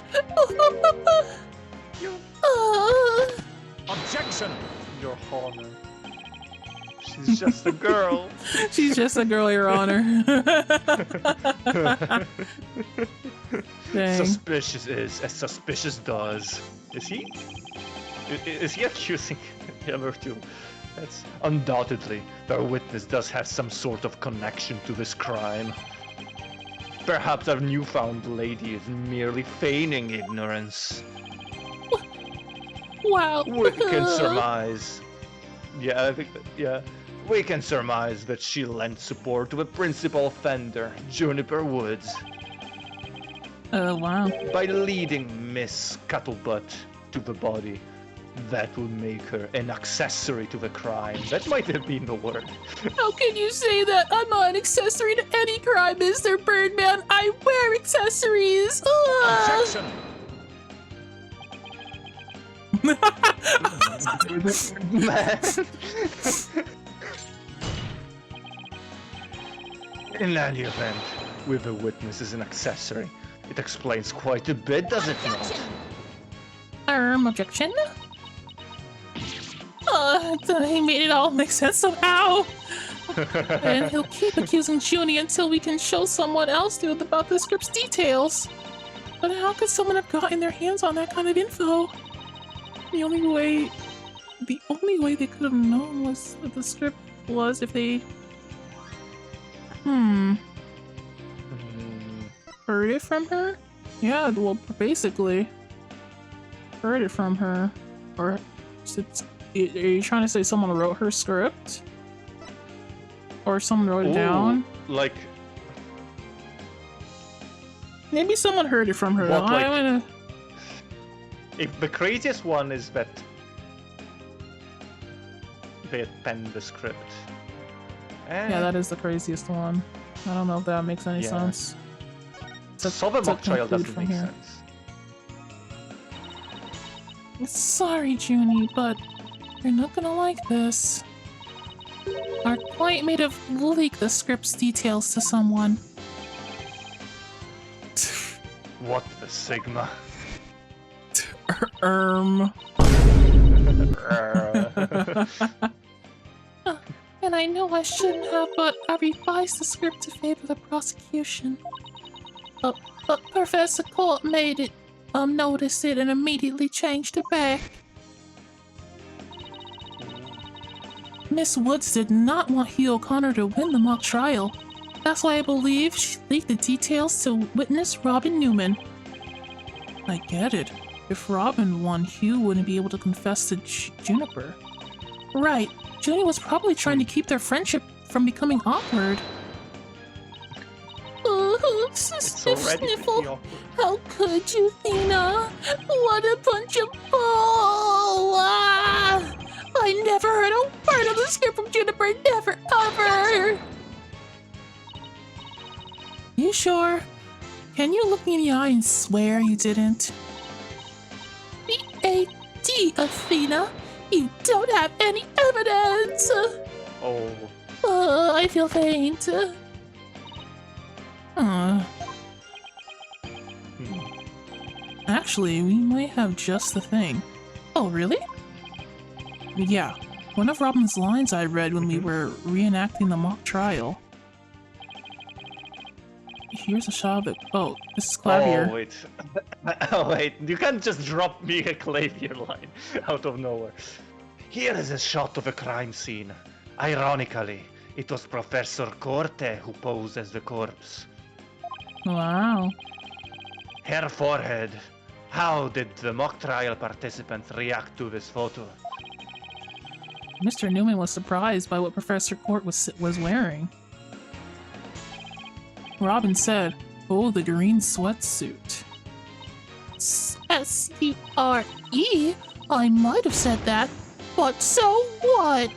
Objection. Your Honor. She's just a girl. She's just a girl, Your Honor. Dang. Suspicious is as suspicious does. Is he? Is he accusing him or two? That's undoubtedly, our witness does have some sort of connection to this crime. Perhaps our newfound lady is merely feigning ignorance. Wow. We can surmise. Yeah, I think we can surmise that she lent support to the principal offender, Juniper Woods. Oh, wow. By leading Miss Scuttlebutt to the body. That will make her an accessory to the crime. That might have been the word. How can you say that? I'm not an accessory to any crime, Mr. Birdman. I wear accessories. Objection. In any event, with the witness as an accessory, it explains quite a bit, does it not? Objection? He made it all make sense somehow. And he'll keep accusing Junie until we can show someone else about the script's details. But how could someone have gotten their hands on that kind of info? The only way they could have known was that the script was if they... Heard it from her? Yeah, well, basically. Heard it from her. Or... Are you trying to say someone wrote her script? Or someone wrote it down? Like... Maybe someone heard it from her. What, like- I wanna... If the craziest one is that they had penned the script. Yeah, that is the craziest one. I don't know if that makes any Yeah. sense. So the mock trial conclude doesn't from make here. Oh, sorry, Junie, but you're not gonna like this. Our client may have leaked the script's details to someone. What the Sigma? And I know I shouldn't have, but I revised the script to favor the prosecution. But Professor Court made it, noticed it and immediately changed it back. Miss Woods did not want Hugh O'Connor to win the mock trial. That's why I believe she leaked the details to witness Robin Newman. I get it. If Robin won, Hugh wouldn't be able to confess to Juniper. Right. Junie was probably trying to keep their friendship from becoming awkward. It's already pretty awkward. How could you, Thina? What a bunch of bull! Ah! I never heard a word of the script from Juniper, never, ever! You sure? Can you look me in the eye and swear you didn't? B.A.D., Athena! You don't have any evidence! Oh. I feel faint. Actually, we might have just the thing. Oh, really? Yeah, one of Robin's lines I read when we were reenacting the mock trial. Here's a shot of it. Oh, this is Clavier. Oh, wait. Oh, wait. You can't just drop me a Clavier line out of nowhere. Here is a shot of a crime scene. Ironically, it was Professor Corte who posed as the corpse. Wow. Her forehead. How did the mock trial participants react to this photo? Mr. Newman was surprised by what Professor Court was wearing. Robin said, "Oh, the green sweatsuit." S-E-R-E? I might have said that, but so what?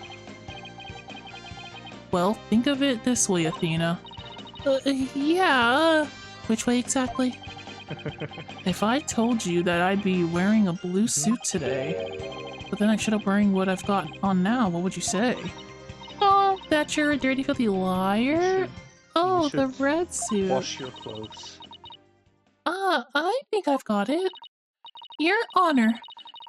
Well, think of it this way, Athena. Yeah. Which way exactly? If I told you that I'd be wearing a blue suit today, but then I should up wearing what I've got on now, what would you say? Oh, that you're a dirty, filthy liar? Oh, You the should red suit. Wash your clothes. I think I've got it. Your Honor,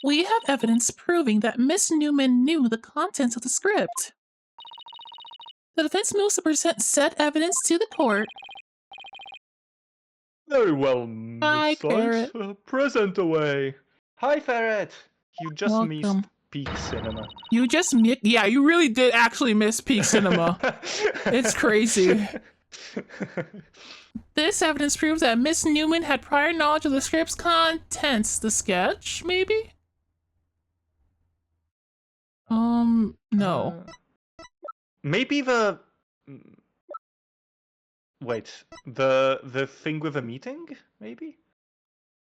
we have evidence proving that Miss Newman knew the contents of the script. The defense moves to present said evidence to the court. Very well, Hi, Miss Sykes. Ferret. Present away. Hi, Ferret. You just missed Welcome. peak cinema. You just yeah, you really did actually miss peak cinema. It's crazy. This evidence proves that Miss Newman had prior knowledge of the script's contents. The sketch, maybe? No. Maybe the. Wait, the thing with a meeting? Maybe.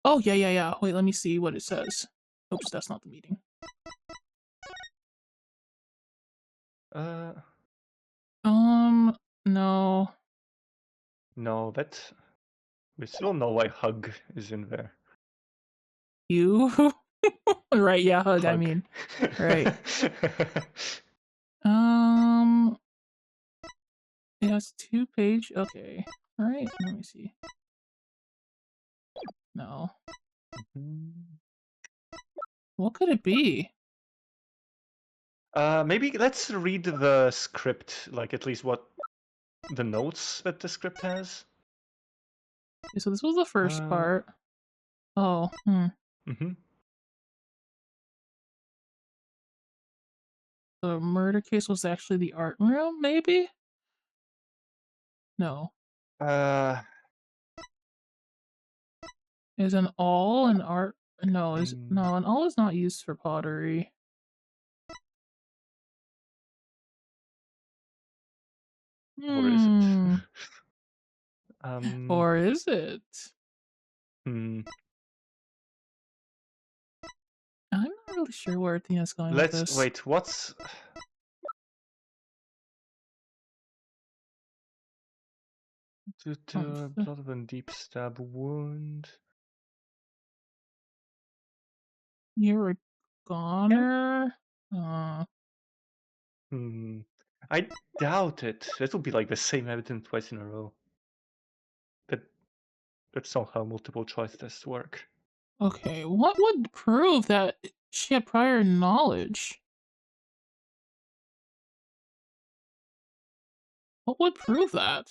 Oh, yeah. Wait, let me see what it says. Oops, that's not the meeting. No. No, that. We still know why Hug is in there. You? Right, yeah, hug, I Hug. mean. Right. It has 2-page. Okay. Alright, let me see. No. What could it be? Maybe let's read the script, like at least what the notes that the script has. Okay, so this was the first part. Oh, Mm-hmm. The murder case was actually the art room, maybe? No. Is an awl an art? No, no, an awl is not used for pottery. Or is it? Or is it? Hmm. I'm not really sure where Athena's going with Let's this. wait. What's due to blood of a deep stab wound? You're a goner? Hmm. I doubt it. It will be like the same evidence twice in a row. That's not how multiple choice tests work. Okay, what would prove that she had prior knowledge? What would prove that?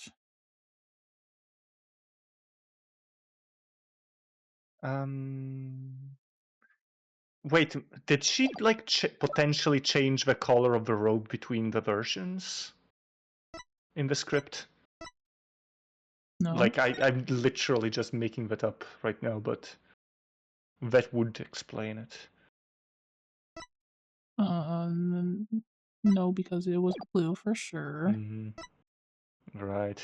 Wait, did she like potentially change the color of the robe between the versions in the script? No. Like I'm literally just making that up right now, but that would explain it. No, because it was blue for sure. Right.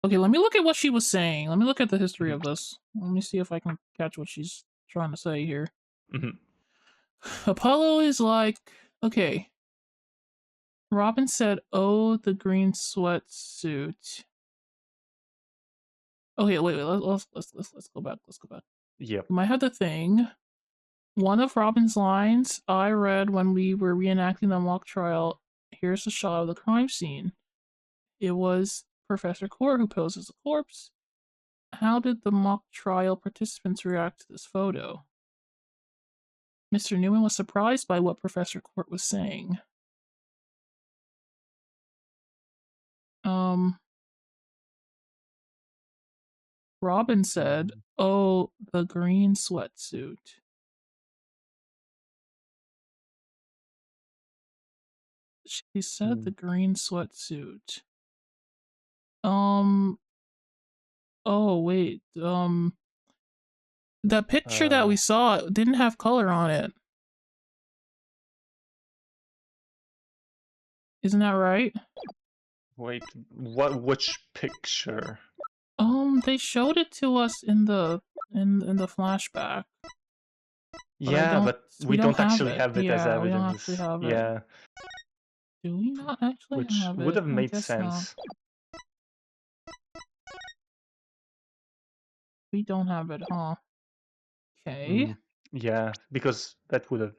Okay, let me look at what she was saying. Let me look at the history of this. Let me see if I can catch what she's trying to say here. Apollo is like, okay. Robin said, "Oh, the green sweatsuit." Okay, wait. Let's go back. Let's go back. Yep. You might have the thing. One of Robin's lines I read when we were reenacting the mock trial. Here's a shot of the crime scene. It was Professor Core who posed as a corpse. How did the mock trial participants react to this photo? Mr. Newman was surprised by what Professor Court was saying. Robin said, "Oh, the green sweatsuit." She said the green sweatsuit. Oh wait, the picture that we saw didn't have color on it. Isn't that right? Wait, which picture? They showed it to us in the flashback. Yeah, but we don't actually it. have it as Yeah, we don't evidence. actually have it. Yeah. Do we not actually Which have it? would have I made guess not. sense. We don't have it, huh? Okay. Yeah, because that would have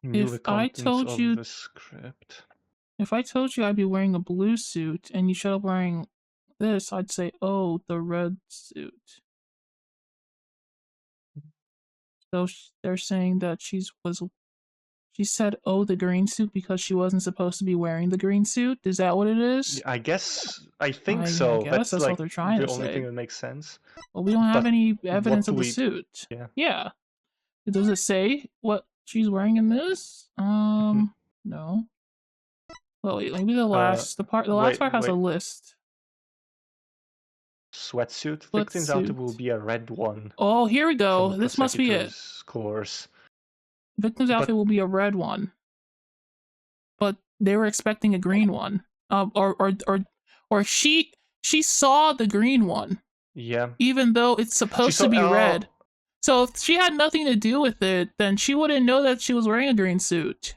knew the contents of the script. If I told you I'd be wearing a blue suit and you showed up wearing this, I'd say, "Oh, the red suit." So they're saying that she said, "Oh, the green suit" because she wasn't supposed to be wearing the green suit. Is that what it is? I think so. I guess that's like what they're trying the to only say. thing that makes sense. Well, we don't have any what evidence do of the we- suit. Yeah. Yeah. Does it say what she's wearing in this? No. Well, wait, maybe the last last part has a list. Sweatsuit. Victim's outfit will be a red one. Oh, here we From go. the This must be it. prosecutor's course. Victim's outfit will be a red one. But they were expecting a green one. Or she saw the green one. Yeah. Even though it's supposed to be red. So if she had nothing to do with it, then she wouldn't know that she was wearing a green suit.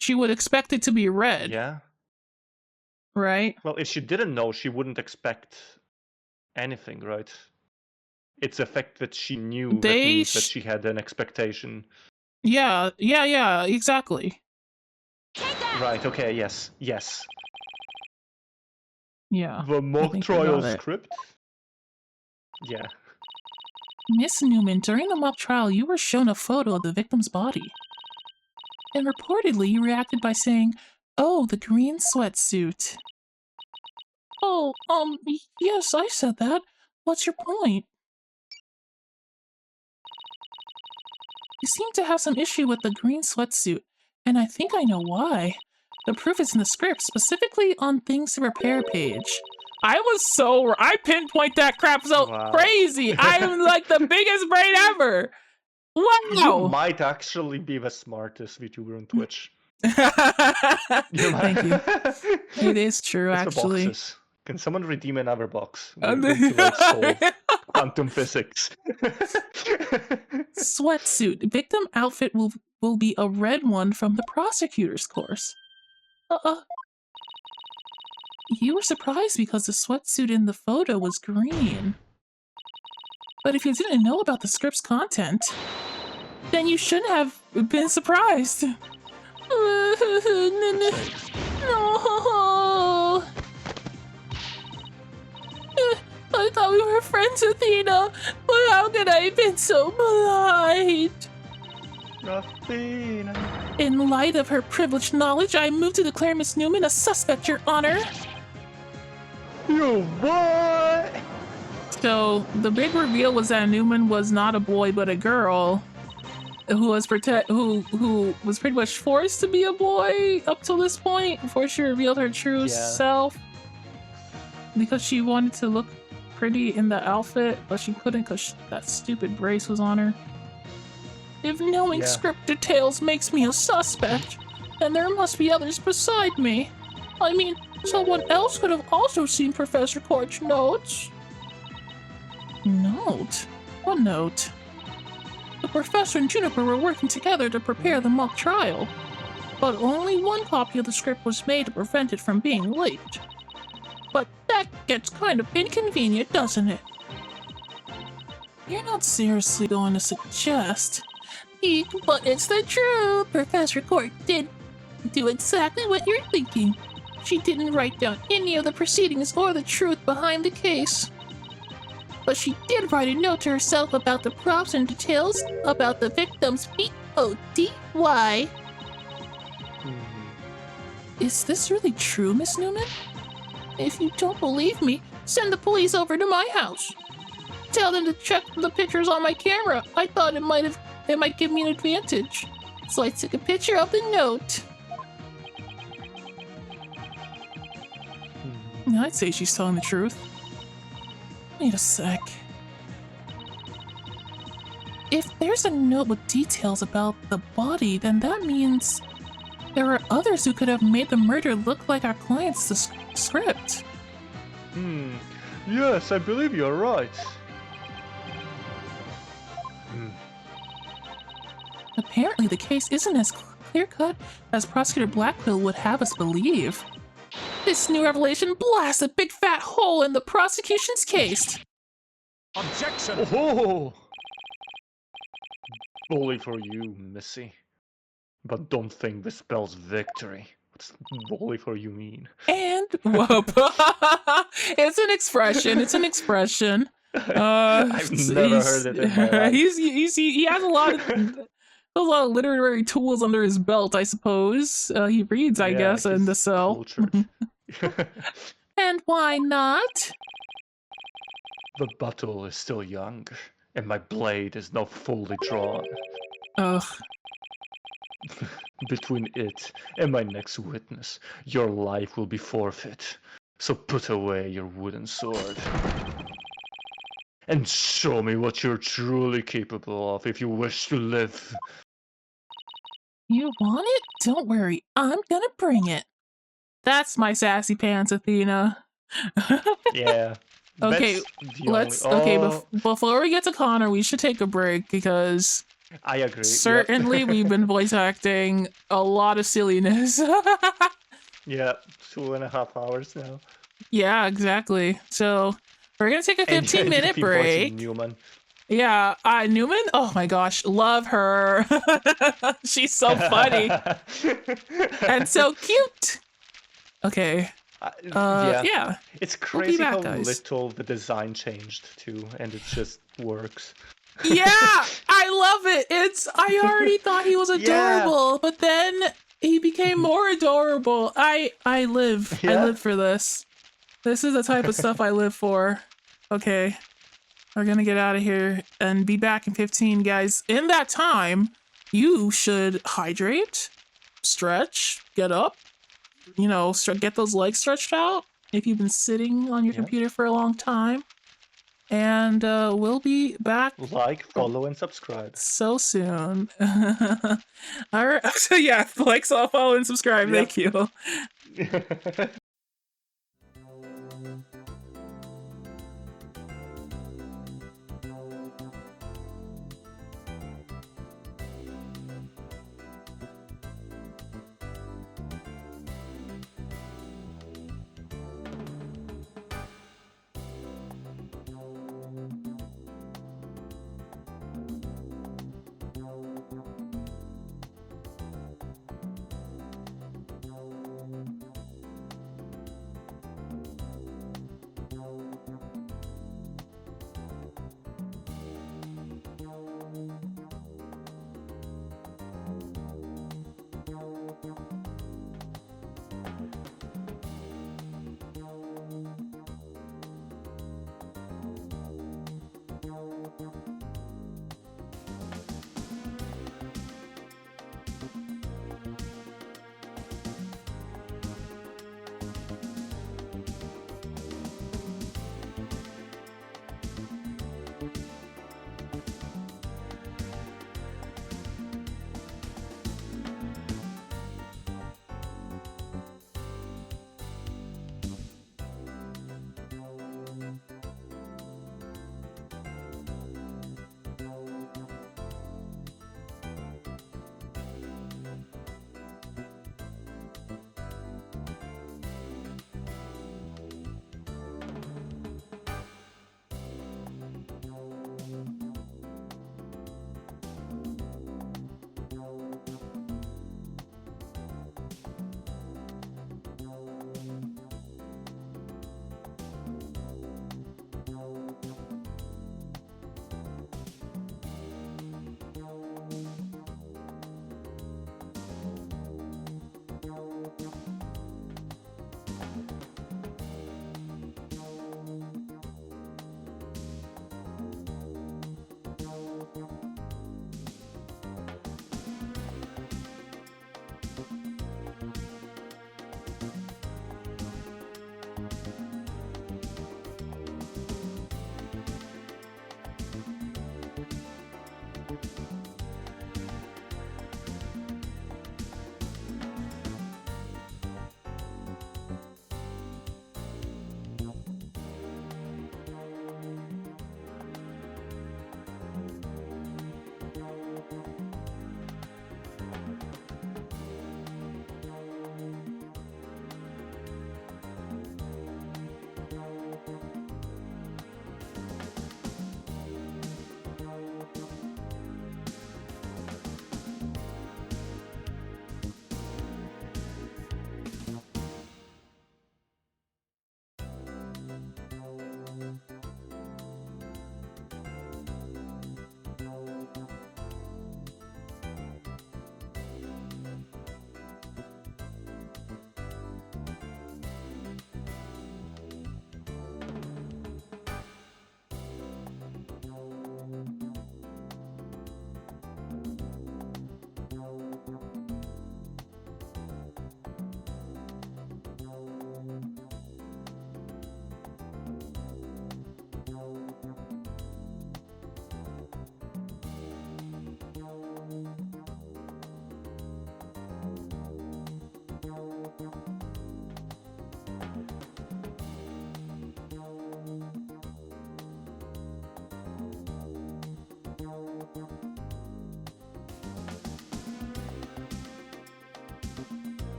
She would expect it to be red. Yeah. Right? Well, if she didn't know, she wouldn't expect anything, right? It's the fact that she knew that means that she had an expectation. Yeah, exactly. Right, okay, yes. Yeah. The mock trial script? Yeah. Miss Newman, during the mock trial, you were shown a photo of the victim's body. And reportedly, you reacted by saying, "Oh, the green sweatsuit." Oh, yes, I said that. What's your point? You seem to have some issue with the green sweatsuit, and I think I know why. The proof is in the script, specifically on things to repair page. I pinpoint that crap so crazy. I am like the biggest brain ever. Wow. You might actually be the smartest VTuber on Twitch. Thank you. It is true, It's the actually. boxes. Can someone redeem another box? We need to like solve quantum physics. Sweatsuit. Victim outfit will be a red one from the prosecutor's course. You were surprised because the sweatsuit in the photo was green. But if you didn't know about the script's content, then you shouldn't have been surprised. No. I thought we were friends, Athena, but how could I have been so polite? Athena. In light of her privileged knowledge, I move to declare Miss Newman a suspect, Your Honor. You what? So the big reveal was that Newman was not a boy but a girl, who was who was pretty much forced to be a boy up till this point before she revealed her true self, because she wanted to look pretty in the outfit, but she couldn't because that stupid brace was on her. If knowing script details makes me a suspect, then there must be others beside me. I mean, someone else could have also seen Professor Court's notes. Note? What note? The professor and Juniper were working together to prepare the mock trial, but only one copy of the script was made to prevent it from being leaked. But that gets kind of inconvenient, doesn't it? You're not seriously going to suggest... Eek, but it's the truth! Professor Court did do exactly what you're thinking. She didn't write down any of the proceedings or the truth behind the case. But she did write a note to herself about the props and details about the victim's B-O-D-Y. Is this really true, Miss Newman? If you don't believe me, send the police over to my house. Tell them to check the pictures on my camera. I thought it might give me an advantage. So I took a picture of the note. I'd say she's telling the truth. Wait a sec. If there's a note with details about the body, then that means there are others who could have made the murder look like our client's script. Yes, I believe you're right. Apparently the case isn't as clear-cut as Prosecutor Blackquill would have us believe. This new revelation blasts a big fat hole in the prosecution's case. Objection! Oh! Bully for you, Missy. But don't think this spells victory. What's bully for you mean? And whoop. It's an expression. It's an expression. I've never heard it in my life. He has a lot of literary tools under his belt, I suppose. He reads, I guess, in the cell. And why not? The battle is still young, and my blade is not fully drawn. Ugh. Between it and my next witness, your life will be forfeit. So put away your wooden sword. And show me what you're truly capable of if you wish to live. You want it? Don't worry, I'm gonna bring it. That's my sassy pants, Athena. Yeah. Okay, before we get to Connor, we should take a break because I agree. Certainly, we've been voice acting a lot of silliness. Yeah, 2.5 hours now. Yeah, exactly. So we're gonna take a 15-minute break. Newman. Yeah, Newman. Oh my gosh, love her. She's so funny and so cute. Okay. Yeah. It's crazy back, how guys. little the design changed too, and it just works. Yeah, I love it. I already thought he was adorable, but then he became more adorable. I live for this. This is the type of stuff I live for. Okay. We're gonna get out of here and be back in 15, guys. In that time, you should hydrate, stretch, get up, get those legs stretched out if you've been sitting on your computer for a long time. And we'll be back Like, follow, and subscribe. so soon. All right. So yeah, like, follow, and subscribe. Yep. Thank you.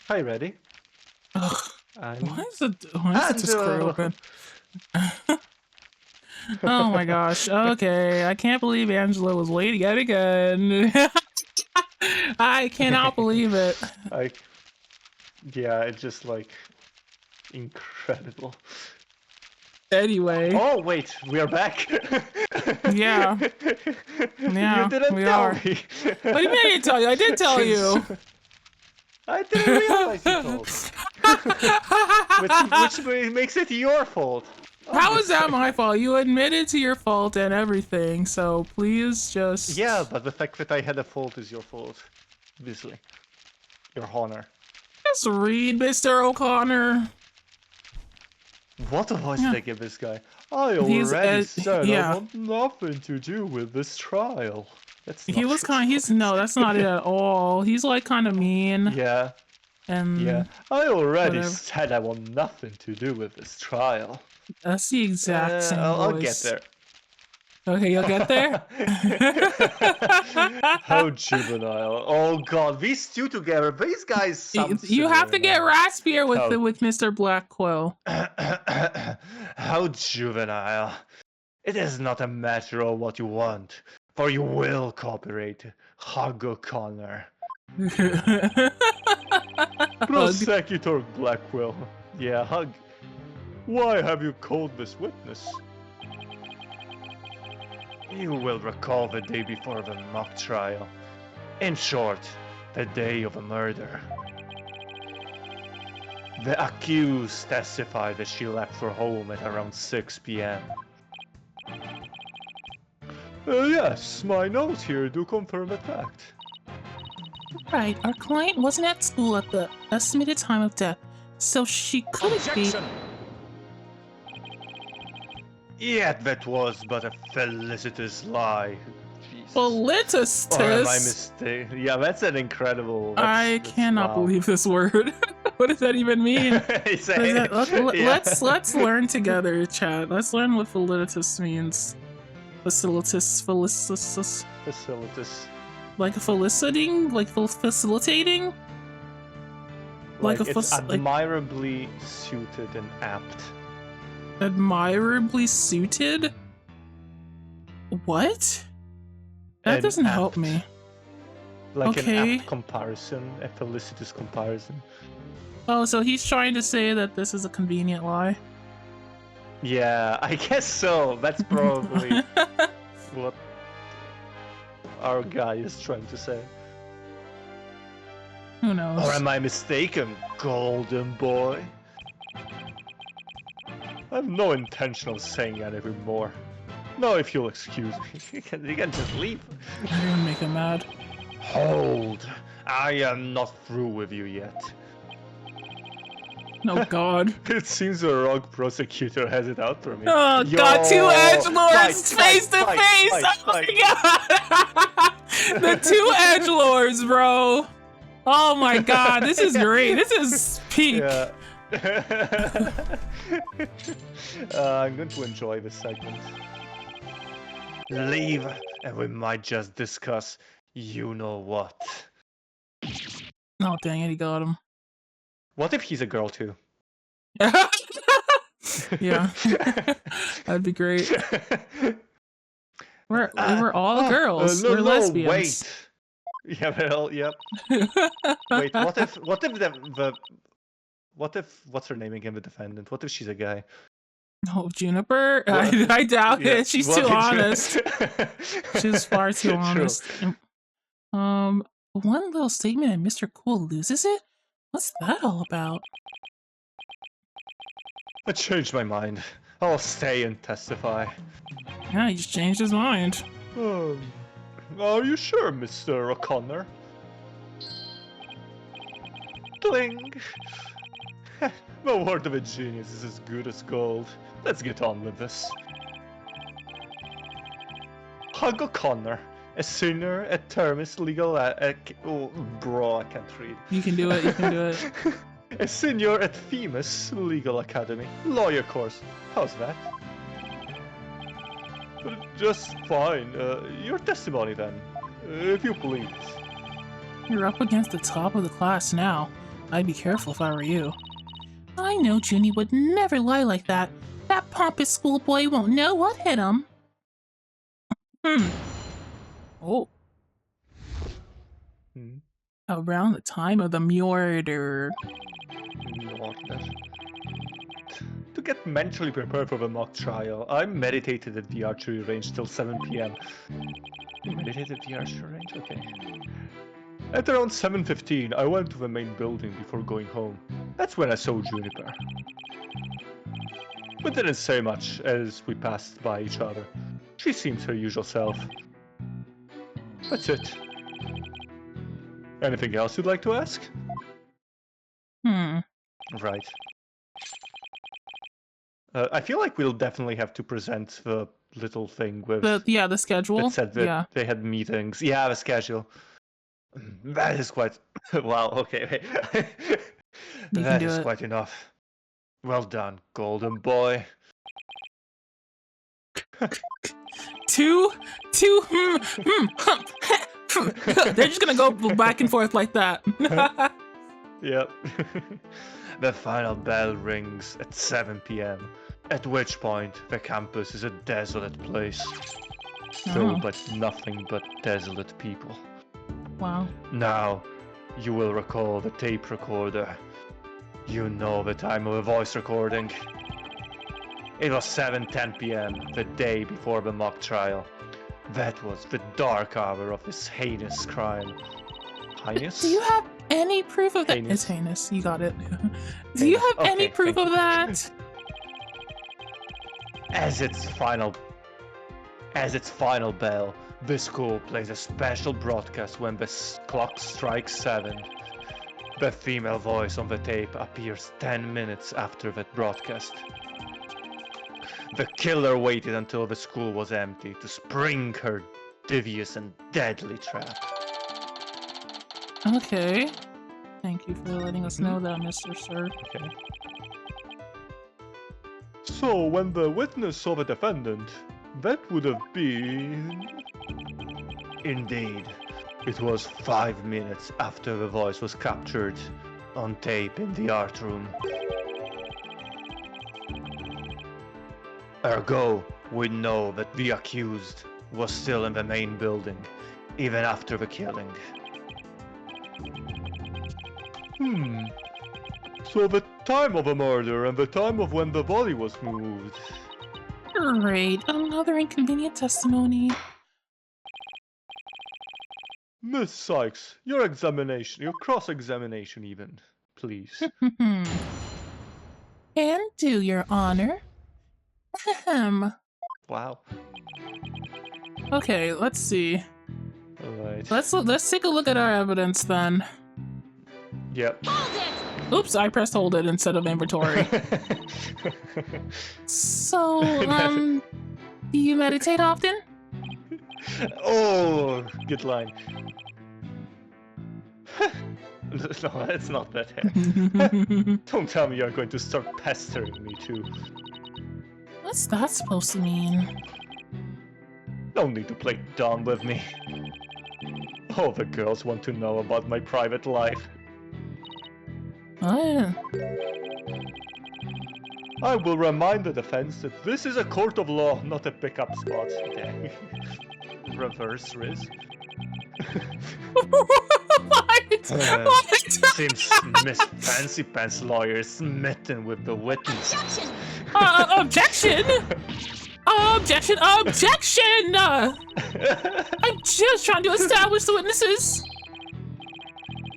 Hi, ready? Ugh, And, why is it just open? Oh my gosh. Okay, I can't believe Angela was waiting yet again. I cannot believe it. Yeah, it's just like incredible. Anyway. Oh wait, we are back. Yeah. Yeah, You didn't we tell are. me. What do you mean I didn't tell you? I did tell you. I didn't realize you told. which makes it your fault. How is that my fault? You admitted to your fault and everything, so please just... Yeah, but the fact that I had a fault is your fault. Obviously. Your honor. Just read, Mr. O'Connor. What voice did I give this guy? I He's, already said yeah. I want nothing to do with this trial. That's not He was his kind of, voice. no, that's not it at all. He's like kind of mean. Yeah. And Yeah. I already whatever. said I want nothing to do with this trial. That's the exact same I'll voice. get there. Okay, you'll get there? How juvenile. Oh god, these two together, these guys sound You have to get similar. raspier with Mr. Black Quill. How juvenile. It is not a matter of what you want, for you will cooperate, Hug O'Connor. Prosecutor Blackwell. Yeah, Hug. Why have you called this witness? You will recall the day before the mock trial. In short, the day of a murder. The accused testified that she left for home at around 6 p.m. Yes, my notes here do confirm the fact. Right, our client wasn't at school at the estimated time of death, so she couldn't be... Objection! Yet that was but a felicitous lie. Jesus. Felicitous? Or am I mistaken? Yeah, that's an incredible... I cannot believe this word. What does that even mean? Let's learn together, chat. Let's learn what felicitous means. Felicitous. Like felicitating? Like facilitating? Like it's admirably suited and apt. Admirably suited? What? That doesn't help me. Like an apt comparison, a felicitous comparison. Oh, so he's trying to say that this is a convenient lie? Yeah, I guess so. That's probably what our guy is trying to say. Who knows? Or am I mistaken, golden boy? I have no intention of saying anything more. No, if you'll excuse me, you can just leave. You're gonna make him mad. Hold, I am not through with you yet. Oh god. It seems the rogue prosecutor has it out for me. Oh god, two edgelords face to face! Oh my god! The two edgelords, bro! Oh my god, this is great. This is peak. Yeah. I'm going to enjoy this segment. Leave, and we might just discuss you know what. Oh dang it, he got him. What if he's a girl too? Yeah, that'd be great. We're all girls. We're lesbians. Wait. Yeah, well, yep. Wait, what if what's her name again? The defendant. What if she's a guy? Oh, Juniper? I doubt it. She's too honest. She's far too honest. One little statement and Mr. Cool loses it? What's that all about? I changed my mind. I'll stay and testify. Yeah, he just changed his mind. Are you sure, Mr. O'Connor? Cling! The word of a genius is as good as gold. Let's get on with this. Hug O'Connor, a senior at Termis Legal oh, bro, I can't read. You can do it, you can do it. A senior at Themis Legal Academy. Lawyer course. How's that? Just fine. Your testimony then, if you please. You're up against the top of the class now. I'd be careful if I were you. I know Junie would never lie like that. That pompous schoolboy won't know what hit him. Oh. Hmm. Around the time of the murder. Not that. To get mentally prepared for the mock trial, I meditated at the archery range till 7 p.m. You meditated at the archery range? Okay. At around 7:15, I went to the main building before going home. That's when I saw Juniper. We didn't say much as we passed by each other. She seems her usual self. That's it. Anything else you'd like to ask? Right. I feel like we'll definitely have to present the little thing with... The schedule. That said that Yeah. they had meetings. Yeah, the schedule. That is quite... Wow, okay. That is quite enough. Well done, golden boy. They're just gonna go back and forth like that. Yep. The final bell rings at 7 p.m., at which point the campus is a desolate place, filled with nothing but desolate people. Wow. Now, you will recall the tape recorder. You know the time of the voice recording. It was 7:10 p.m., the day before the mock trial. That was the dark hour of this heinous crime. Heinous? Do you have any proof of that? Heinous. It's heinous. You got it. Do you have any proof of that? As its final bell, the school plays a special broadcast when the clock strikes 7. The female voice on the tape appears 10 minutes after that broadcast. The killer waited until the school was empty to spring her devious and deadly trap. Okay. Thank you for letting us know that, Mr. Sir. Okay. So, when the witness saw the defendant, that would have been... Indeed. It was 5 minutes after the voice was captured on tape in the art room. Ergo, we know that the accused was still in the main building, even after the killing. So the time of the murder and the time of when the body was moved. Great. Another inconvenient testimony. Miss Sykes, your cross-examination even, please. Can do, Your Honor. Ahem. Wow. Okay, let's see. Alright. Let's take a look at our evidence then. Yep. Oops, I pressed hold it instead of inventory. So, do you meditate often? Oh, good line. No, that's not that heavy. Don't tell me you're going to start pestering me too. What's that supposed to mean? Don't need to play dumb with me. All the girls want to know about my private life. Oh. I will remind the defense that this is a court of law, not a pickup spot. Dang. Reverse risk. What? Seems Miss Fancy Pants lawyer is smitten with the witness. Objection! Objection! Objection! I'm just trying to establish the witnesses.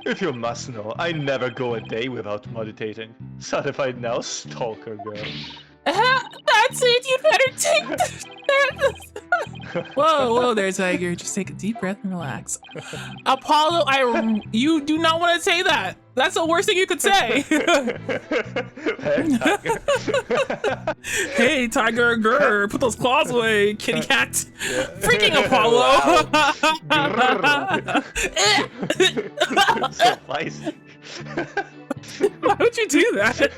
If you must know, I never go a day without meditating. Certified now, stalker girl. That's it. You better take that. Whoa, there's Tiger. Just take a deep breath and relax. Apollo, you do not want to say that. That's the worst thing you could say. Hey, Tiger, grr, put those claws away, kitty cat. Yeah. Freaking Apollo. So feisty. Why would you do that?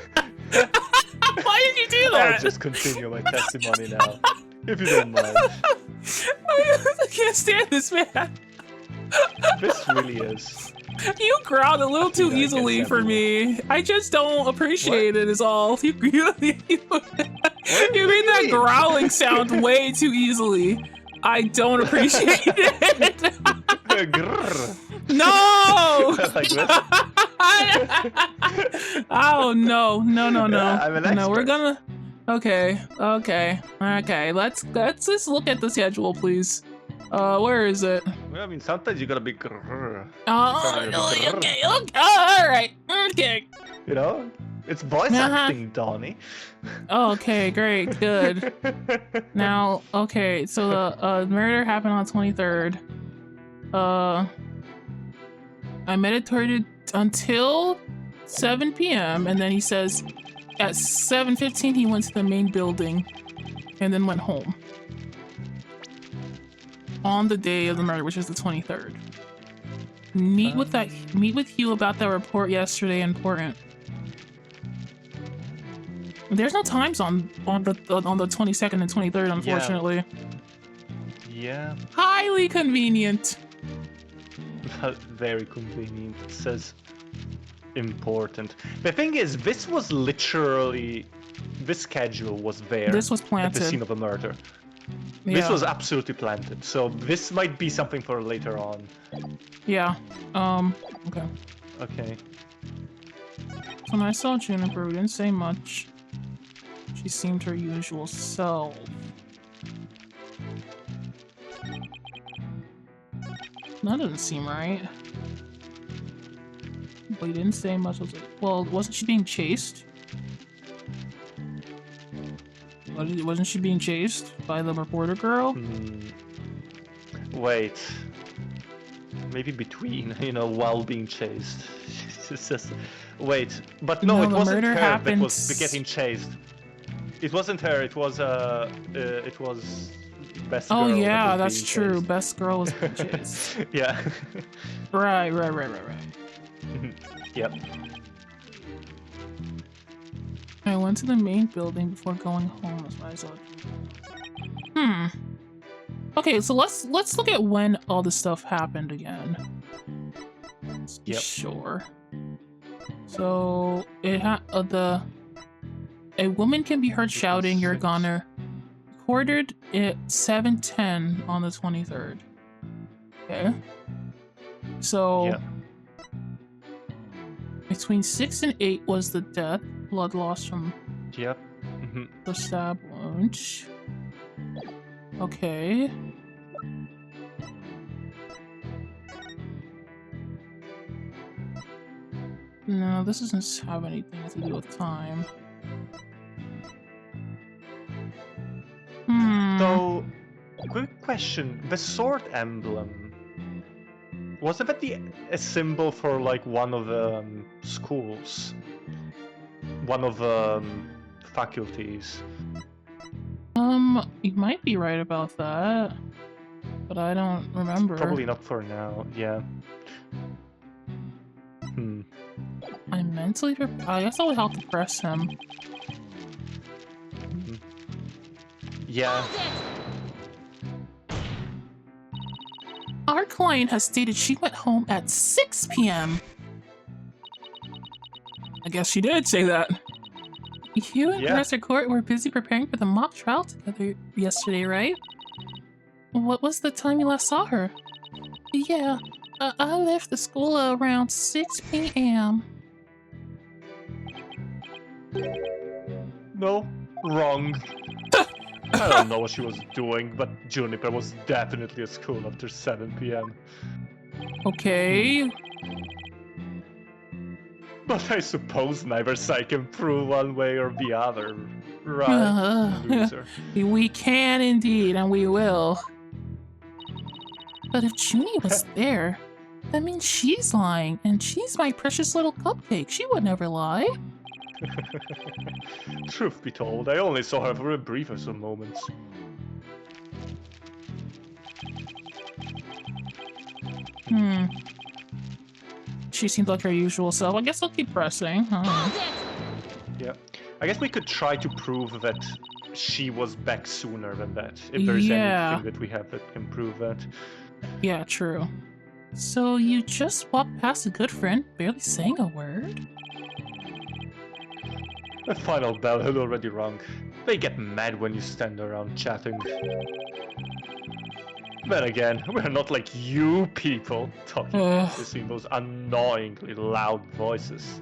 Why did you do that? I'll just continue my testimony now, if you don't mind. I can't stand this man. This really is You growled a little too Yeah, I guess easily for me. I just don't appreciate it. Is all. You made that growling sound way too easily. I don't appreciate it. Grrr. No! Like this. Oh no. Yeah, I'm an No, we're expert. gonna. Okay. Let's just look at the schedule, please. Where is it? Well, I mean, sometimes you gotta be grrr. Okay. All right. Okay. You know, it's voice Uh-huh. acting, Donnie. Okay, great, good. Now, okay, so the murder happened on 23rd. I meditated until 7 p.m. and then he says at 7:15 he went to the main building and then went home. On the day of the murder, which is the 23rd. Meet with Hugh about that report yesterday. Important. There's no times on the 22nd and 23rd, unfortunately. Yeah. Highly convenient. Very convenient. It says important. The thing is, this was literally... This schedule was there. This was at planted. the scene of a murder. Yeah. This was absolutely planted. So this might be something for later on. Yeah. Okay. Okay. So when I saw Juniper, we didn't say much. She seemed her usual self. That doesn't seem right. But he didn't say much. I was like, well, wasn't she being chased? Wasn't she being chased by the reporter girl? Wait. Maybe between, you know, while being chased. It's just... Wait, but no, No, it the wasn't murder her happened... that was getting chased. It wasn't her, it was Best Girl. Oh that yeah, was that's being true. chased. Best girl was being chased. Yeah. Right. Yep. I went to the main building before going home. That's what I saw. Okay, so let's look at when all this stuff happened again. Let's be sure. So it a woman can be heard shouting, "You're gonna." Recorded at 7:10 on the 23rd. Okay. So between 6 and 8 was the death, blood loss from the stab wound. Okay. No, this doesn't have anything to do with time. So, quick question. The sword emblem, wasn't that a symbol for, like, one of the schools? One of the faculties? You might be right about that, but I don't remember. Probably not for now, yeah. I'm mentally prepared. I guess I would have to press him. Yeah. Our client has stated she went home at 6 p.m. I guess she did say that. You and Professor Court were busy preparing for the mock trial together yesterday, right? What was the time you last saw her? Yeah, I left the school around 6 p.m. No, wrong. I don't know what she was doing, but Juniper was definitely at school after 7 p.m. Okay. But I suppose neither side can prove one way or the other, right? Loser. We can indeed, and we will. But if Junie was there, that means she's lying, and she's my precious little cupcake. She would never lie. Truth be told, I only saw her for a brief of some moments. She seems like her usual self. I guess I'll keep pressing. Yeah. I guess we could try to prove that she was back sooner than that. If there's anything that we have that can prove that. Yeah, true. So you just walked past a good friend, barely saying a word? The final bell had already rung. They get mad when you stand around chatting. Then again, we're not like you people talking in those annoyingly loud voices.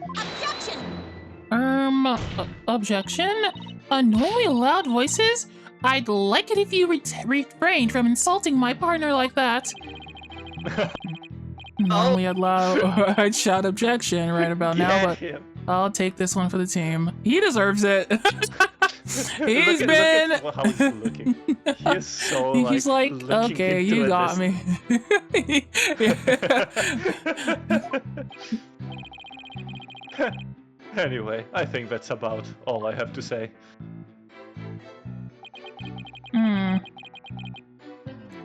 Objection? Annoyingly loud voices? I'd like it if you refrained from insulting my partner like that. Normally I'd I'd shout objection right about now, but I'll take this one for the team. He deserves it. He's been. Look at how he's looking. He is so like. He's like, okay, you got me. Anyway, I think that's about all I have to say.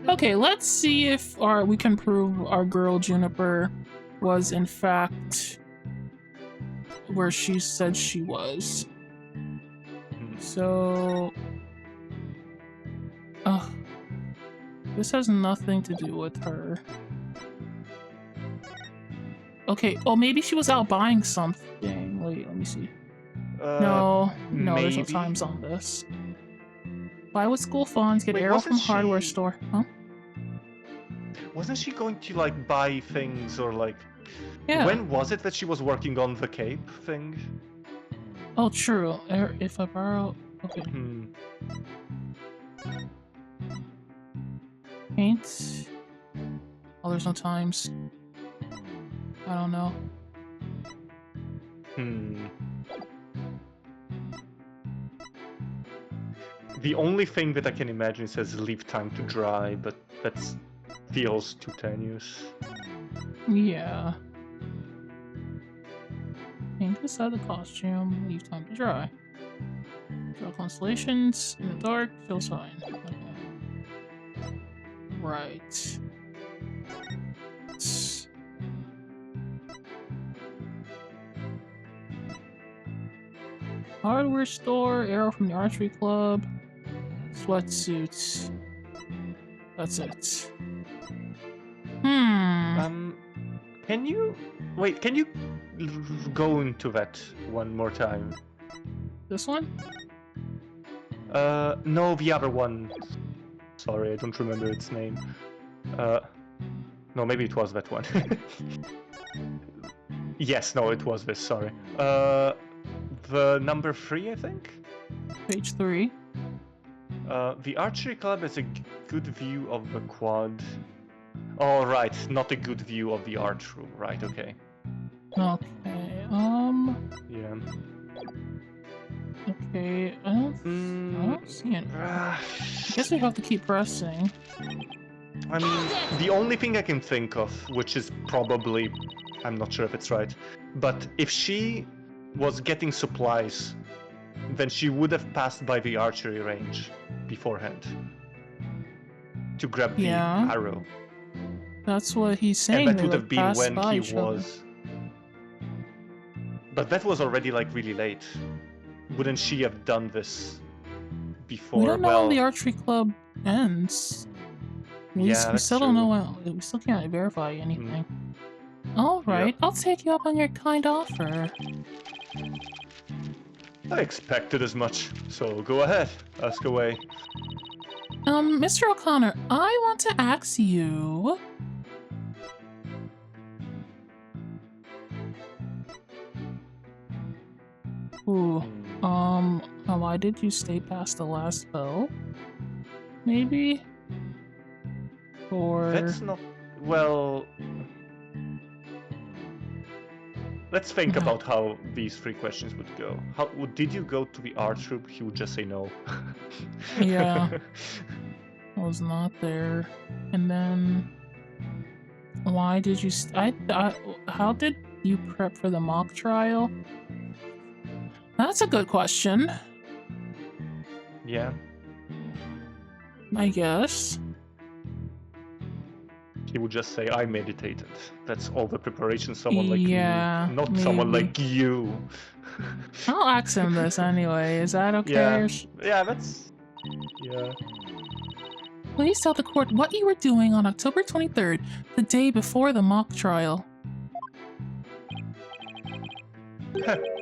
Okay, let's see if we can prove our girl Juniper was in fact where she said she was. So, this has nothing to do with her. Okay, oh, maybe she was out buying something. Wait, let me see. No, there's no times on this. Buy with school funds, get arrow from hardware store. Huh? Wasn't she going to like buy things or like? Yeah. When was it that she was working on the cape thing? Oh, true. If I borrow, okay. Paint. Oh, there's no times. I don't know. The only thing that I can imagine says leave time to dry, but that feels too tenuous. Yeah. Paint inside the costume, leave time to dry. Draw constellations in the dark, feels fine. Okay. Right. Hardware store, arrow from the archery club, sweatsuits. That's it. Can you wait? Can you go into that one more time? This one? No, the other one. Sorry, I don't remember its name. No, maybe it was that one. Yes, no, it was this. Sorry. The number 3, I think. Page 3. The archery club has a good view of the quad. Oh, right, not a good view of the art room. Right, okay. Okay, Yeah. Okay, I don't see it. I guess we have to keep pressing. I mean, the only thing I can think of, which is probably, I'm not sure if it's right, but if she was getting supplies, then she would have passed by the archery range beforehand to grab the arrow. That's what he's saying. And that would have been when he was. But that was already like really late. Wouldn't she have done this before? We don't know when the archery club ends. We still don't know when. We still can't verify anything. All right, I'll take you up on your kind offer. I expected as much, so go ahead, ask away. Mr. O'Connor, I want to ask you. Ooh, why did you stay past the last bell? Maybe? Or... That's not... well... Let's think about how these 3 questions would go. How did you go to the art room? He would just say no. Yeah. I was not there. And then... Why did you... how did you prep for the mock trial? That's a good question. Yeah. I guess. He would just say, I meditated. That's all the preparation someone like me, not maybe. someone like you. I'll ask him this anyway. Is that okay? Yeah, that's... Yeah. Please tell the court what you were doing on October 23rd, the day before the mock trial.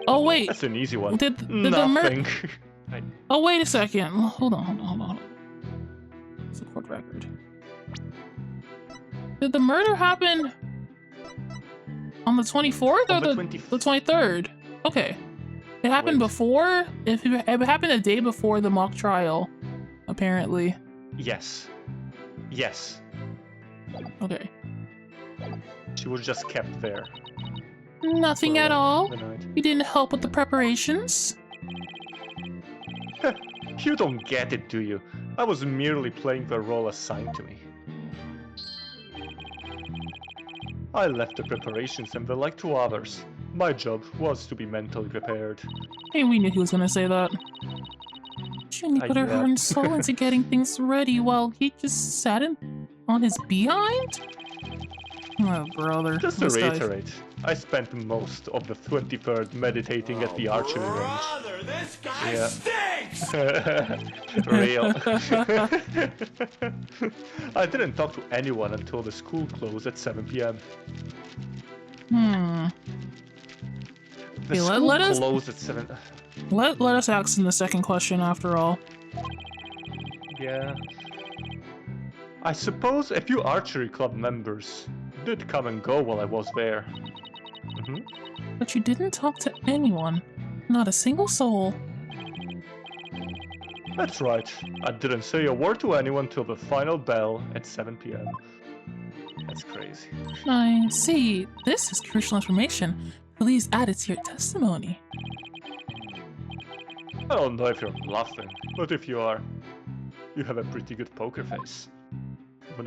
Oh wait, That's an easy one. did the Nothing. Oh wait a second. Hold on. It's a court record. Did the murder happen on the 24th or the 23rd? Okay. It happened before? If it happened a day before the mock trial, apparently. Yes. Yes. Okay. She was just kept there. Nothing for, at all? the night. You didn't help with the preparations? You don't get it, do you? I was merely playing the role assigned to me. I left the preparations and the like to others. My job was to be mentally prepared. Hey, we knew he was gonna say that. Junie put her heart and soul into getting things ready while he just sat on his behind? Oh, brother. Just to reiterate, I spent most of the 23rd meditating at the archery range. This guy stinks! Real. I didn't talk to anyone until the school closed at 7 p.m. The school closed at 7. Let us ask him the second question after all. Yeah. I suppose a few archery club members did come and go while I was there. But you didn't talk to anyone. Not a single soul. That's right. I didn't say a word to anyone till the final bell at 7 p.m. That's crazy. I see. This is crucial information. Please add it to your testimony. I don't know if you're bluffing, but if you are, you have a pretty good poker face.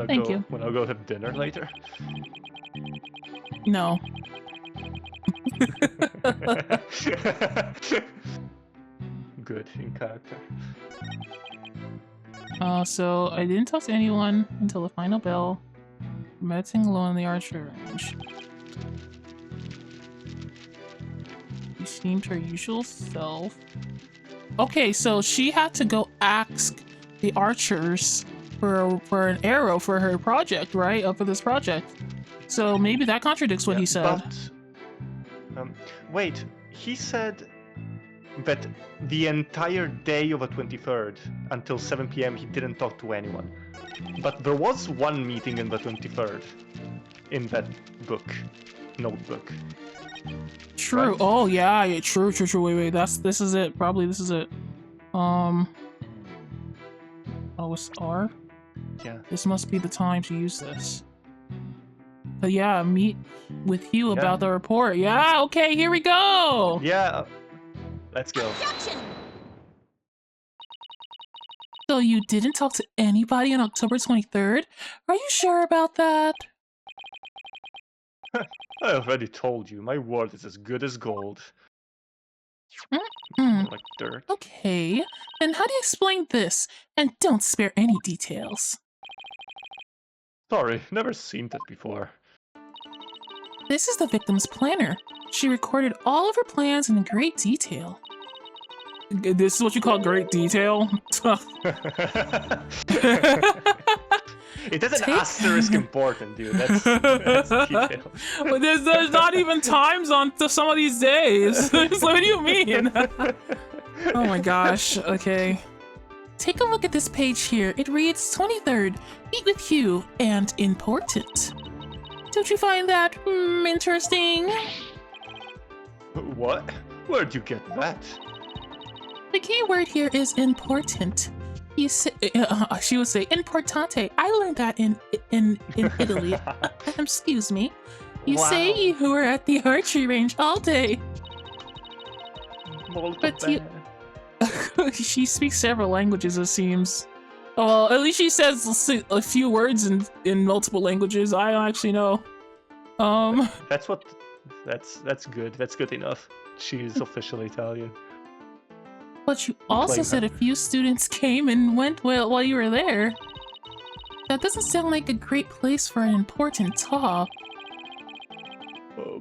Thank you. When I go have dinner later. No. Good in character. So I didn't talk to anyone until the final bell. Meditating alone in the archery range. She seemed her usual self. Okay, so she had to go ask the archers for an arrow for her project, right? For this project. So maybe that contradicts what he said. But, wait, he said that the entire day of the 23rd until 7 p.m. he didn't talk to anyone. But there was one meeting in the 23rd in that notebook. True. Right? Oh yeah, true. Wait, this is it. Probably this is it. Oh, it's R? Yeah. This must be the time to use this. But yeah, meet with you about the report. Yeah, okay, here we go! Yeah, let's go. So you didn't talk to anybody on October 23rd? Are you sure about that? I already told you, my word is as good as gold. Like dirt. Okay, then how do you explain this? And don't spare any details. Sorry, never seen that before. This is the victim's planner. She recorded all of her plans in great detail. This is what you call great detail? It is an asterisk important, dude. That's detail. But there's not even times on some of these days. What do you mean? Oh my gosh, okay. Take a look at this page here. It reads 23rd, meet with Hugh, and important. Don't you find that interesting? What? Where'd you get that? The key word here is important. You say, she would say importante. I learned that in Italy. Excuse me. You say you were at the archery range all day. But she speaks several languages, it seems. Well, at least she says a few words in multiple languages. I don't actually know. That's good. That's good enough. She's officially Italian. But you also said a few students came and went while you were there. That doesn't sound like a great place for an important talk.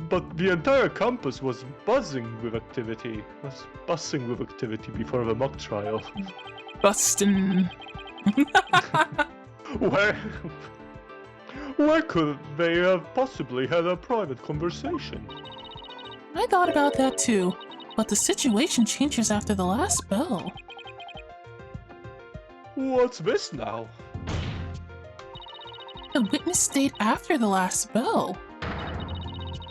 But the entire campus was buzzing with activity. Before the mock trial. Bustin'. Where... Where could they have possibly had a private conversation? I thought about that too, but the situation changes after the last bell. What's this now? The witness stayed after the last bell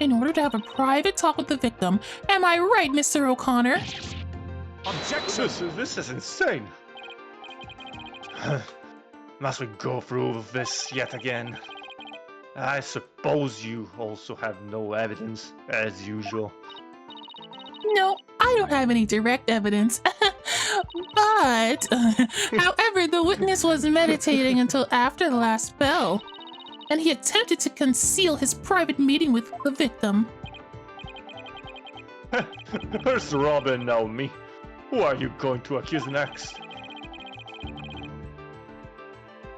in order to have a private talk with the victim. Am I right, Mr. O'Connor? Objection! This is insane! Must we go through this yet again? I suppose you also have no evidence, as usual. No, I don't have any direct evidence. But, however, the witness was meditating until after the last bell, and he attempted to conceal his private meeting with the victim. There's Robin, now me. Who are you going to accuse next?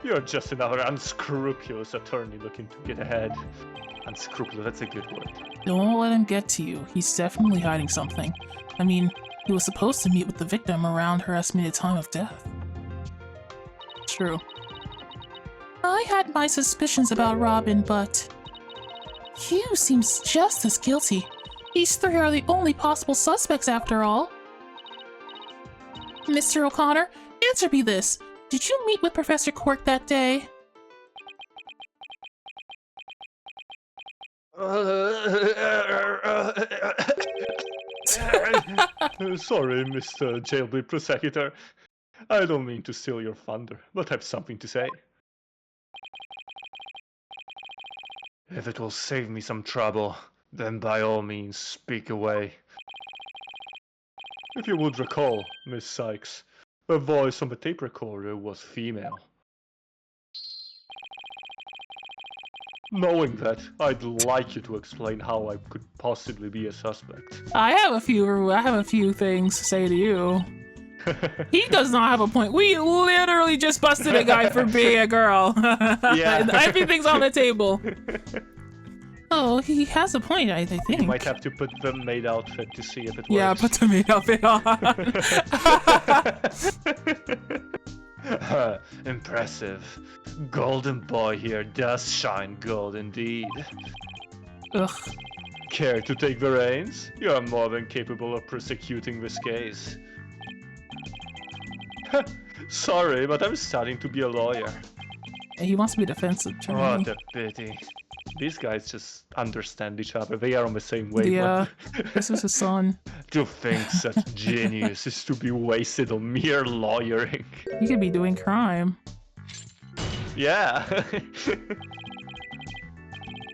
You're just another unscrupulous attorney looking to get ahead. Unscrupulous, that's a good word. Don't let him get to you. He's definitely hiding something. I mean, he was supposed to meet with the victim around her estimated time of death. True. I had my suspicions about Robin, but Hugh seems just as guilty. These three are the only possible suspects after all. Mr. O'Connor, answer me this. Did you meet with Professor Quirk that day? Sorry, Mr. Jailbreak Prosecutor. I don't mean to steal your thunder, but have something to say. If it will save me some trouble, then by all means speak away. If you would recall, Miss Sykes, the voice on the tape recorder was female. Knowing that, I'd like you to explain how I could possibly be a suspect. I have a few things to say to you. He does not have a point. We literally just busted a guy for being a girl. Yeah. Everything's on the table. Oh, he has a point, I think. You might have to put the maid outfit to see if it works. Yeah, put the maid outfit on. Impressive. Golden boy here does shine gold indeed. Ugh. Care to take the reins? You are more than capable of prosecuting this case. Sorry, but I'm starting to be a lawyer. He wants to be a defense attorney. What a pity. These guys just understand each other. They are on the same wavelength. Yeah, this is his son. To think such genius is to be wasted on mere lawyering. He could be doing crime. Yeah.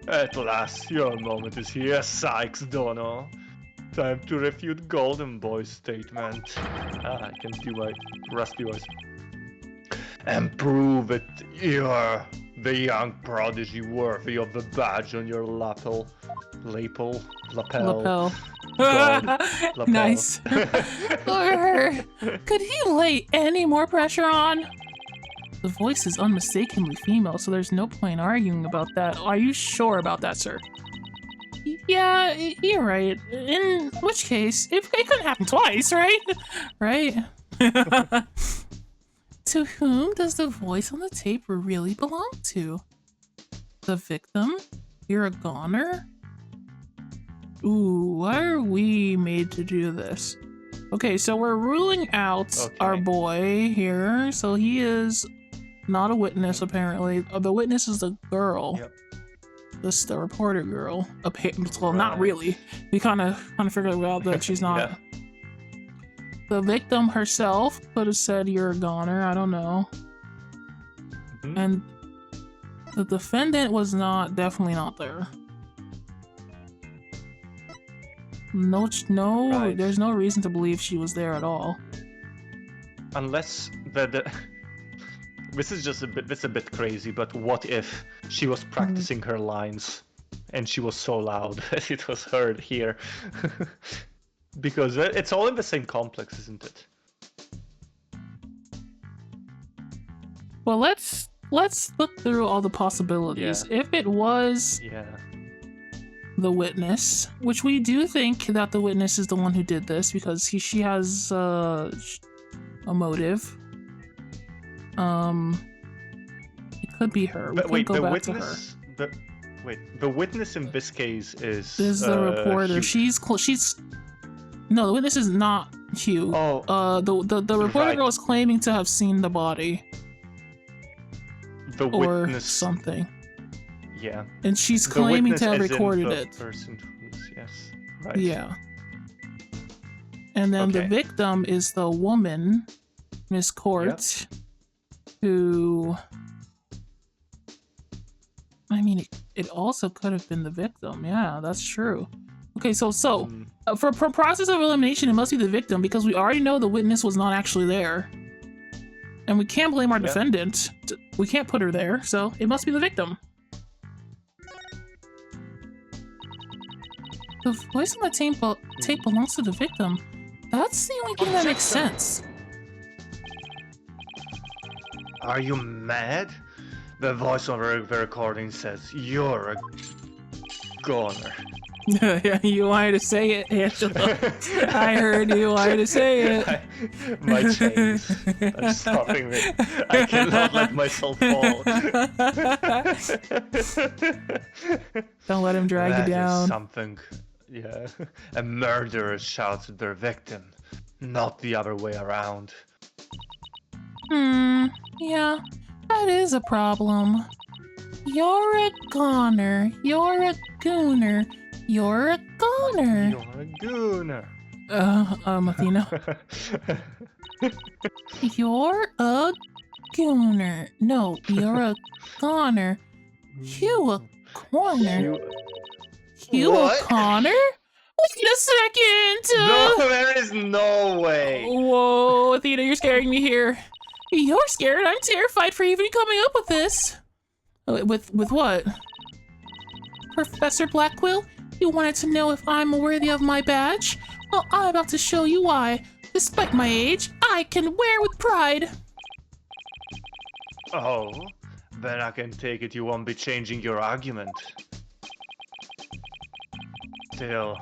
At last, your moment is here, Sykes Dono. Time to refute Golden Boy's statement. I can do my rusty voice. And prove it you're the young prodigy worthy of the badge on your lapel. Lapel? Lapel. God, lapel. Nice. Or could he lay any more pressure on? The voice is unmistakably female, so there's no point arguing about that. Are you sure about that, sir? Yeah, you're right. In which case, it couldn't happen twice, right? Right? To whom does the voice on the tape really belong to? The victim? You're a goner? Ooh, why are we made to do this? Okay, so we're ruling out our boy here. So he is not a witness, apparently. The witness is the girl. Yep. This is the reporter girl. Well, not really. We kind of figured out that she's not. Yeah. The victim herself could have said you're a goner. I don't know. Mm-hmm. And the defendant was definitely not there. No, Right. There's no reason to believe she was there at all. Unless this is a bit crazy, but what if she was practicing her lines and she was so loud that it was heard here? Because it's all in the same complex, isn't it? Well, let's look through all the possibilities. Yeah. If it was the witness, which we do think that the witness is the one who did this because she has a motive. could be her. We But could wait, go the back to her. witness. The witness in this case is. This is the reporter. Hugh. She's. No, the witness is not Hugh. Oh. The reporter Right. girl is claiming to have seen the body The or witness. something, Yeah. and she's The claiming witness to have as in recorded the it. person who's, yes. Right. Yeah. And then the Okay. victim is the woman, Miss Court, who. I mean, it also could have been the victim. Yeah, that's true. Okay, so Mm, for process of elimination, it must be the victim because we already know the witness was not actually there, and we can't blame our Yeah. defendant. We can't put her there, so it must be the victim. The voice on the tape belongs to the victim. That's the only thing that makes sense. Are you mad? The voice on the recording says you're a goner. Yeah, you wanted to say it, Angela. I heard you wanted to say it. My chains are stopping me. I cannot let myself fall. Don't let him drag That you is down. something. Yeah. A murderer shouts at their victim, not the other way around. Yeah, that is a problem. You're a goner. You're a gooner. You're a goner. You're a gooner. Athena. You're a gooner. No, you're a goner. You a corner. You a What? Connor? Wait a second! No, there is no way. Whoa, Athena, you're scaring me here. You're scared. I'm terrified for even coming up with this. With what? Professor Blackquill, you wanted to know if I'm worthy of my badge? Well, I'm about to show you why. Despite my age, I can wear with pride. Oh, then I can take it you won't be changing your argument. Still,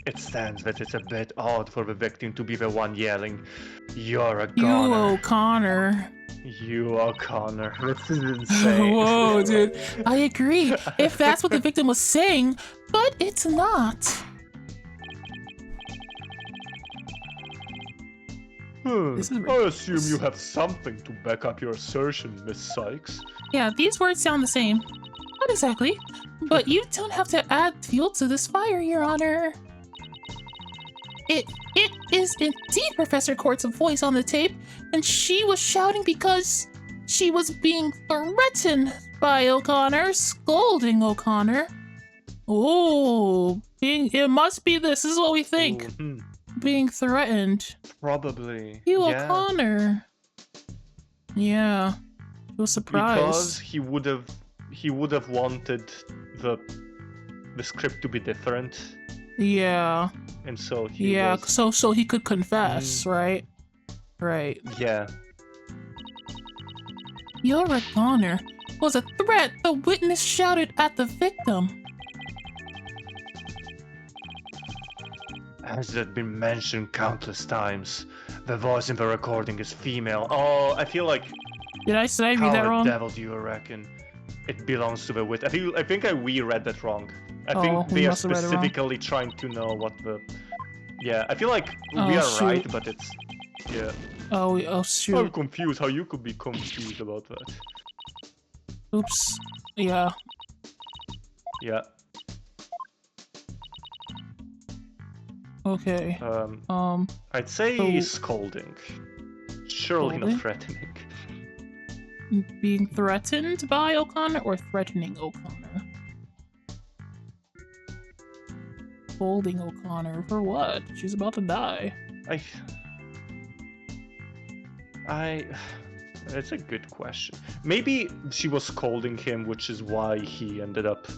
it stands that it's a bit odd for the victim to be the one yelling, "You're a You goner." O'Connor. You O'Connor. This is insane. Whoa, dude. I agree. If that's what the victim was saying, but it's not. This is I assume you have something to back up your assertion, Miss Sykes. Yeah, these words sound the same. Not exactly. But you don't have to add fuel to this fire, Your Honor. It is indeed Professor Court's voice on the tape, and she was shouting because she was being threatened by O'Connor, scolding O'Connor. Oh, it must be this. This is what we think. Mhm. Being threatened. Probably. You yeah. O'Connor. Yeah. He was surprised. Because he would have wanted the script to be different, Yeah. and so he Yeah, was, so he could confess, right? Right. yeah. Your O'Connor was a threat the witness shouted at the victim. As had been mentioned countless times, the voice in the recording is female. Oh, I feel like Did I read how that the wrong? devil do you reckon? It belongs to the wit. I think I reread that wrong. I Oh, think we they are must have read it wrong. specifically trying to know what the. Yeah, I feel like Oh, we are shoot. right, but it's. Yeah. Oh, I'm shoot. confused how you could be confused about that. Oops. Yeah. Yeah. Okay. I'd say So- scolding. Surely Scolding? not threatening. Being threatened by O'Connor or threatening O'Connor? Holding O'Connor for what? She's about to die. It's a good question. Maybe she was scolding him, which is why he ended up.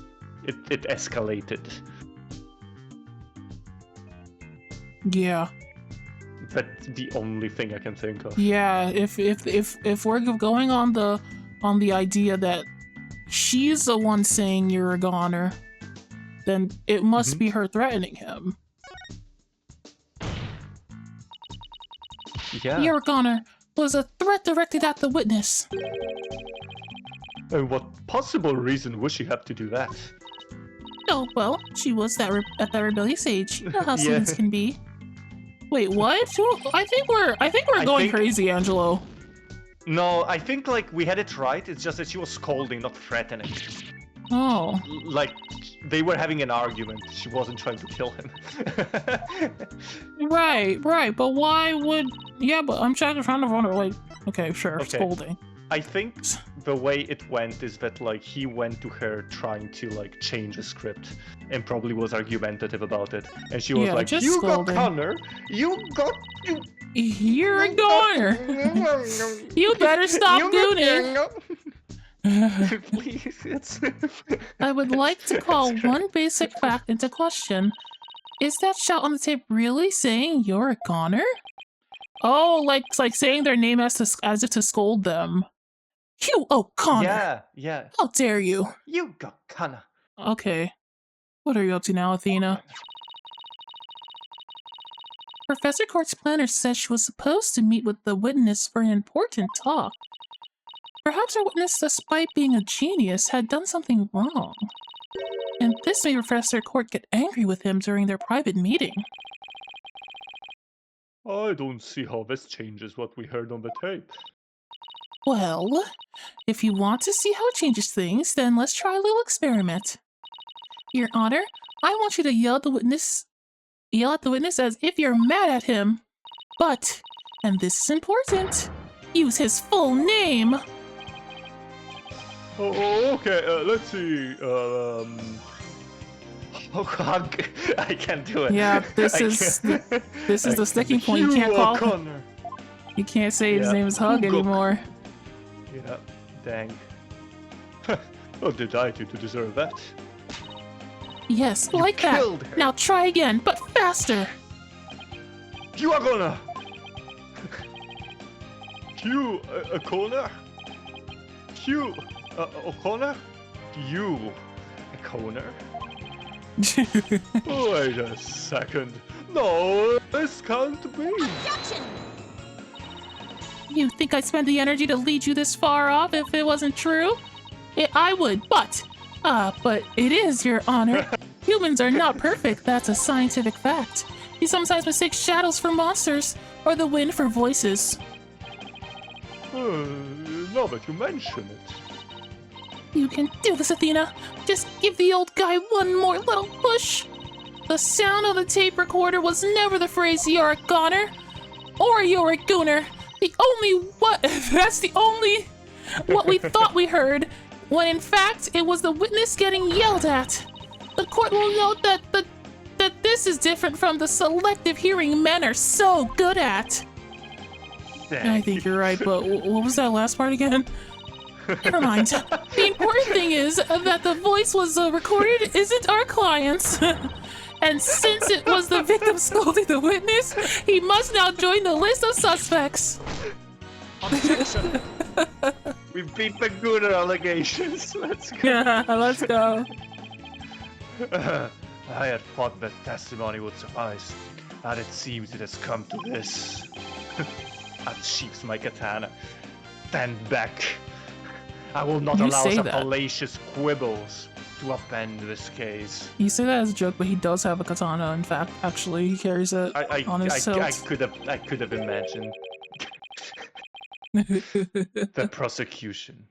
It escalated. Yeah. That's the only thing I can think of. Yeah, if we're going on the idea that she's the one saying you're a goner, then it must be her threatening him. Yeah. You're a goner was a threat directed at the witness. And what possible reason would she have to do that? Oh, well, she was at that rebellious age. You know how Yeah. students can be. Wait, what? I think we're going crazy, Angelo. No, I think like we had it right. It's just that she was scolding, not threatening. Oh. Like they were having an argument. She wasn't trying to kill him. Right. But why would... Yeah, but I'm trying to wonder, like... Okay, sure, Okay. scolding. I think the way it went is that like he went to her trying to like change a script and probably was argumentative about it, and she was Yeah, like, just "You scolding. got Connor, you got you." You're a goner! You better stop gooning! Please, it's. I would like to call one basic fact into question. Is that shout on the tape really saying you're a goner? Oh, like saying their name as if to scold them. You O'Connor! Yeah. How dare you? You got Connor. Okay. What are you up to now, Athena? Professor Court's planner says she was supposed to meet with the witness for an important talk. Perhaps our witness, despite being a genius, had done something wrong. And this made Professor Court get angry with him during their private meeting. I don't see how this changes what we heard on the tape. Well, if you want to see how it changes things, then let's try a little experiment. Your Honor, I want you to yell at the witness as if you're mad at him. But, and this is important, use his full name. Oh, okay. Let's see. Oh God, I can't do it. Yeah, this is the sticking point. You can't call him. Connor. You can't say his Yeah. name is Hug Hugo. anymore. Yeah, dang. What did I do to deserve that? Yes, like that. Killed her. Now try again, but faster. You are gonna. You O'Connor. You O'Connor. You O'Connor. Wait a second. No, this can't be. You think I'd spend the energy to lead you this far off if it wasn't true? I would, but it is, Your Honor. Humans are not perfect, that's a scientific fact. You sometimes mistake shadows for monsters, or the wind for voices. Now that you mention it. You can do this, Athena. Just give the old guy one more little push. The sound of the tape recorder was never the phrase "you're a goner" or "you're a gooner." That's the only what we thought we heard, when in fact it was the witness getting yelled at. The court will note that this is different from the selective hearing men are so good at. I think you're right, but what was that last part again? Never mind. The important thing is that the voice was recorded isn't our client's. And since it was the victim scolding the witness, he must now join the list of suspects. Objection. We beat the Gooner allegations. Let's go. Yeah, let's go. I had thought that testimony would suffice, and it seems it has come to this. Unsheaths my katana. Stand back. I will not You allow say some that. fallacious quibbles to upend this case. You say that as a joke, but he does have a katana. In fact, actually, he carries it on his I hilt. could have imagined. The prosecution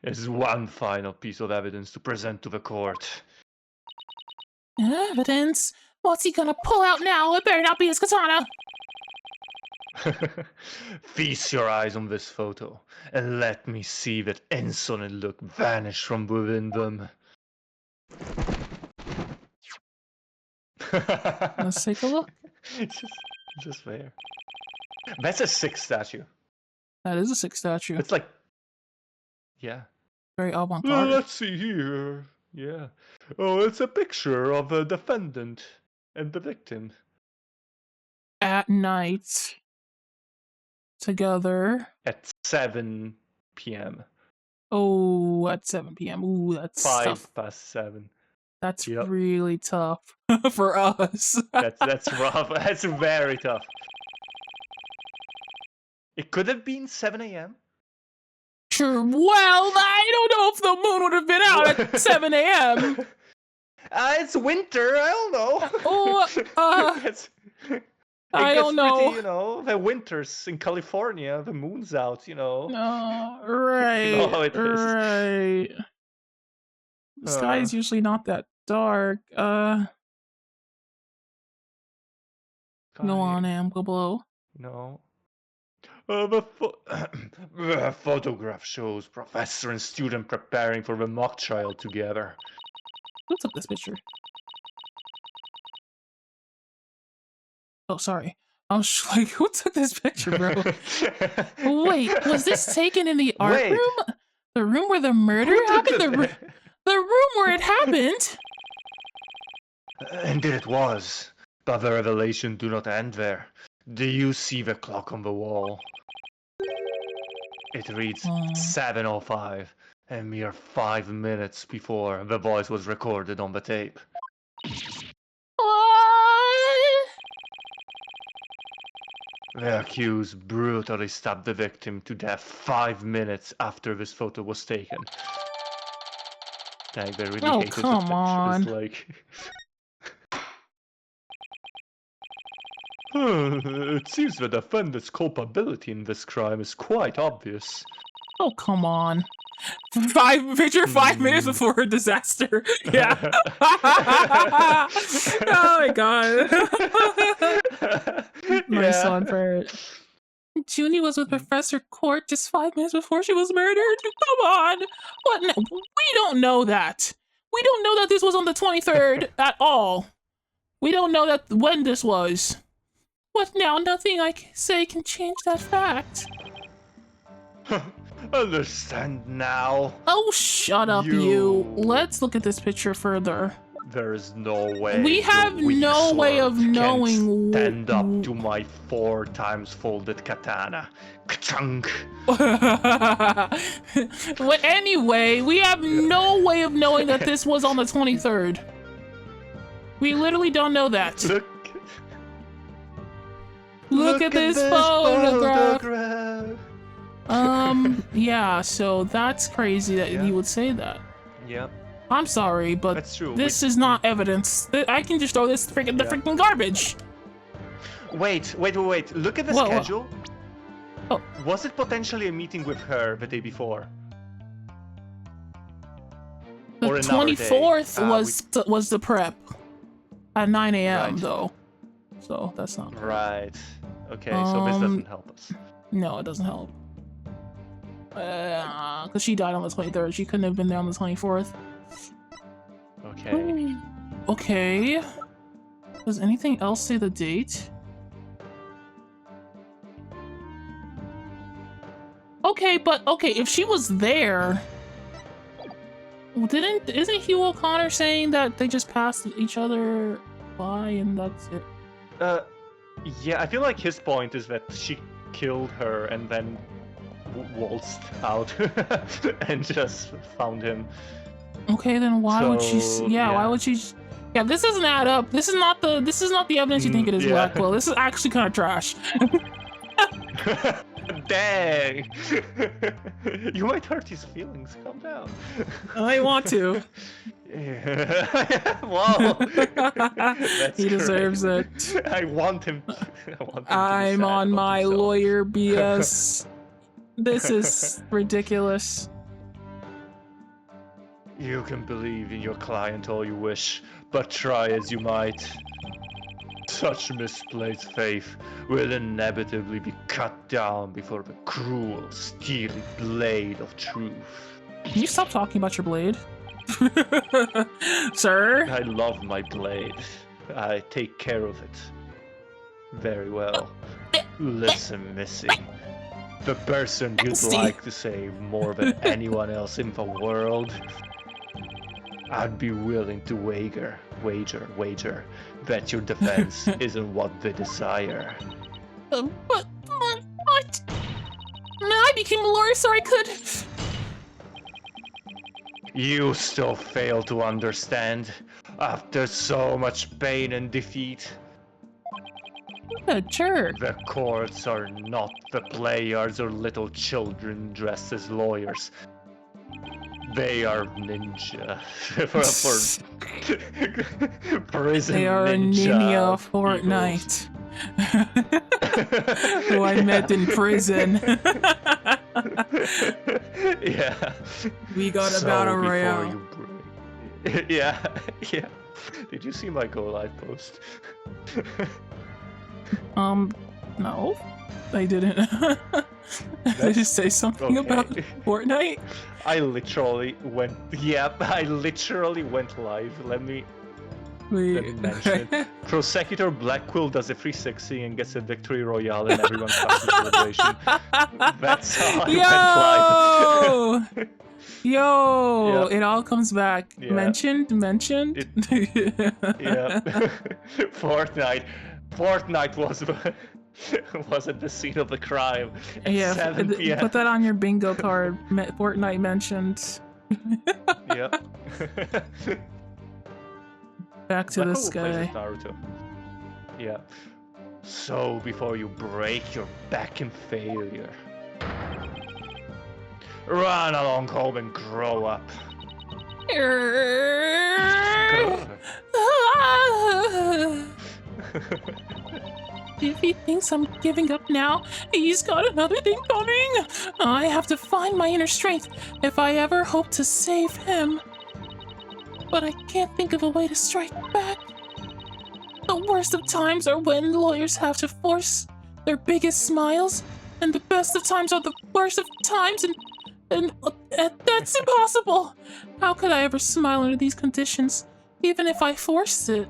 is one final piece of evidence to present to the court. Evidence? What's he gonna pull out now? It better not be his katana. Feast your eyes on this photo, and let me see that insolent look vanish from within them. Let's take a look. just there. That's a 6 statue. That is a 6 statue. It's like, yeah. Very avant-garde. Let's see here. Yeah. Oh, it's a picture of the defendant and the victim. At night. Together. At 7 p.m. Oh, at 7 p.m. Ooh, that's 5 tough. past 7. That's Yep. really tough for us. That's rough. That's very tough. It could have been 7 a.m. Well, I don't know if the moon would have been out at 7 a.m. It's winter. I don't know. Oh, I don't know. Pretty, you know, the winters in California, the moon's out, you know. Right. You know how it is. Right. The sky is usually not that dark. Go on, Am. Go below. No. The photograph shows professor and student preparing for the mock trial together. Who took this picture? Oh, sorry. I was like, who took this picture, bro? Wait, was this taken in the art room? The room where the murder happened? The room where it happened? Indeed it was. But the revelation do not end there. Do you see the clock on the wall? It reads 7:05, a mere 5 minutes before the voice was recorded on the tape. What? The accused brutally stabbed the victim to death 5 minutes after this photo was taken. Like, they really hated come the picture. on. It's like... It seems the defendant's culpability in this crime is quite obvious. Oh, come on. 5 minutes before a disaster. Yeah. Oh my god. Nice one, Bert. Junie was with Professor Court just 5 minutes before she was murdered? Come on! What? No, we don't know that. We don't know that this was on the 23rd at all. We don't know that when this was. What now? Nothing I can say can change that fact. Understand now. Oh, shut up, you. Let's look at this picture further. There is no way. We have no way of knowing. Stand up to my 4 times folded katana. Ka-chunk. Well, anyway, we have no way of knowing that this was on the 23rd. We literally don't know that. Look at this photograph. Yeah, so that's crazy that you would say that. Yep. I'm sorry, but That's true. this is not evidence. I can just throw this freaking garbage. Wait. Look at the schedule. Oh. Was it potentially a meeting with her the day before? The Or another 24th day? was the prep at 9 a.m. Right. though, so that's not Right. Okay, so this doesn't help us. No, it doesn't help. Because she died on the 23rd. She couldn't have been there on the 24th. Okay. Okay. Does anything else say the date? Okay, but if she was there, isn't Hugh O'Connor saying that they just passed each other by and that's it? Yeah, I feel like his point is that she killed her and then waltzed out and just found him. Okay, then why would she? Yeah, why would she? Yeah, this doesn't add up. This is not the evidence you think it is, Blackwell. This is actually kind of trash. Dang! You might hurt his feelings. Calm down. I want to. Wow. He deserves it. I want him. I'm on my lawyer BS. This is ridiculous. You can believe in your client all you wish, but try as you might. Such misplaced faith will inevitably be cut down before the cruel, steely blade of truth. Can you stop talking about your blade? Sir? I love my blade. I take care of it very well. Listen, Missy. The person you'd like to save more than anyone else in the world, I'd be willing to wager that your defense isn't what they desire. What? I became a lawyer so I could... You still fail to understand after so much pain and defeat. What a jerk. The courts are not the playyards or little children dressed as lawyers. They are ninja. for prison They are ninja. Ninja Fortnite. Who I met in prison. Yeah. We got a So battle before royale. you break- Yeah, yeah. Did you see my go live post? No. I didn't. Did I just say something about Fortnite? I literally went. Yep, I literally went live. Let me mention it. Prosecutor Black Quill does a 360 and gets a victory royale, and everyone starts a celebration. That's how I went live. Yo! Yep. It all comes back. Yeah. Mentioned? Yeah. Fortnite was at the scene of the crime. At Yeah, 7 p.m. put that on your bingo card. Fortnite mentioned. Yep. Back to this guy. Naruto. Yeah. So before you break your back in failure, run along home and grow up. If he thinks I'm giving up now, he's got another thing coming. I have to find my inner strength if I ever hope to save him. But I can't think of a way to strike back. The worst of times are when lawyers have to force their biggest smiles, and the best of times are the worst of times, and that's impossible. How could I ever smile under these conditions, even if I forced it?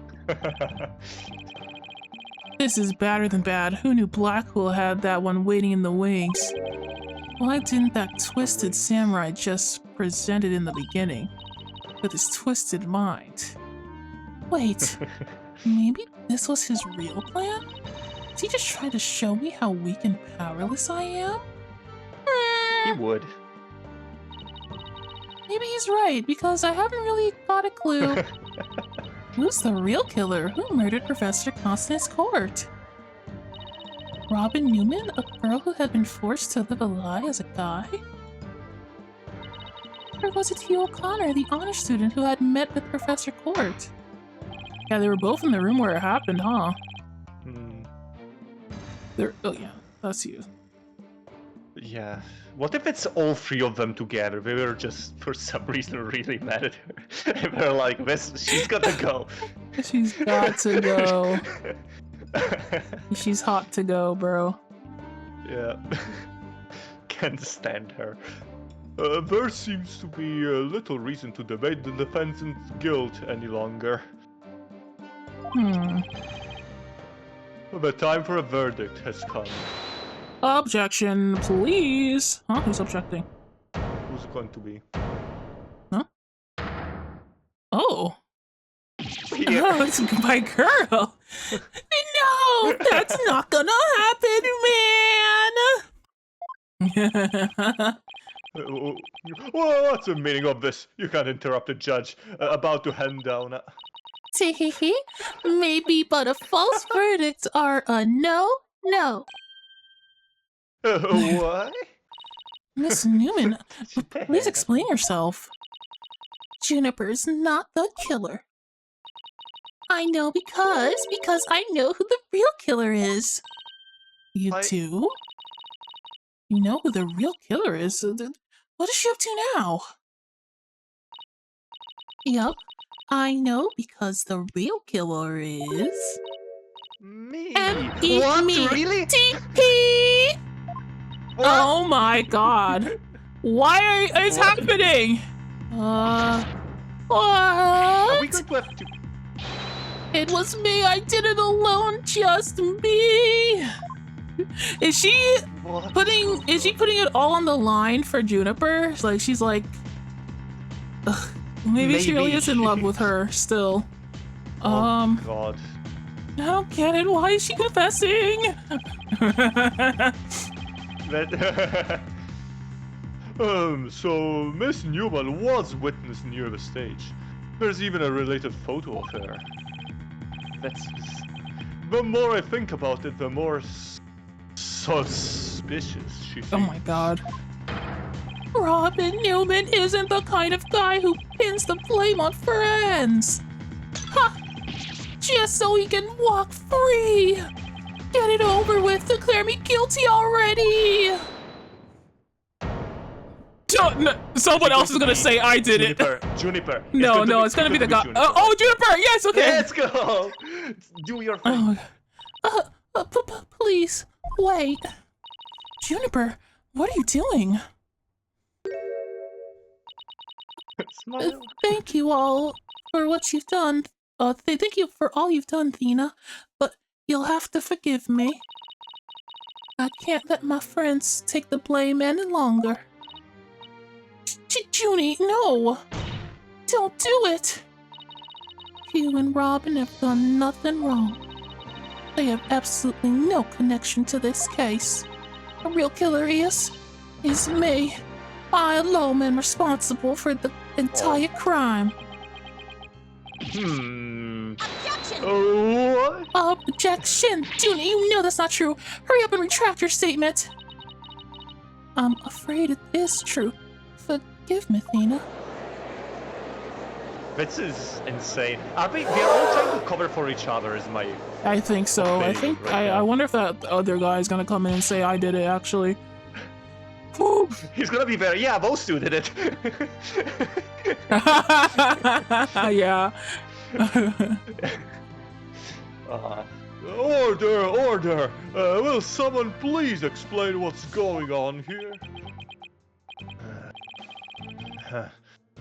This is badder than bad. Who knew Blackwell had that one waiting in the wings? Why didn't that twisted samurai just present it in the beginning? With his twisted mind. Wait, maybe this was his real plan? Is he just trying to show me how weak and powerless I am? He would. Maybe he's right, because I haven't really got a clue. Who's the real killer? Who murdered Professor Constance Court? Robin Newman, a girl who had been forced to live a lie as a guy? Or was it Hugh O'Connor, the honor student who had met with Professor Court? Yeah, they were both in the room where it happened, huh? Oh yeah, that's you. Yeah. What if it's all three of them together? We were just, for some reason, really mad at her. And we're like, she's gotta go. She's got to go. She's hot to go, bro. Yeah. Can't stand her. There seems to be little reason to debate the defendant's guilt any longer. The time for a verdict has come. Objection, please. Huh? Who's objecting? Who's it going to be? Huh? Oh. Yeah. Oh, it's my girl. No, that's not gonna happen, man. What's the meaning of this? You can't interrupt a judge about to hand down. Teehee, maybe, but a false verdict are a no. What? Miss Newman, please explain yourself. Juniper's not the killer. I know because I know who the real killer is. You do? You know who the real killer is? What is she up to now? Yup, I know because the real killer is... Me? M-E-Me. What? Really? T-P! Oh my god. Why are it's happening? What? Are we going to have to... It was me. I did it alone. Just me. Is she What? putting it all on the line for Juniper? Like she's like ugh, maybe she really Maybe. is in love with her still. Oh, God. I don't get it. Why is she confessing? So Miss Newman was witness near the stage. There's even a related photo of her. the more I think about it, the more suspicious she seems. Oh my god. Robin Newman isn't the kind of guy who pins the blame on friends. Ha! Just so he can walk free. Get it over with. Declare me guilty already. Someone else is gonna say I did it. Juniper. No, it's gonna be the guy. Oh, Juniper. Yes. Okay. Let's go. Do your thing. Please wait. Juniper, what are you doing? Smile. Thank you all for what you've done. Thank you for all you've done, Thina. But you'll have to forgive me. I can't let my friends take the blame any longer. Junie, no! Don't do it! You and Robin have done nothing wrong. They have absolutely no connection to this case. The real killer is me. I alone am responsible for the entire crime. Objection! What? Objection! Junie, you know that's not true. Hurry up and retract your statement. I'm afraid it is true. Forgive me, Thina. This is insane. Are we are all trying to cover for each other, is my... I think so. I wonder if that other guy is gonna come in and say I did it, actually. He's gonna be very... Yeah, those two did it. Yeah. Order! Will someone please explain what's going on here?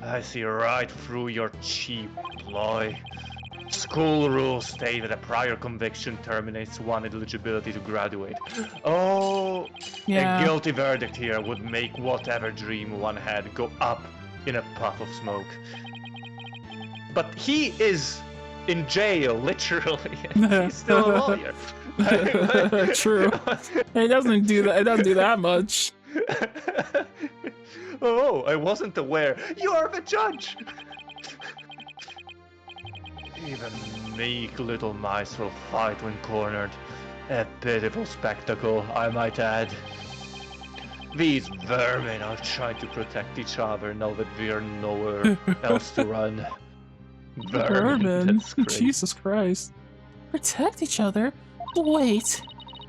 I see right through your cheap ploy. School rules state that a prior conviction terminates one eligibility to graduate. Oh, Yeah. a guilty verdict here would make whatever dream one had go up in a puff of smoke. But he is in jail, literally, and he's still a lawyer. True. It doesn't do that. It doesn't do that much. Oh, I wasn't aware. You are the judge! Even meek little mice will fight when cornered. A pitiful spectacle, I might add. These vermin are trying to protect each other now that we are nowhere else to run. Vermin? That's great. Jesus Christ. Protect each other? Wait.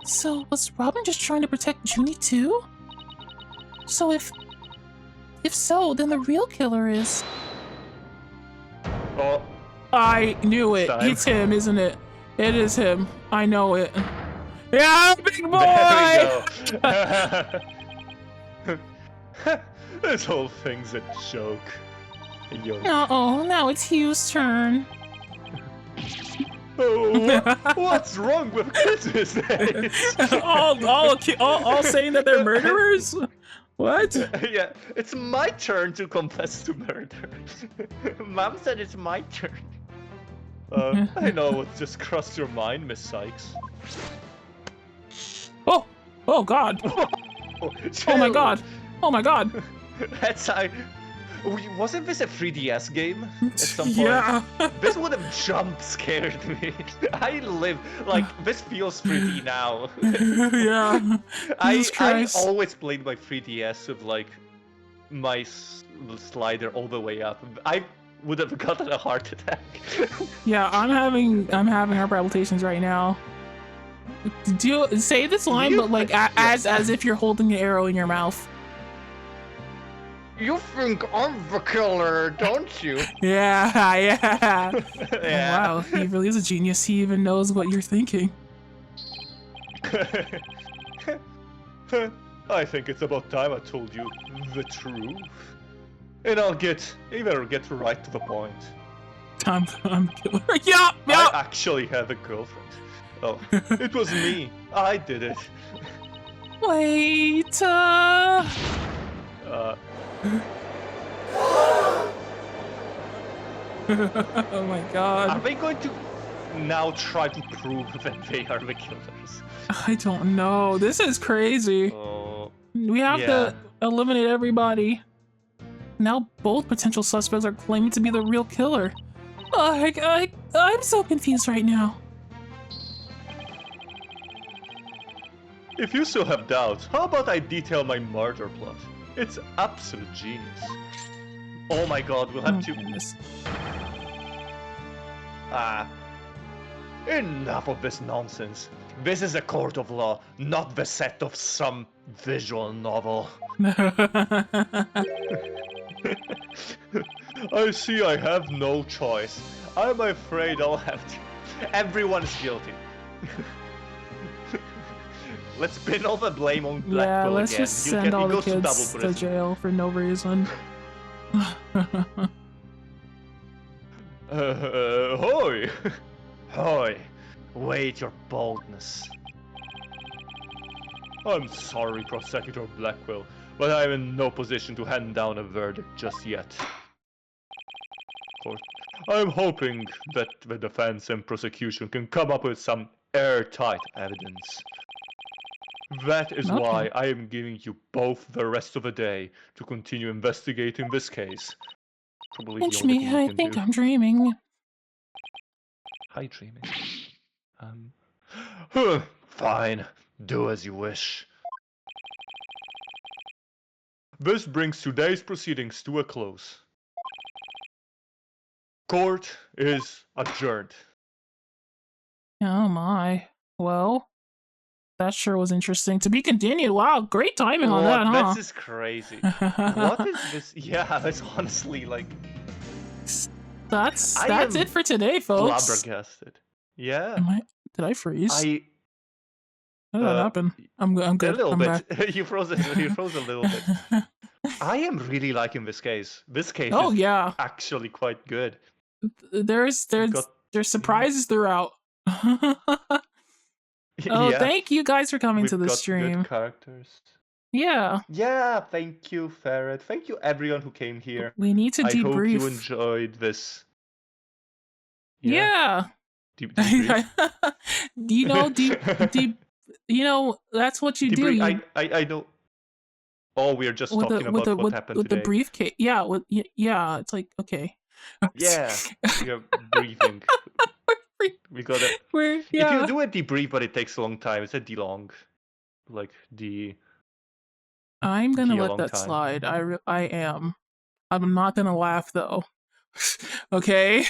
So, was Robin just trying to protect Junie too? So if so, then the real killer is... Oh, I knew it. Time. It's him, isn't it? It is him. I know it. Yeah, big boy! there we go. This whole thing's a joke. Yo. Uh-oh, now it's Hugh's turn. Oh, what's wrong with kids these days? all saying that they're murderers? What? Yeah, it's my turn to confess to murder. Mom said it's my turn. I know what just crossed your mind, Miss Sykes. Oh God! Oh my God! Oh my God! That's wasn't this a 3DS game at some point? Yeah. This would have jump scared me. I live like this feels 3D now. Yeah. I Christ. always played my 3DS with like my slider all the way up. I would have gotten a heart attack. Yeah, I'm having heart palpitations right now. Do you say this line, but like as if you're holding an arrow in your mouth? You think I'm the killer, don't you? Yeah, yeah. Yeah. Oh, wow, he really is a genius. He even knows what you're thinking. I think it's about time I told you the truth. And I'll either get right to the point. I'm killer. Yeah. I actually had a girlfriend. Oh, it was me. I did it. Wait. Oh my God. Are they going to now try to prove that they are the killers? I don't know. This is crazy. Oh, We have to eliminate everybody. Now both potential suspects are claiming to be the real killer. I'm so confused right now. If you still have doubts, how about I detail my murder plot? It's absolute genius. Oh my god, we'll have to... Goodness. Enough of this nonsense. This is a court of law, not the set of some visual novel. I see I have no choice. I'm afraid I'll have to. Everyone's guilty. Let's pin all the blame on Black Yeah, Quill let's again. just send all the kids to jail for no reason. Hoy! Hoy! Wait your boldness. I'm sorry, Prosecutor Blackwell, but I'm in no position to hand down a verdict just yet. Court, I'm hoping that the defense and prosecution can come up with some airtight evidence. That is why I am giving you both the rest of the day to continue investigating this case. Probably the Pinch only me, thing you I can think do. I'm dreaming. Hi, dreaming. Fine. Do as you wish. This brings today's proceedings to a close. Court is adjourned. Oh my. Well, that sure was interesting. To be continued. Wow, great timing on that, huh? This is crazy. What is this? Yeah, that's honestly like... That's it for today, folks. Flabbergasted. Yeah. Did I freeze? How did that happen? I'm good. A little I'm bit. back. You froze a little bit. I am really liking this case. This case is actually quite good. There's surprises throughout. Thank you guys for coming to the stream. Good characters. Yeah. Yeah, thank you, Ferret. Thank you, everyone who came here. We need to debrief. I hope you enjoyed this. Yeah. Debrief. You know, that's what you do. I don't. Oh, we're just talking about what happened with today. The briefcase. Yeah, it's like okay. Yeah, we're briefing. We got it. If you do a debrief, but it takes a long time, it's a D-long. Like D. I'm gonna let that slide. I am. I'm not gonna laugh though. Okay.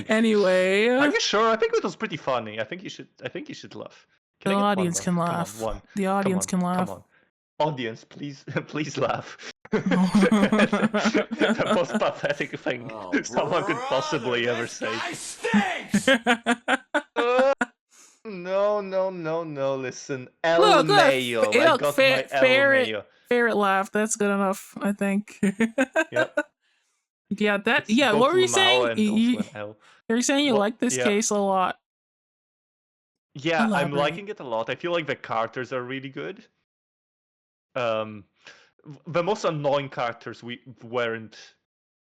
Anyway. Are you sure? I think it was pretty funny. I think you should laugh. The audience can laugh. The audience can laugh. Come on. Audience, please laugh. The most pathetic thing someone could possibly ever say. No, listen. El Mayo. I got my El Mayo. Ferret laugh. That's good enough, I think. Yep. Yeah, what were you saying? You're saying you like this case a lot. Yeah, I'm liking it a lot. I feel like the characters are really good. The most annoying characters weren't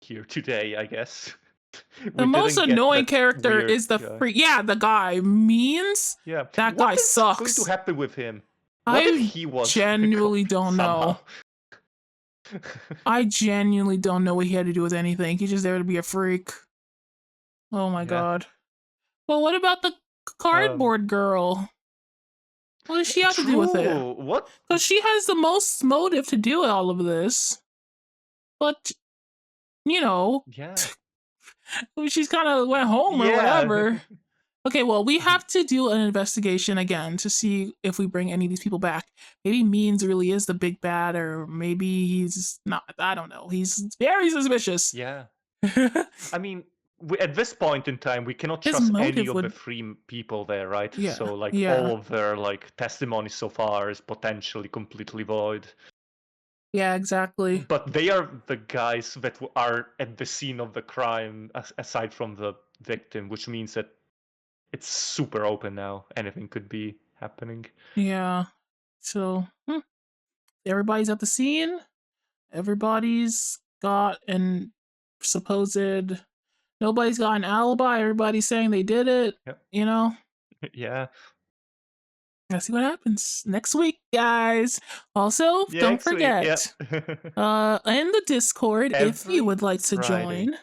here today, I guess. The most annoying character is the the guy. Means? Yeah. That guy sucks. What's going to happen with him? I genuinely don't know. I genuinely don't know what he had to do with anything. He's just there to be a freak. Oh my god. Well, what about the cardboard girl? What does she have to do with it? What? Because she has the most motive to do all of this. But, you know. Yeah. She's kind of went home or whatever. Okay, well, we have to do an investigation again to see if we bring any of these people back. Maybe Means really is the big bad, or maybe he's not. I don't know. He's very suspicious. Yeah. I mean, at this point in time, we cannot trust any of the three people there, right? Yeah. So, like, all of their testimony so far is potentially completely void. Yeah, exactly. But they are the guys that are at the scene of the crime, aside from the victim, which means that it's super open now. Anything could be happening. Yeah. So, everybody's at the scene. Everybody's got an supposed... Nobody's got an alibi. Everybody's saying they did it. Yep. You know? Yeah. Let's see what happens next week, guys. Also, don't forget, in the Discord, if you would like to join,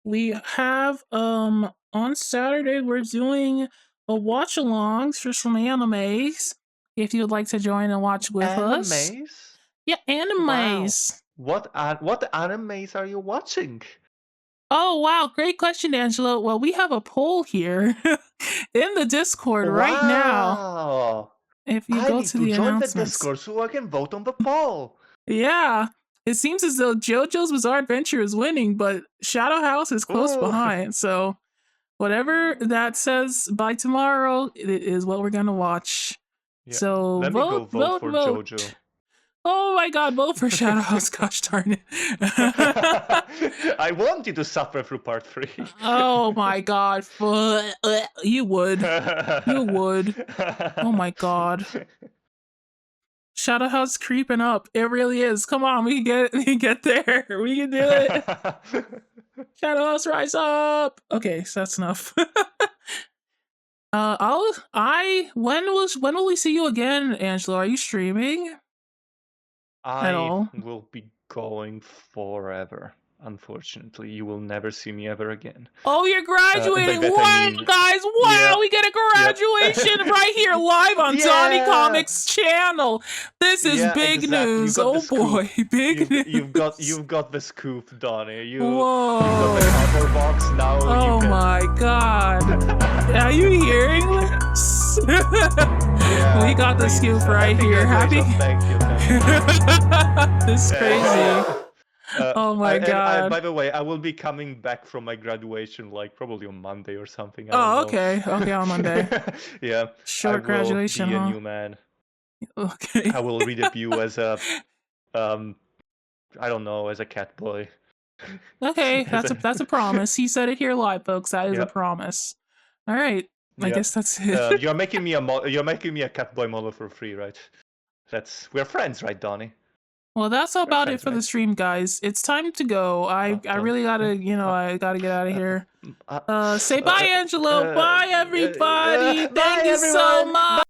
we have on Saturday we're doing a watch-alongs for some animes. if you'd like to join and watch with us. Animes? Yeah, animes. Wow. What animes are you watching? Oh, wow. Great question, Angelo. Well, we have a poll here in the Discord right now. Wow. If you I go need to to the join the announcements. Discord so I can vote on the poll. Yeah. It seems as though JoJo's Bizarre Adventure is winning, but Shadow House is close Ooh. behind. So whatever that says by tomorrow is what we're going to watch. Yeah. So Let me go vote for JoJo. Oh my god, vote for Shadow House, gosh darn it. I want you to suffer through part 3. Oh my god. You would. You would. Oh my god. Shadow House creeping up. It really is. Come on, we can get there. We can do it. Shadow House, rise up. Okay, so that's enough. When will we see you again, Angelo? Are you streaming? At all? I will be going forever. Unfortunately, you will never see me ever again. Oh, you're graduating! By that I mean- Guys! Wow, Yeah. we get a graduation right here live on Donnie Yeah. Comics channel. This is big exactly. You news. got Oh the scoop. boy, big news. You've got the scoop, Donnie. You Whoa. got the cardboard box now. Oh you can... my god. Are you hearing this? Yeah, We got the please. scoop right here. Happy? Thank you. This is crazy. Oh my god. By the way, I will be coming back from my graduation, like probably on Monday or something. I Oh, don't know. okay. Okay, on Monday. Yeah. Short graduation, I will be huh? a new man. Okay. I will redebut as a, I don't know, as a cat boy. Okay, that's a promise. He said it here live, folks. That is a Yep. promise. All right. I Yep. guess that's it. You're making me a cat boy model for free, right? We're friends, right, Donnie? Well, that's about it friends, for the right? stream, guys. It's time to go. I really gotta, I gotta get out of here. Say bye, Angelo. Bye, everybody. Bye, Thank you so everyone. much.